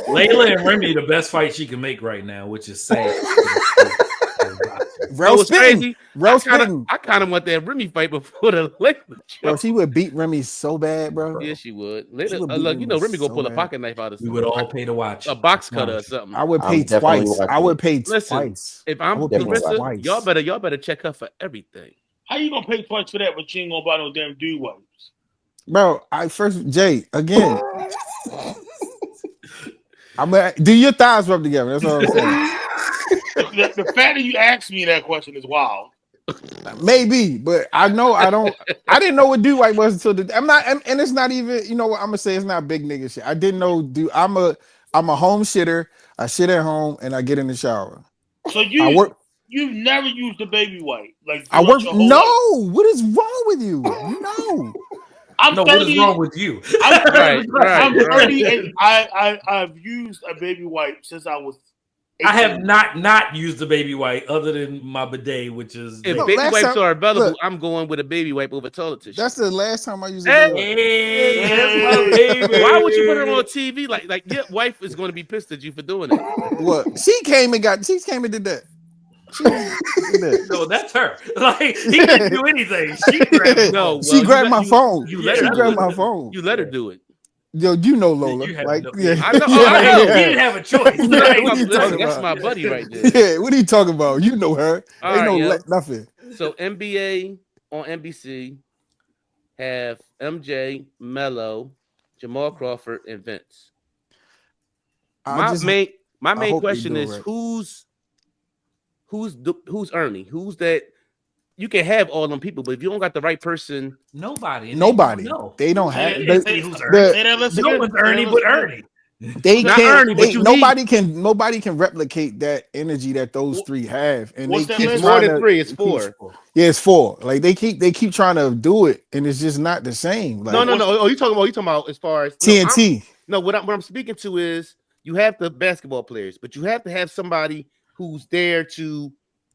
Layla and Remy the best fight she can make right now, which is sad. Crazy. I kind of want that Remy fight before the Layla. Bro, she would beat Remy so bad, bro. Yeah, she would. Look, you know, Remy gonna pull a pocket knife out of. We would all pay to watch a box cutter or something. I would pay twice. I would pay twice. If I'm Clarissa, y'all better check her for everything. How you gonna pay twice for that, but you ain't gonna buy no damn dude wipes? Bro, Jay again. I'm gonna do your thighs rub together. That's all I'm saying. The fact that you asked me that question is wild. Maybe, but I didn't know what do wipe was until I'm not, and it's not even. You know what I'm gonna say? It's not big nigga shit. I didn't know. I'm a home shitter. I shit at home and I get in the shower. So you've never used a baby wipe? Like I work. No, life? What is wrong with you? No. What is wrong with you? I'm 30 and I've used a baby wipe since I was 18. I have not used a baby wipe other than my bidet, which is if baby wipes are available, I'm going with a baby wipe over toilet tissue. That's the last time I used a baby wipe. Why would you put her on TV? Like your wife is going to be pissed at you for doing it. What? She came and did that. No, that's her. Like he didn't do anything. She grabbed my phone. She grabbed my phone. You let her do it. Yo, you know Lola. I know. You didn't have a choice. That's my buddy right there. Yeah, what are you talking about? You know her. Ain't nothing. So NBA on NBC have MJ, Melo, Jamal Crawford, and Vince. My main question is who's Ernie? Who's that? You can have all them people, but if you don't got the right person, nobody. They don't have. No one's Ernie but Ernie. They can't. Nobody can replicate that energy that those three have, and they keep more than 3. It's 4. Yeah, it's 4. Like they keep trying to do it, and it's just not the same. Like, no. Oh, you talking about as far as TNT? What I'm speaking to is you have the basketball players, but you have to have somebody who's there to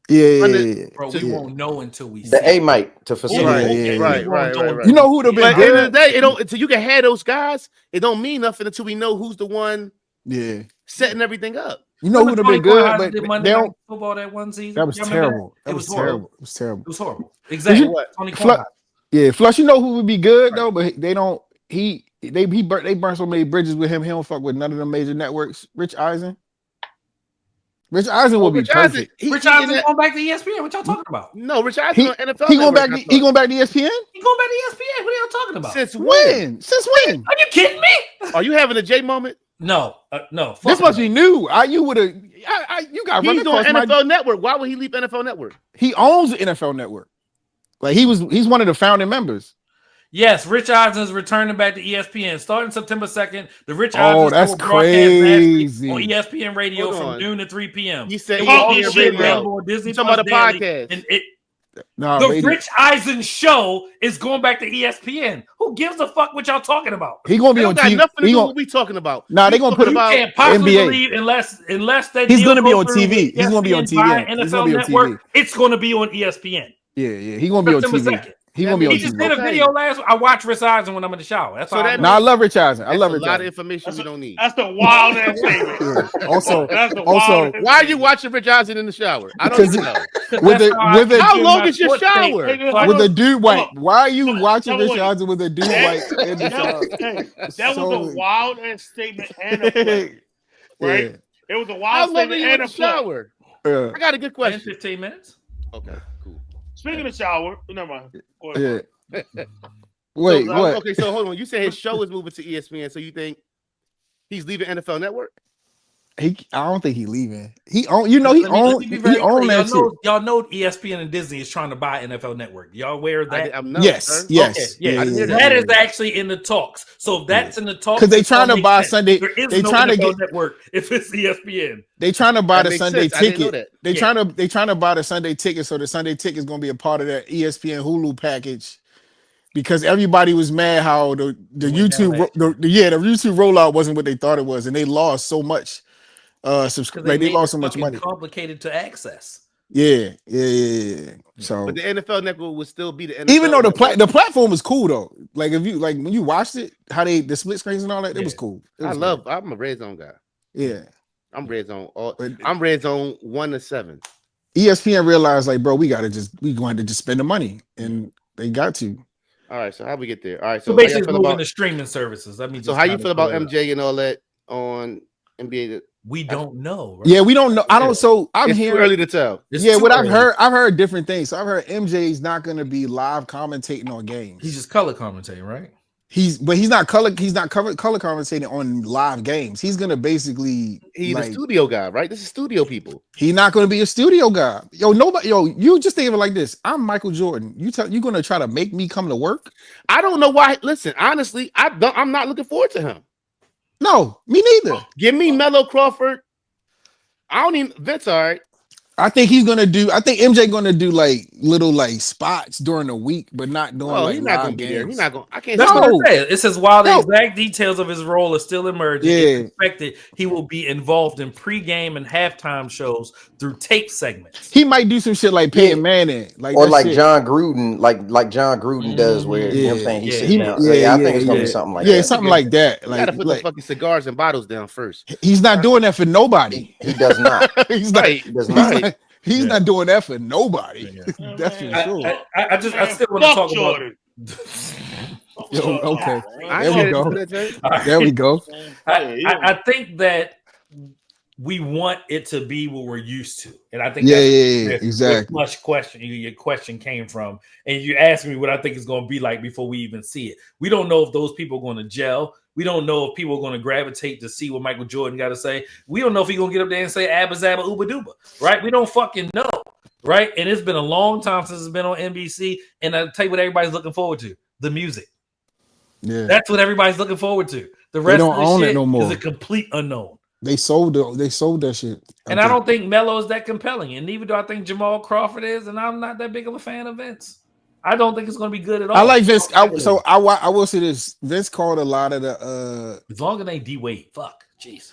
Bro, we won't know until we see the A mic to Right. facilitate. Right. You know who would have been But at the end good? of the day, it don't until you can have those guys. It don't mean nothing until we know who's the one setting everything up. You know who would have been good, but did Monday Night Football that one season. That was terrible. It was terrible. It was horrible. Exactly. Tony Flush. You know who would be good though, but they don't. They burn so many bridges with him. He don't fuck with none of the major networks. Rich Eisen. Rich Eisen will be perfect. Rich Eisen going back to ESPN. What y'all talking about? No, Rich Eisen on NFL. He going back to ESPN. He going back to ESPN. What are y'all talking about? Since when? Are you kidding me? Are you having a J moment? No. This must be new. You would have. You got. He's on NFL Network. Why would he leave NFL Network? He owns the NFL Network. Like he's one of the founding members. Yes, Rich Eisen is returning back to ESPN starting September 2nd. The Rich Eisen that's will crazy. on ESPN Radio from noon to 3 p.m. You said ESPN Radio on Disney talking about the podcast. And the Rich Eisen show is going back to ESPN. Who gives a fuck what y'all talking about? He gonna be on TV. Nothing to do with what we talking about. Nah, they gonna put him out. You can't possibly believe unless that he's gonna be on TV. He's gonna be on TV. NFL Network. It's gonna be on ESPN. Yeah. He gonna be on TV. 2nd. He gonna be on TV. He just did a video last. I watch Rich Eisen when I'm in the shower. That's all. I love Rich Eisen. I love Rich Eisen. A lot of information we don't need. That's the wild ass statement. Also, why are you watching Rich Eisen in the shower? I don't know. How long is your shower? With a dude white. Why are you watching Rich Eisen with a dude white in the shower? That was a wild ass statement and a play. Right? It was a wild statement and a shower. I got a good question. 15 minutes. Okay, cool. Speaking of shower, never mind. Yeah. Wait, what? Okay, so hold on. You said his show is moving to ESPN, so you think he's leaving NFL Network? I don't think he's leaving. He own that shit. Y'all know ESPN and Disney is trying to buy NFL Network. Y'all aware of that? Yes. That is actually in the talks. So if that's in the talks, because they trying to buy Sunday. They trying to get network if it's ESPN. They trying to buy the Sunday ticket. They trying to buy the Sunday ticket, so the Sunday ticket is going to be a part of that ESPN Hulu package. Because everybody was mad how the YouTube the YouTube rollout wasn't what they thought it was, and they lost so much. They lost so much money. Complicated to access. Yeah. So, but the NFL Network would still be the NFL. Even though the platform was cool though. Like if you when you watched it, how the split screens and all that, it was cool. I'm a red zone guy. Yeah, I'm red zone. I'm red zone 1 to 7. ESPN realized like, bro, we going to just spend the money, and they got to. All right, so how we get there? All right, so basically moving to streaming services. I mean, so how you feel about MJ and all that on NBA? We don't know. Right? Yeah, we don't know. I don't. So I'm it's hearing too early to tell. I've heard different things. So I've heard MJ's not going to be live commentating on games. He's just color commentating, right? He's not color commentating on live games. He's going to basically a studio guy, right? This is studio people. He's not going to be a studio guy. You just think of it like this. I'm Michael Jordan. You're going to try to make me come to work? I don't know why. Listen, honestly, I'm not looking forward to him. No, me neither. Give me Melo Crawford. I don't even. That's all right. I think MJ gonna do like little like spots during the week, but not doing he's not gonna be there. He's not gonna. I can't. That's what I said. It says while the exact details of his role are still emerging, it's expected he will be involved in pregame and halftime shows through tape segments. He might do some shit like Peyton Manning, John Gruden, like John Gruden does, where you know what I'm saying he sits down. I think it's gonna be something like that. Yeah, something like that. You gotta put the fucking cigars and bottles down first. He's not doing that for nobody. He does not. He's not. He's not doing that for nobody. That's for sure. I still want to talk Jordan. about. Okay, there we go. I think that we want it to be what we're used to, and I think exactly. Much question your question came from, and you asked me what I think it's going to be like before we even see it. We don't know if those people are going to gel. We don't know if people are going to gravitate to see what Michael Jordan got to say. We don't know if he's going to get up there and say Abba Zabba Uba Duba, right? We don't fucking know, right? And it's been a long time since it's been on NBC, and I'll tell you what everybody's looking forward to: the music. Yeah, that's what everybody's looking forward to. The rest of the shit no more. Is a complete unknown. They sold that shit. And I don't think Melo is that compelling, and neither do I think Jamal Crawford is, and I'm not that big of a fan of Vince. I don't think it's going to be good at all. I like Vince. I will say this: Vince called a lot of the. As long as they D Wade, fuck. Jeez.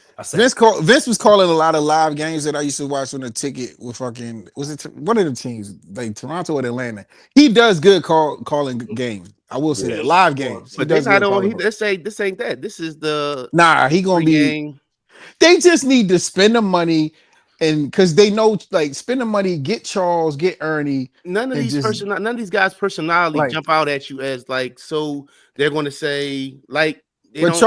Vince was calling a lot of live games that I used to watch on the ticket with fucking one of the teams like Toronto or Atlanta. He does good calling games. I will say that live games. But this ain't that. This is the he gonna be. Game. They just need to spend the money, and because they know like spend the money, get Charles, get Ernie. None of these guys' personality jump out at you as like so. They're going to say like. But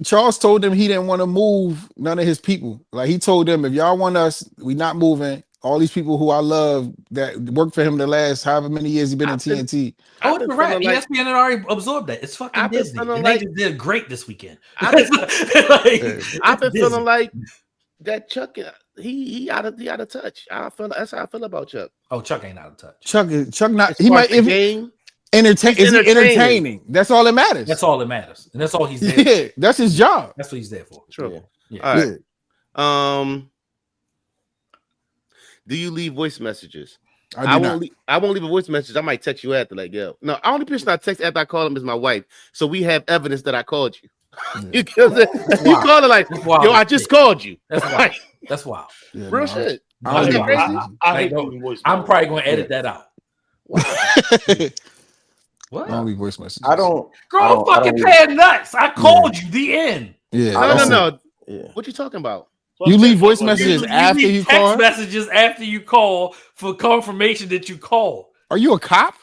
Charles told them he didn't want to move none of his people. Like he told them, if y'all want us, we not moving. All these people who I love that worked for him the last however many years he been in TNT. Oh, you're right. ESPN had already absorbed that. It's fucking Disney. And they just did great this weekend. I've been feeling like that Chuck. He out of touch. That's how I feel about Chuck. Oh, Chuck ain't out of touch. Chuck not. He might game. Is he entertaining? That's all that matters. That's all that matters, and that's all he's there. Yeah, that's his job. That's what he's there for. True. Yeah. All right. Do you leave voice messages? I won't leave a voice message. I might text you after, like, yo. No, the only person I text after I call him is my wife. So we have evidence that I called you. You call her like, yo, I just called you. That's wild. That's wild. Yeah, real shit. I'm probably going to edit that out. What? I don't leave voice messages. Girl, fucking paying nuts. I called you. The end. Yeah. No. Yeah. What you talking about? You leave voice messages after you call. Messages after you call for confirmation that you call. Are you a cop?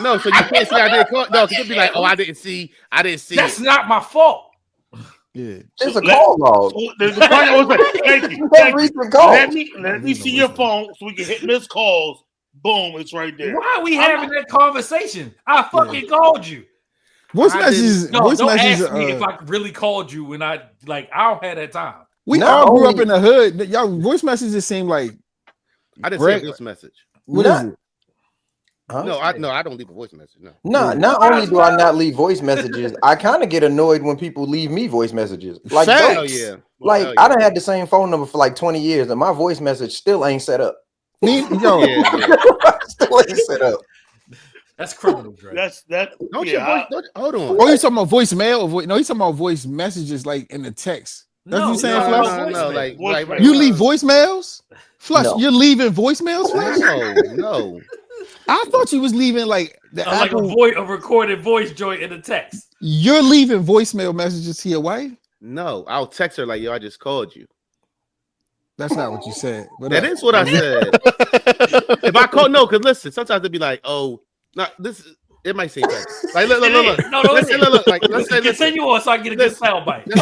No, so you can't say I didn't call. No, because you'll be like, oh, I didn't see. That's not my fault. Yeah, there's a call log. There's a call log. Thank you. Let me see your phone so we can hit missed calls. Boom, it's right there. Why are we having that conversation? I fucking called you. Voice messages. Don't ask me if I really called you when I don't have that time. We all grew up in the hood. Y'all voice messages seem like I didn't say a voice message. What is it? Huh? No, I don't leave a voice message. No. Not only do I not leave voice messages, I kind of get annoyed when people leave me voice messages. Like, hell yeah. I done had the same phone number for like 20 years, and my voice message still ain't set up. Still ain't set up. That's criminal, Dre. Hold on. Oh, you talking about voicemail? No, he's talking about voice messages like in the text. That's what you saying, Flush? No, like you leave voicemails? Flush, you're leaving voicemails, Flush? No. I thought you was leaving like a recorded voice joint in the text. You're leaving voicemail messages to your wife? No, I'll text her like, yo, I just called you. That's not what you said. That is what I said. If I call, no, because listen, sometimes they'll be like, oh, no, it might say that. Like, look. Look. Like, let's say, continue on so I get a good sound bite. We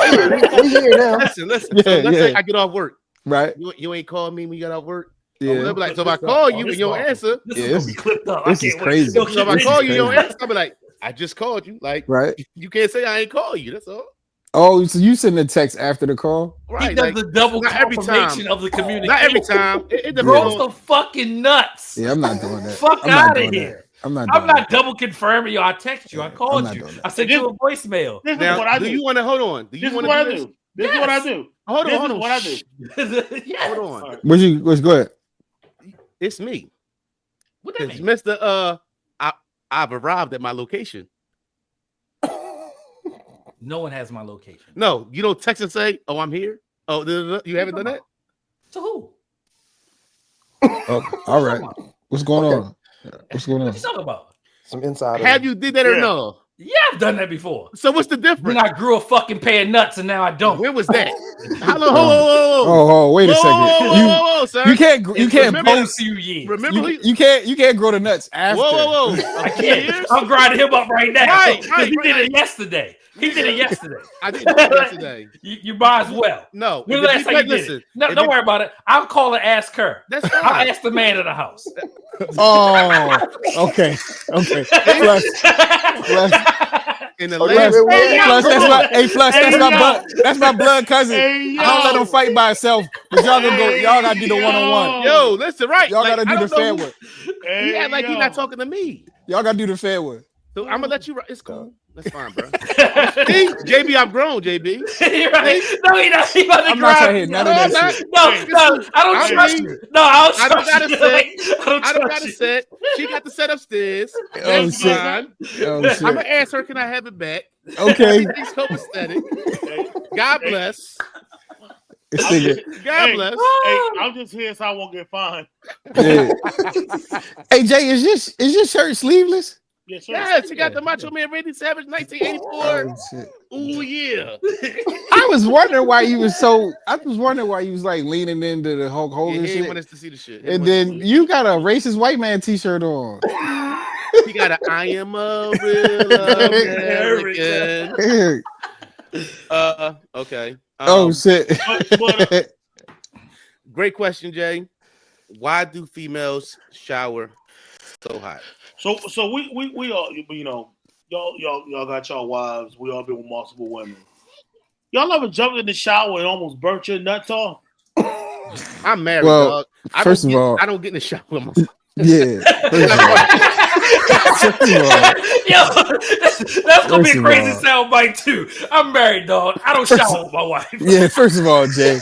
here now. Listen. So let's say I get off work. Right. You ain't called me when you got off work. Yeah. They'll be like, so if I call you and you don't answer, this is gonna be clipped up. This is crazy. So if I call you, you don't answer, I'll be like, I just called you. Like, right. You can't say I ain't called you. That's all. Oh, so you send a text after the call? Right. He does the double confirmation of the communication. Not every time. It Girls are fucking nuts. Yeah, I'm not doing that. Fuck out of here. I'm not double confirming you. I text you. I called you. I sent you a voicemail. This is what I do. Do you want to hold on? This is what I do. This is what I do. Hold on. This is what I do. Yes. Hold on. Let's go ahead. It's me. What that mean? Mr. I've arrived at my location. No one has my location. No, you don't text and say, "Oh, I'm here." Oh, you haven't done that. To who? Oh, all right. What's going on? What's going on? What you talking about? Some inside. Have you did that or no? Yeah, I've done that before. So what's the difference? When I grew a fucking pair of nuts and now I don't. When was that? How long? Oh, wait a second. Sir. You can't post. Remember, you can't grow the nuts after. Whoa. I can't. I'm grinding him up right now. Right. He did it yesterday. He did it yesterday. I didn't do it yesterday. You might as well. No. When last time you did it? No, don't worry about it. I'll call and ask her. That's fine. I'll ask the man of the house. Oh, okay. In the last, that's my blood cousin. I don't let him fight by himself. But y'all gotta do the one-on-one. Yo, listen, right? Y'all gotta do the fair one. He act like he's not talking to me. Y'all gotta do the fair one. So I'm gonna let you. It's cool. That's fine, bro. See, JB, I'm grown, JB. You're right. No, he not. He about to I'm not trying to hit none of that shit. No, I don't trust you. No, I don't got a set. She got the set upstairs. Oh, shit. I'm gonna ask her, can I have it back? Okay. She's copacetic. God bless. God bless. Hey, I'm just here so I won't get fined. Yeah. Hey Jay, is your shirt sleeveless? Yes, sir. Yes, you got the Macho Man Randy Savage 1984. Oh, shit. Ooh, yeah. I was wondering why you was like leaning into the Hulk Hogan He shit. wanted us to see the shit. And then you got a racist white man t-shirt on. He got an I am a real American. Okay. Oh shit. Great question, Jay. Why do females shower so hot? So we all, you know, y'all got y'all wives. We all been with multiple women. Y'all ever jumped in the shower and almost burnt your nuts off? I'm married, Well, dog. first of all, I don't get in the shower with myself. Yeah. Yo, that's gonna be a crazy soundbite too. I'm married, dog. I don't shower with my wife. Yeah, first of all, Jay.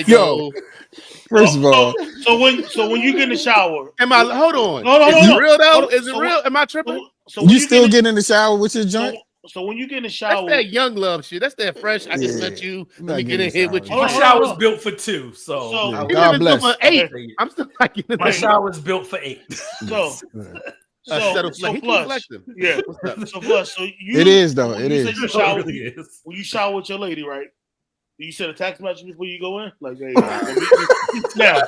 Yo. First of all, so when you get in the shower, hold on? No, Is it real though? Is it real? Am I tripping? So you still get in the shower with your joint? So when you get in the shower, that's that young love shit. That's that fresh. I just met you. Let me get in here with you. My shower's built for 2, so God bless. 8. I'm still like getting my shower's built for 8. So flush. Yeah. So flush. So you. It is though. It is. When you shower with your lady, right? You send a text message before you go in, like, hey, now,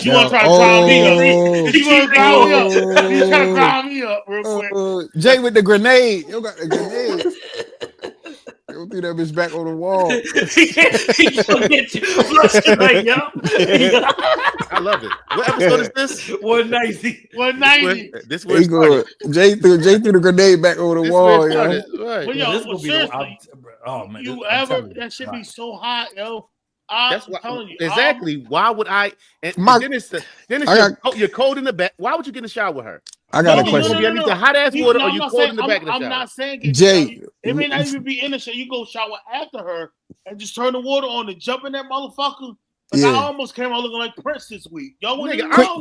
you want to try to grind me up? You want to grind me up? You try to grind me up real quick? Jay with the grenade. You got the grenade. Go through that bitch back on the wall. He gonna get you flushed tonight, yo. I love it. What episode is this? 190. 190. This was Jay threw the grenade back over the wall. Yo. Right. Well, yo, this will be oh man, that should be so hot, yo. That's what I'm telling you. Exactly. Why would I? And you're cold in the back. Why would you get in the shower with her? I got a question. You need the hot ass water, or you cold in the back of the shower? I'm not saying Jay. It may not even be in the shower. You go shower after her and just turn the water on and jump in that motherfucker. Like I almost came out looking like Prince this week. Y'all want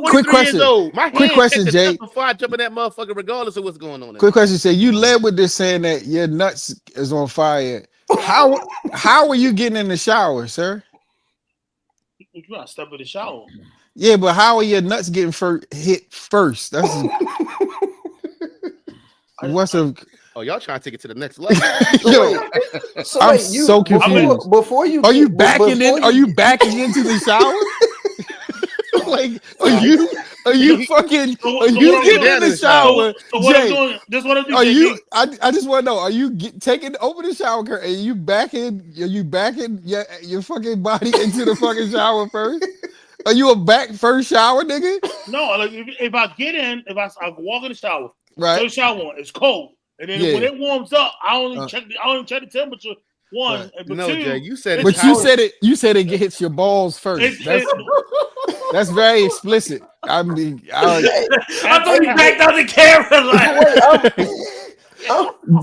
quick question. Quick question, Jay. Before I jump in that motherfucker, regardless of what's going on. Quick question, Jay. You led with this saying that your nuts is on fire. How are you getting in the shower, sir? You gotta step in the shower. Yeah, but how are your nuts getting hit first? That's Oh, y'all trying to take it to the next level. I'm so confused. Before you are you backing in? Are you backing into the shower? Like, are you fucking? Are you getting in the shower? So what I'm doing? This is what I'm doing. Are you? I just want to know. Are you taking over the shower curtain? Are you backing? Are you backing your fucking body into the fucking shower first? Are you a back first shower, nigga? No, like if I get in, if I walk in the shower, right? The shower on, it's cold, and then when it warms up, I only check the temperature. One, and no, two, Jay, you said it. But you said it hits your balls first. That's very explicit. I mean, I thought you backed out the camera. Like,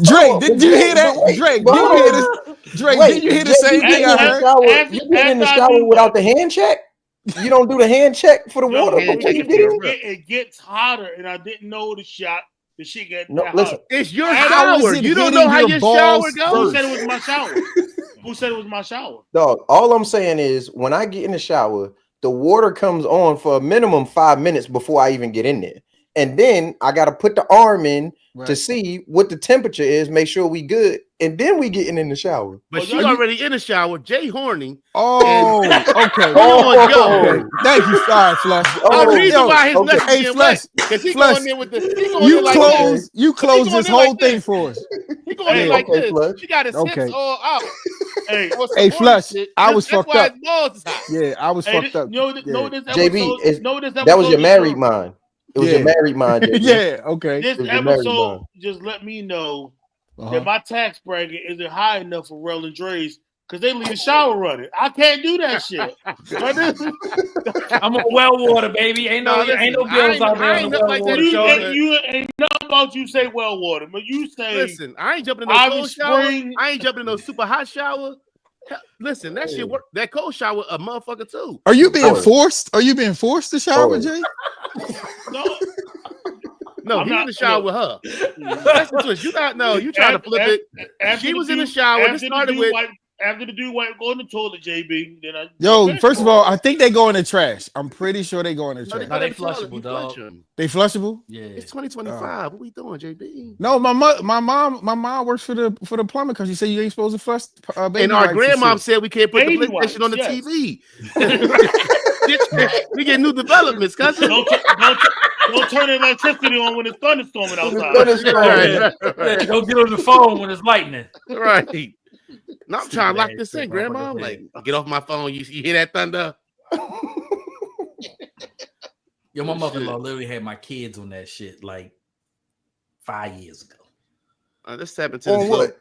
Drake, did you hear that? Drake, did you hear this? Drake, did you hear the same thing I heard? You get in the shower without the hand check? You don't do the hand check for the water? It gets hotter, and I didn't know the shot. The shit get listen, it's your shower. You don't know how your shower goes. Who said it was my shower? Who said it was my shower? Dog, all I'm saying is when I get in the shower, the water comes on for a minimum 5 minutes before I even get in there. And then I got to put the arm in to see what the temperature is, make sure we good. And then we getting in the shower. But she's already in the shower. Jay horny. Oh, okay. Yo. Thank you, sorry, Flush. The reason why his nuts hey, Flush, because he going in with the you close this whole thing for us. He going in like this. Flush. You got his hips all out. Hey, Flush, I was fucked up. Yeah, I was fucked up. JB, that was your married mind. It was your married mind. Yeah, okay. This episode just let me know that my tax bracket isn't high enough for Rel and Dre's because they leave the shower running. I can't do that shit. I'm on well water, baby. Ain't no bills out there on the well water. You ain't nothing about you say well water, but you say listen. I ain't jumping in no cold shower. I ain't jumping in no super hot shower. Listen, that shit work. That cold shower, a motherfucker too. Are you being forced? Are you being forced to shower, Jay? No, he's in the shower with her. That's the twist. You trying to flip it. She was in the shower. This started with after the dude go in the toilet, JB. Then first of all, I think they go in the trash. I'm pretty sure they go in the trash. No, they flushable, dog. They flushable? Yeah. It's 2025. What we doing, JB? No, my mom works for the plumber because she said you ain't supposed to flush. Baby And our wipes grandmom shit. said we can't put the Baby PlayStation on the wipes, TV. We get new developments, cousin. don't turn the electricity on when it's thunderstorming outside. Yeah, don't get on the phone when it's lightning. Right. No, I'm trying to lock this in, Grandma. I'm like, get off my phone. You hear that thunder? Yo, my mother-in-law literally had my kids on that shit like 5 years ago. This happened to the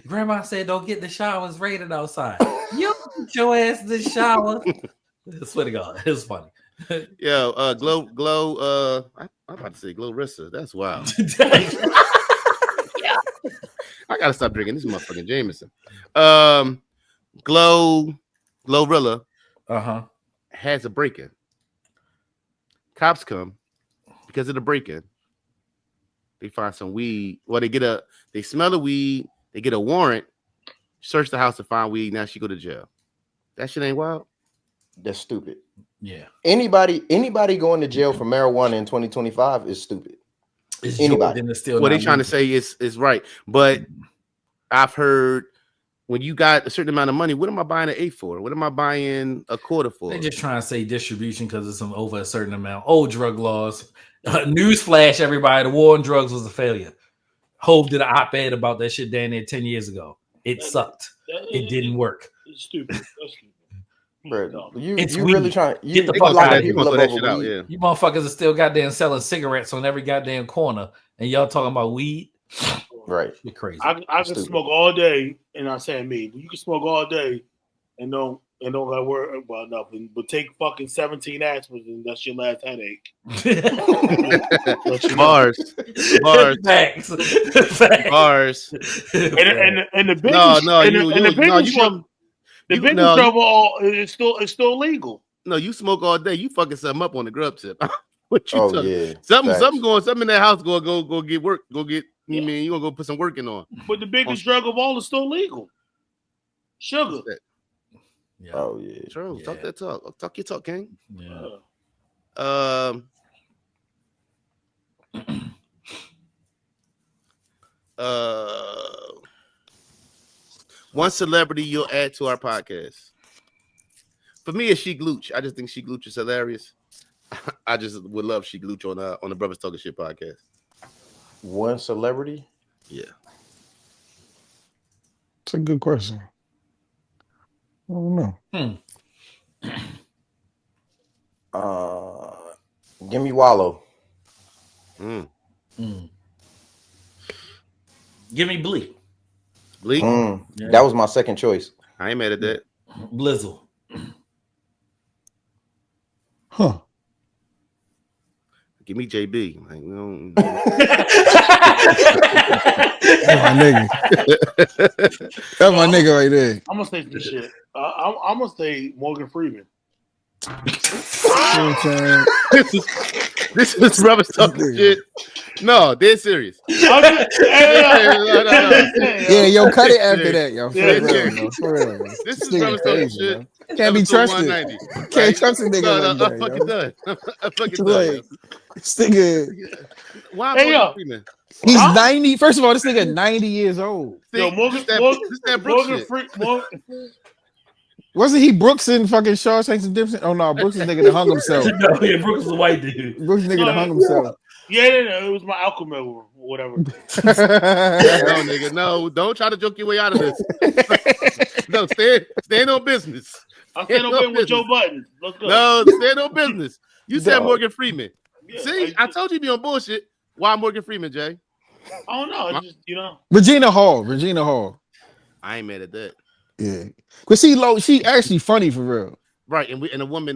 Grandma said, "Don't get the showers rated outside." You put your ass in the shower. I swear to God, it was funny. Yo, glow. I'm about to say GloRilla. That's wild. I gotta stop drinking this motherfucking Jameson. GloRilla has a break-in. Cops come because of the break-in. They find some weed. Well, they smell the weed. They get a warrant. Search the house to find weed. Now she go to jail. That shit ain't wild. That's stupid. Yeah. Anybody going to jail for marijuana in 2025 is stupid. It's anybody. What they trying to say is right. But I've heard when you got a certain amount of money, what am I buying an eighth for? What am I buying a quarter for? They're just trying to say distribution because it's over a certain amount. Old drug laws. Newsflash, everybody, the war on drugs was a failure. Hove did an op-ed about that shit down there 10 years ago. It sucked. It didn't work. It's stupid. That's stupid. Bro, you It's really weed. trying Get the you fuck lock out of people here. up That over shit out, weed. yeah. You motherfuckers are still goddamn selling cigarettes on every goddamn corner, and y'all talking about weed? Right. You're crazy. I can smoke all day, and I'm saying me, but you can smoke all day and don't gotta worry about nothing. But take fucking 17 aspirin, and that's your last headache. Bars. Facts. And the biggest the biggest trouble is still legal. No, you smoke all day. You fucking something up on the grub tip. What you talking? Yeah. Something in that house go get work. Go get. You mean you gonna go put some working on? But the biggest drug of all is still legal. Sugar. Yeah. Oh yeah. True. Yeah. Talk that talk. Talk your talk, King. Yeah. One celebrity you'll add to our podcast. For me, it's She Glooch. I just think She Glooch is hilarious. I just would love She Glooch on the Brothas Talkin Sht podcast. One celebrity? Yeah. It's a good question. I don't know. Give me Wallow. Give me Bleak. Bleak? Yeah. That was my second choice. I ain't mad at that. Blizzle. Huh. Give me JB. Like, we don't... That's my nigga. That's my nigga right there. I'm gonna say some shit. I'm gonna say Morgan Freeman. You know what I'm saying? This is Brothas Talkin Sht. No, they're serious. Yeah, yo, cut it after that, yo. For real. This is Brothas Talkin Sht. Can't be trusted. Can't trust a nigga I'm like fucking that. done. I'm fucking done. This nigga, Why Morgan Freeman? he's 90. First of all, this nigga 90 years old. Yo, Morgan Wasn't he Brooks in fucking Shawshank Redemption? Oh no, Brooks is nigga that hung himself. No, yeah, Brooks is a white dude. Brooks is nigga that hung himself. Yeah, it was my alchemy or whatever. No, nigga, no, don't try to joke your way out of this. No, stand on business. I'm standing over with Joe Budden. Let's go. No, stand on business. You said Morgan Freeman. Yeah, See, I told you to be on bullshit. Why Morgan Freeman, Jay? I don't know. It's just, Regina Hall. I ain't mad at that. Yeah, cause she actually funny for real. Right, and a woman.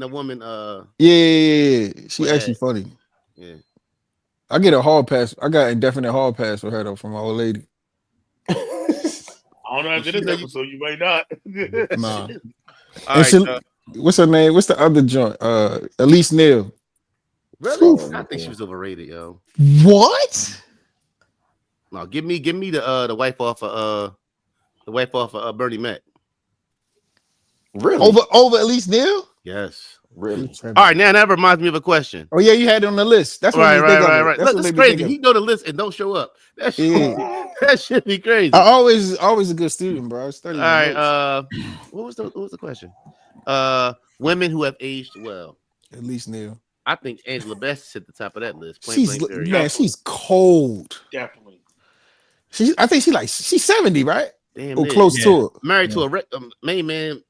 Yeah. She actually funny. Yeah. I get a hall pass. I got indefinite hall pass for her though from my old lady. I don't know after this episode, you might not. Nah. All right, what's her name? What's the other joint? Elise Neal. Really? I think she was overrated, yo. What? No, give me the wife off of Bernie Mac. Really? Over at least Neil? Yes. Really? All right, now that reminds me of a question. Oh yeah, you had it on the list. That's what Right. That's Look, what that's made me crazy. think He go to list and don't show up. That should be crazy. I always a good student, bro. I study. All right. What was the question? Women who have aged well. At least Neil. I think Angela Bassett is at the top of that list. She's cold. Definitely. I think she's 70, right? Damn, or close to it. Married to a main man.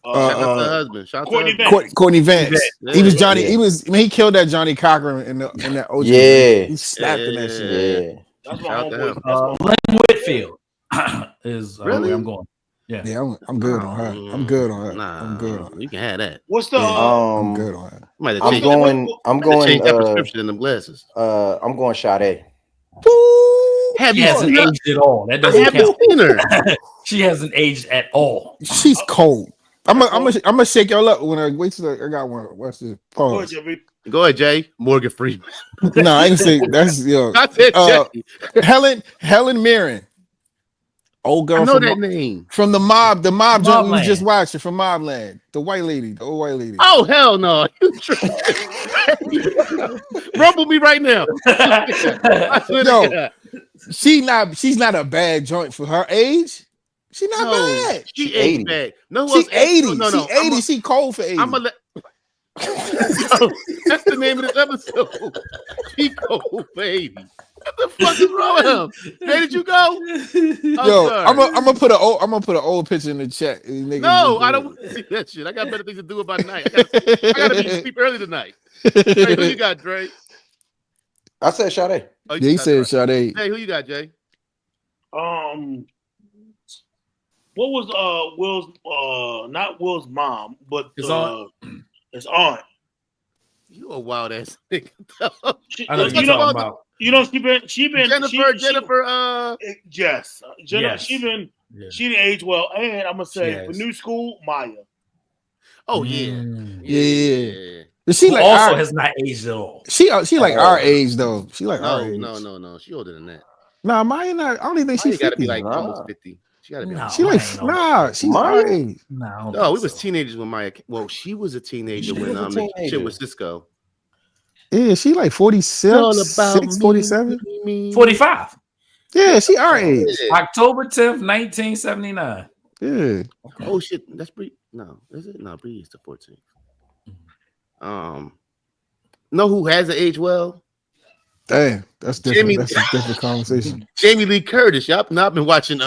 Shout out to her husband. Shout out to Courtney Vance. Yeah. He was Johnny. He killed that Johnny Cochran in that OG. Yeah. He snapped in that shit. Yeah. That's my homeboy. Lynn Whitfield is really? where I'm going. Yeah, I'm good on her. I'm good on her. Nah, I'm good on her. You can have that. What's the I'm good on her. I'm going change that prescription in them glasses. I'm going Sade. She hasn't aged at all. That doesn't count. Seen her. She hasn't aged at all. She's cold. I'm gonna shake y'all up when I wait till I got one. What's this? Pause. Go ahead, Jay. Morgan Freeman. No, I ain't say that's I said Helen Mirren. Old girl. I know that name from the mob joint we was just watching from Mobland. The white lady, the old white lady. Oh hell no! Rumble me right now. Yo, she's not a bad joint for her age. She's not bad. She 80 bad. No, she's 80. No, she's 80. She cold for 80. I'm gonna let. That's the name of this episode. She cold for 80. What the fuck is wrong with him? Where did you go? I'm gonna put an old picture in the chat. No, I don't want to see that shit. I got better things to do about night. I gotta be sleep early tonight. Hey, who you got, Dre? I said Sade. Oh, he said Sade. Hey, who you got, Jay? What was Will's not Will's mom, but his aunt? His aunt. You a wild ass nigga. I know what you're talking about. You know she been Jennifer. Yes. Yes. She didn't age well, and I'm gonna say for new school, Maya. Oh yeah. But she like also has not aged at all. She like our age though. She like our age. No. She older than that. Nah, Maya not. I don't even think she's 50. Gotta be like almost 50. She gotta be. She's our age. No, we was teenagers when Maya. Well, she was a teenager when shit was Cisco. Yeah, she like 46, 47, 45. Yeah, she our age. October 10th, 1979. Yeah. Oh shit, that's Bree. No, is it? No, Bree is the 14th. Know who hasn't aged well? Damn, that's different. That's a different conversation. Jamie Lee Curtis. Y'all not been watching.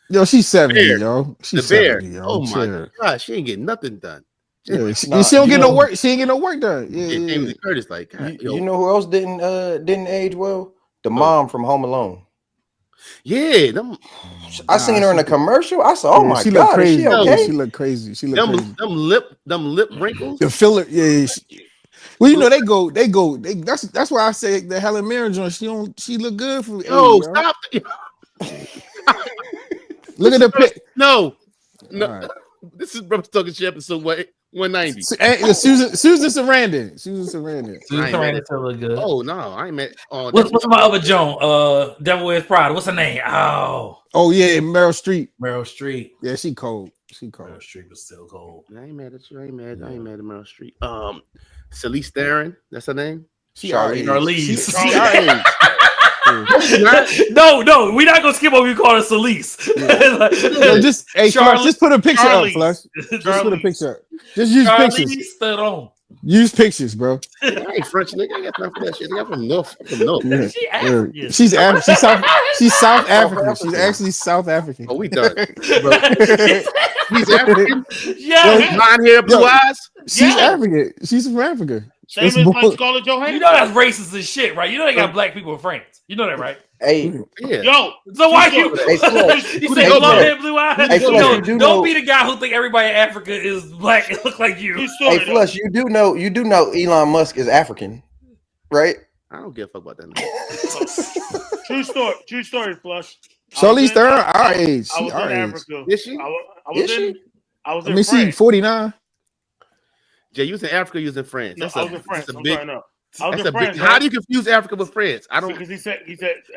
Yo, she's 70, Bear. yo. She's the 70, Bear. yo. Oh my god, she ain't getting nothing done. Yeah, she don't get no work. She ain't get no work done. Yeah. Jamie Lee Curtis, like, God, you know who else didn't age well? The mom from Home Alone. Yeah, I seen her in a commercial. I said, "Oh my she god, look crazy. is she okay?" She look crazy. She look crazy. Them lip wrinkles. The filler, yeah. Well, you know they go. That's why I say the Helen Mirren joint. She look good for. No, stop. Look at the pic. No. Right. This is Brothas Talkin Sht episode 190. Susan Sarandon. Susan Sarandon still look good. Oh no, I ain't met. What's my other Joan? Devil Wears Prada. What's her name? Oh yeah, Meryl Streep. Yeah, she cold. Meryl Streep was still cold. I ain't mad at you. I ain't mad at Meryl Streep. Celeste Theron. That's her name. Charlize. No, we're not gonna skip what we call her Celeste. Yeah. Just put a picture up, Flush. Just put a picture up. Just use pictures. Use pictures, bro. I ain't French nigga. I got time for that shit. I from North. Yeah. She's South African. She's actually South African. Oh, we done. He's African. Yeah. Blonde hair, blue eyes. She's African. She's from Africa. Same as like Scarlett Johansson. You know that's racist as shit, right? You know they got black people in France. You know that, right? Hey, yo, so why you? You say blonde hair, blue eyes? Don't be the guy who think everybody in Africa is black and look like you. Hey, Flush, you do know Elon Musk is African, right? I don't give a fuck about that. True story, Flush. Charlize Theron, our age. I was in Africa. Is she? I was in France. she 49. Jay, you was in Africa, you was in France. I was in France. How do you confuse Africa with France? I don't, because he said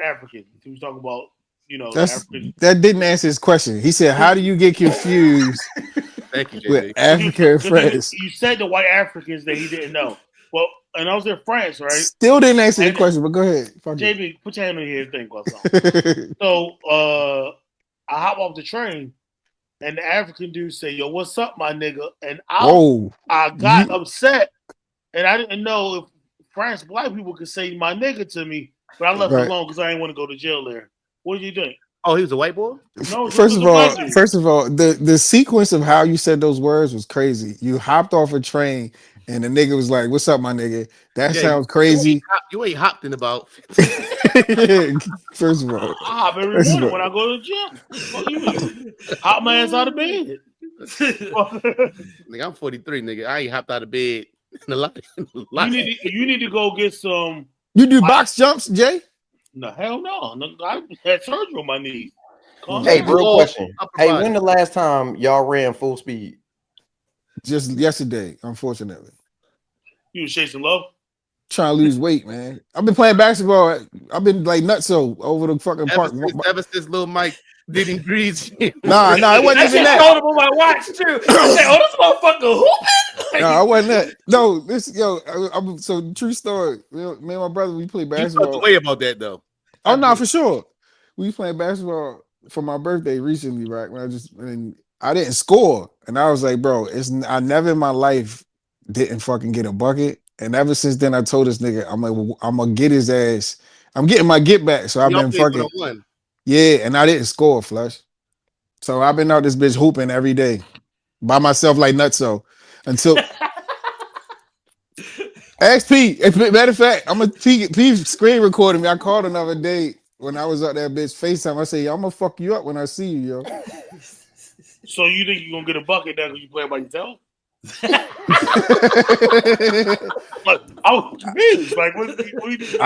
African. He was talking about that didn't answer his question. He said, "How do you get confused Thank you, with JB. African friends. You said the white Africans that he didn't know. Well, and I was in France, right? Still didn't answer the And- question, but go ahead. Fuck JB, put your hand on your head. Think about something. it. So I hop off the train, and the African dude say, "Yo, what's up, my nigga?" And I got upset, and I didn't know if French black people could say "my nigga" to me, but I left it alone because I didn't want to go to jail there. What did you think? Oh, he was a white boy? No. First of all, the sequence of how you said those words was crazy. You hopped off a train and the nigga was like, "What's up, my nigga?" That sounds crazy. You ain't hopped in about. First of all, I hop every morning when I go to the gym. What you mean? Hop my ass out of bed. Nigga, I'm 43, nigga. I ain't hopped out of bed in a lot. You need to go get some. You do box jumps, Jay? No, hell no. I had surgery on my knee. Hey, real question. Hey, when the last time y'all ran full speed? Just yesterday, unfortunately. You was chasing love? Trying to lose weight, man. I've been playing basketball. I've been like nutso over the fucking park. Ever since Lil Mike didn't breathe. Nah, it wasn't even that. I showed him on my watch too. I said, "Oh, this motherfucker hooping." No, I wasn't that. No, so true story. Me and my brother, we play basketball. You felt the way about that though. Oh no, for sure. We playing basketball for my birthday recently, right? I didn't score, and I was like, bro, I never in my life didn't fucking get a bucket, and ever since then, I told this nigga, I'm gonna get his ass. I'm getting my get back, so I've been fucking. Yeah, and I didn't score, Flush. So I've been out this bitch hooping every day by myself like nutso until. Ask Pete. Matter of fact, I'm gonna Pete screen recording me. I called another day when I was out there, bitch. FaceTime. I say, "Yo, I'm gonna fuck you up when I see you, yo." So you think you're gonna get a bucket now because you play by yourself? Like, I was confused. Like, what you doing?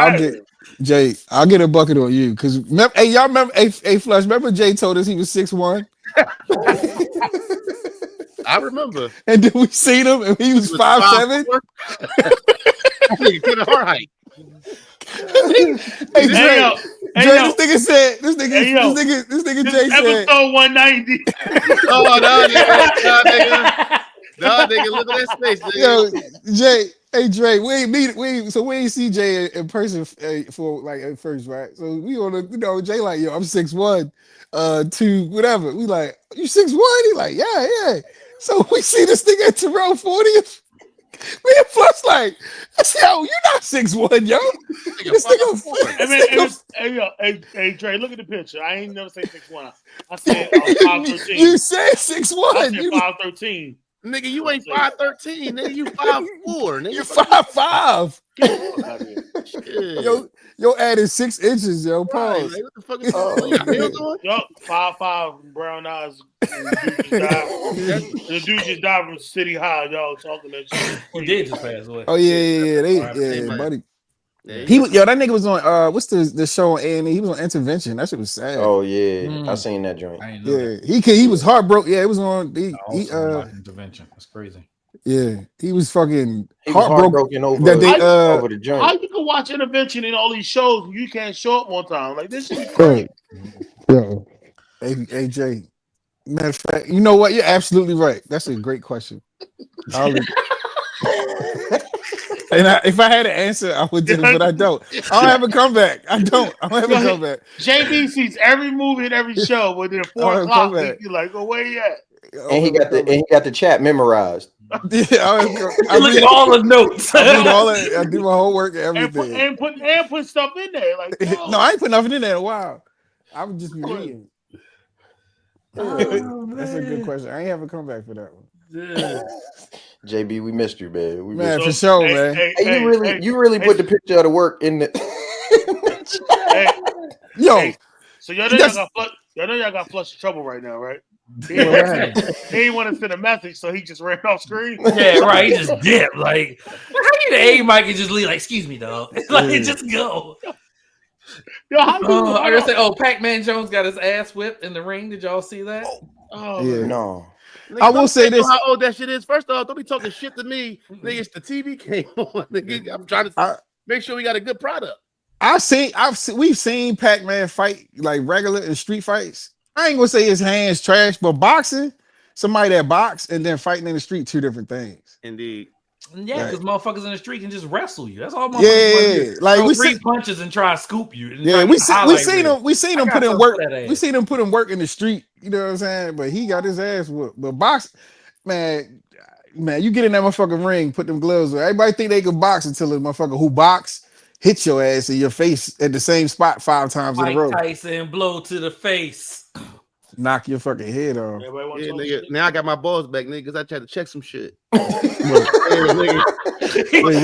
I'll get a bucket on you because hey, y'all remember? Hey, Flush. Remember Jay told us he was 6'1"? I remember. And then we seen him and he was 5'7". He could have heart height. Hey, Dre, this nigga said, this nigga Jay said, episode 190. Oh, no, nigga, look at that space, nigga. Yo, Jay, hey, Dre, we ain't see Jay in person for like at first, right? So we on the, Jay like, yo, I'm 6'1", 2, whatever. We like, you 6'1"? He like, yeah. So we see this nigga at Terrell 40th. Me and Flush like, I said, yo, you're not 6'1", yo. This nigga. Hey, Dre, look at the picture. I ain't never say 6'1". I said 5'13". You said 6'1". I said 5'13". Nigga, you ain't 5'13", nigga. You 5'4", nigga. You 5'5". Yo added 6 inches, yo. Pause. Right, like, what the fuck is that? Yo, 5'5", brown eyes. The dude just died from City High. Y'all talking that shit. He did just pass away. Oh yeah, buddy. That nigga was on what's the show on A&E? He was on Intervention. That shit was sad. Oh yeah, I seen that joint. He was heartbroken. Yeah, it was on Intervention. That's crazy. Yeah, he was fucking heartbroken over the joint. How you can watch Intervention in all these shows and you can't show up one time? Like, this shit is crazy. Yo, AJ. Matter of fact, you know what? You're absolutely right. That's a great question. If I had an answer, I would do it, but I don't. I don't have a comeback. I don't have a comeback. JB sees every movie and every show, but then 4 o'clock, he's like, "Oh, where you at?" And he got the chat memorized. I look at all the notes. I do my homework and everything. And put stuff in there. Like, no, I ain't put nothing in there in a while. I would just be reading. That's a good question. I ain't have a comeback for that one. JB, we missed you, man. For sure, man. You really put the picture of the work in the. So y'all know y'all got flush of trouble right now, right? He didn't want to send a message, so he just ran off screen. Yeah, right. He just dipped. Like, how you the A mic and just leave? Like, excuse me, dog. Like, just go. Yo, I gotta say, Pac-Man Jones got his ass whipped in the ring. Did y'all see that? No. Nigga, I will say this: how old that shit is. First off, don't be talking shit to me. Nigga, it's the TV came on. Nigga, I'm trying to make sure we got a good product. We've seen Pac-Man fight like regular in street fights. I ain't gonna say his hands trash, but boxing, somebody that box and then fighting in the street, 2 different things. Indeed. Yeah, because motherfuckers in the street can just wrestle you. That's all motherfuckers Yeah, like throw we 3 see punches and try to scoop you. Yeah, we seen him I put got in work. something for that We ass. seen him put in work in the street. You know what I'm saying? But he got his ass whooped. But box, man, you get in that motherfucking ring, put them gloves on. Everybody think they can box until the motherfucker who box hit your ass in your face at the same spot 5 times in a Mike row. Tyson blow to the face. Knock your fucking head off. Yeah, nigga. Now I got my balls back, nigga, because I tried to check some shit. Wait,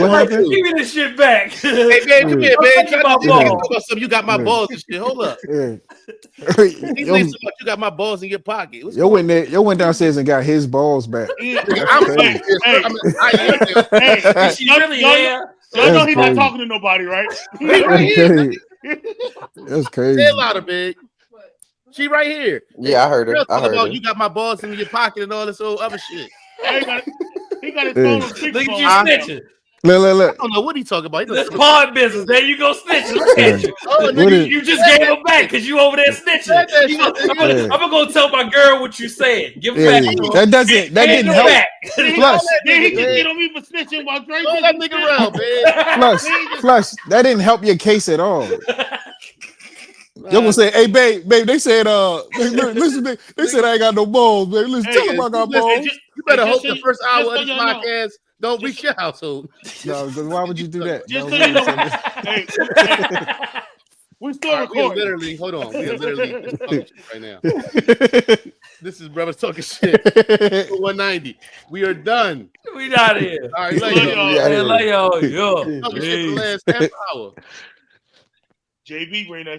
what happened? Give me this shit back. Hey, man, come here, man. Try to balls. about something. You got my balls and shit. Hold up. Yeah. You got my balls in your pocket. Yo went downstairs and got his balls back. I'm crazy. Is she really there? Y'all know he's not talking to nobody, right? That's crazy. Say a lot of big. She right here. Yeah, I heard her. I heard her. You got my balls in your pocket and all this old other shit. He got his phone on speakerphone. Look at you snitching. Look. I don't know what he talking about. That's pawn business. There you go snitching. Look at you. Oh, You just gave him back because you over there snitching. I'm gonna go tell my girl what you said. Give it back. That didn't help. Plus, he just get on me for snitching while Drake. Throw that nigga around, man. Plus, that didn't help your case at all. Y'all gonna say, hey, babe, they said, listen, they said I ain't got no balls, babe. Listen, tell them I got balls. You better hope the first hour of this podcast don't reach your household. No, because why would you do that? We're still recording. We are literally right now. This is Brothas Talkin Sht. 190. We are done. We out of here. All right, love y'all. Yo. Talking shit for the last half hour. JB bring that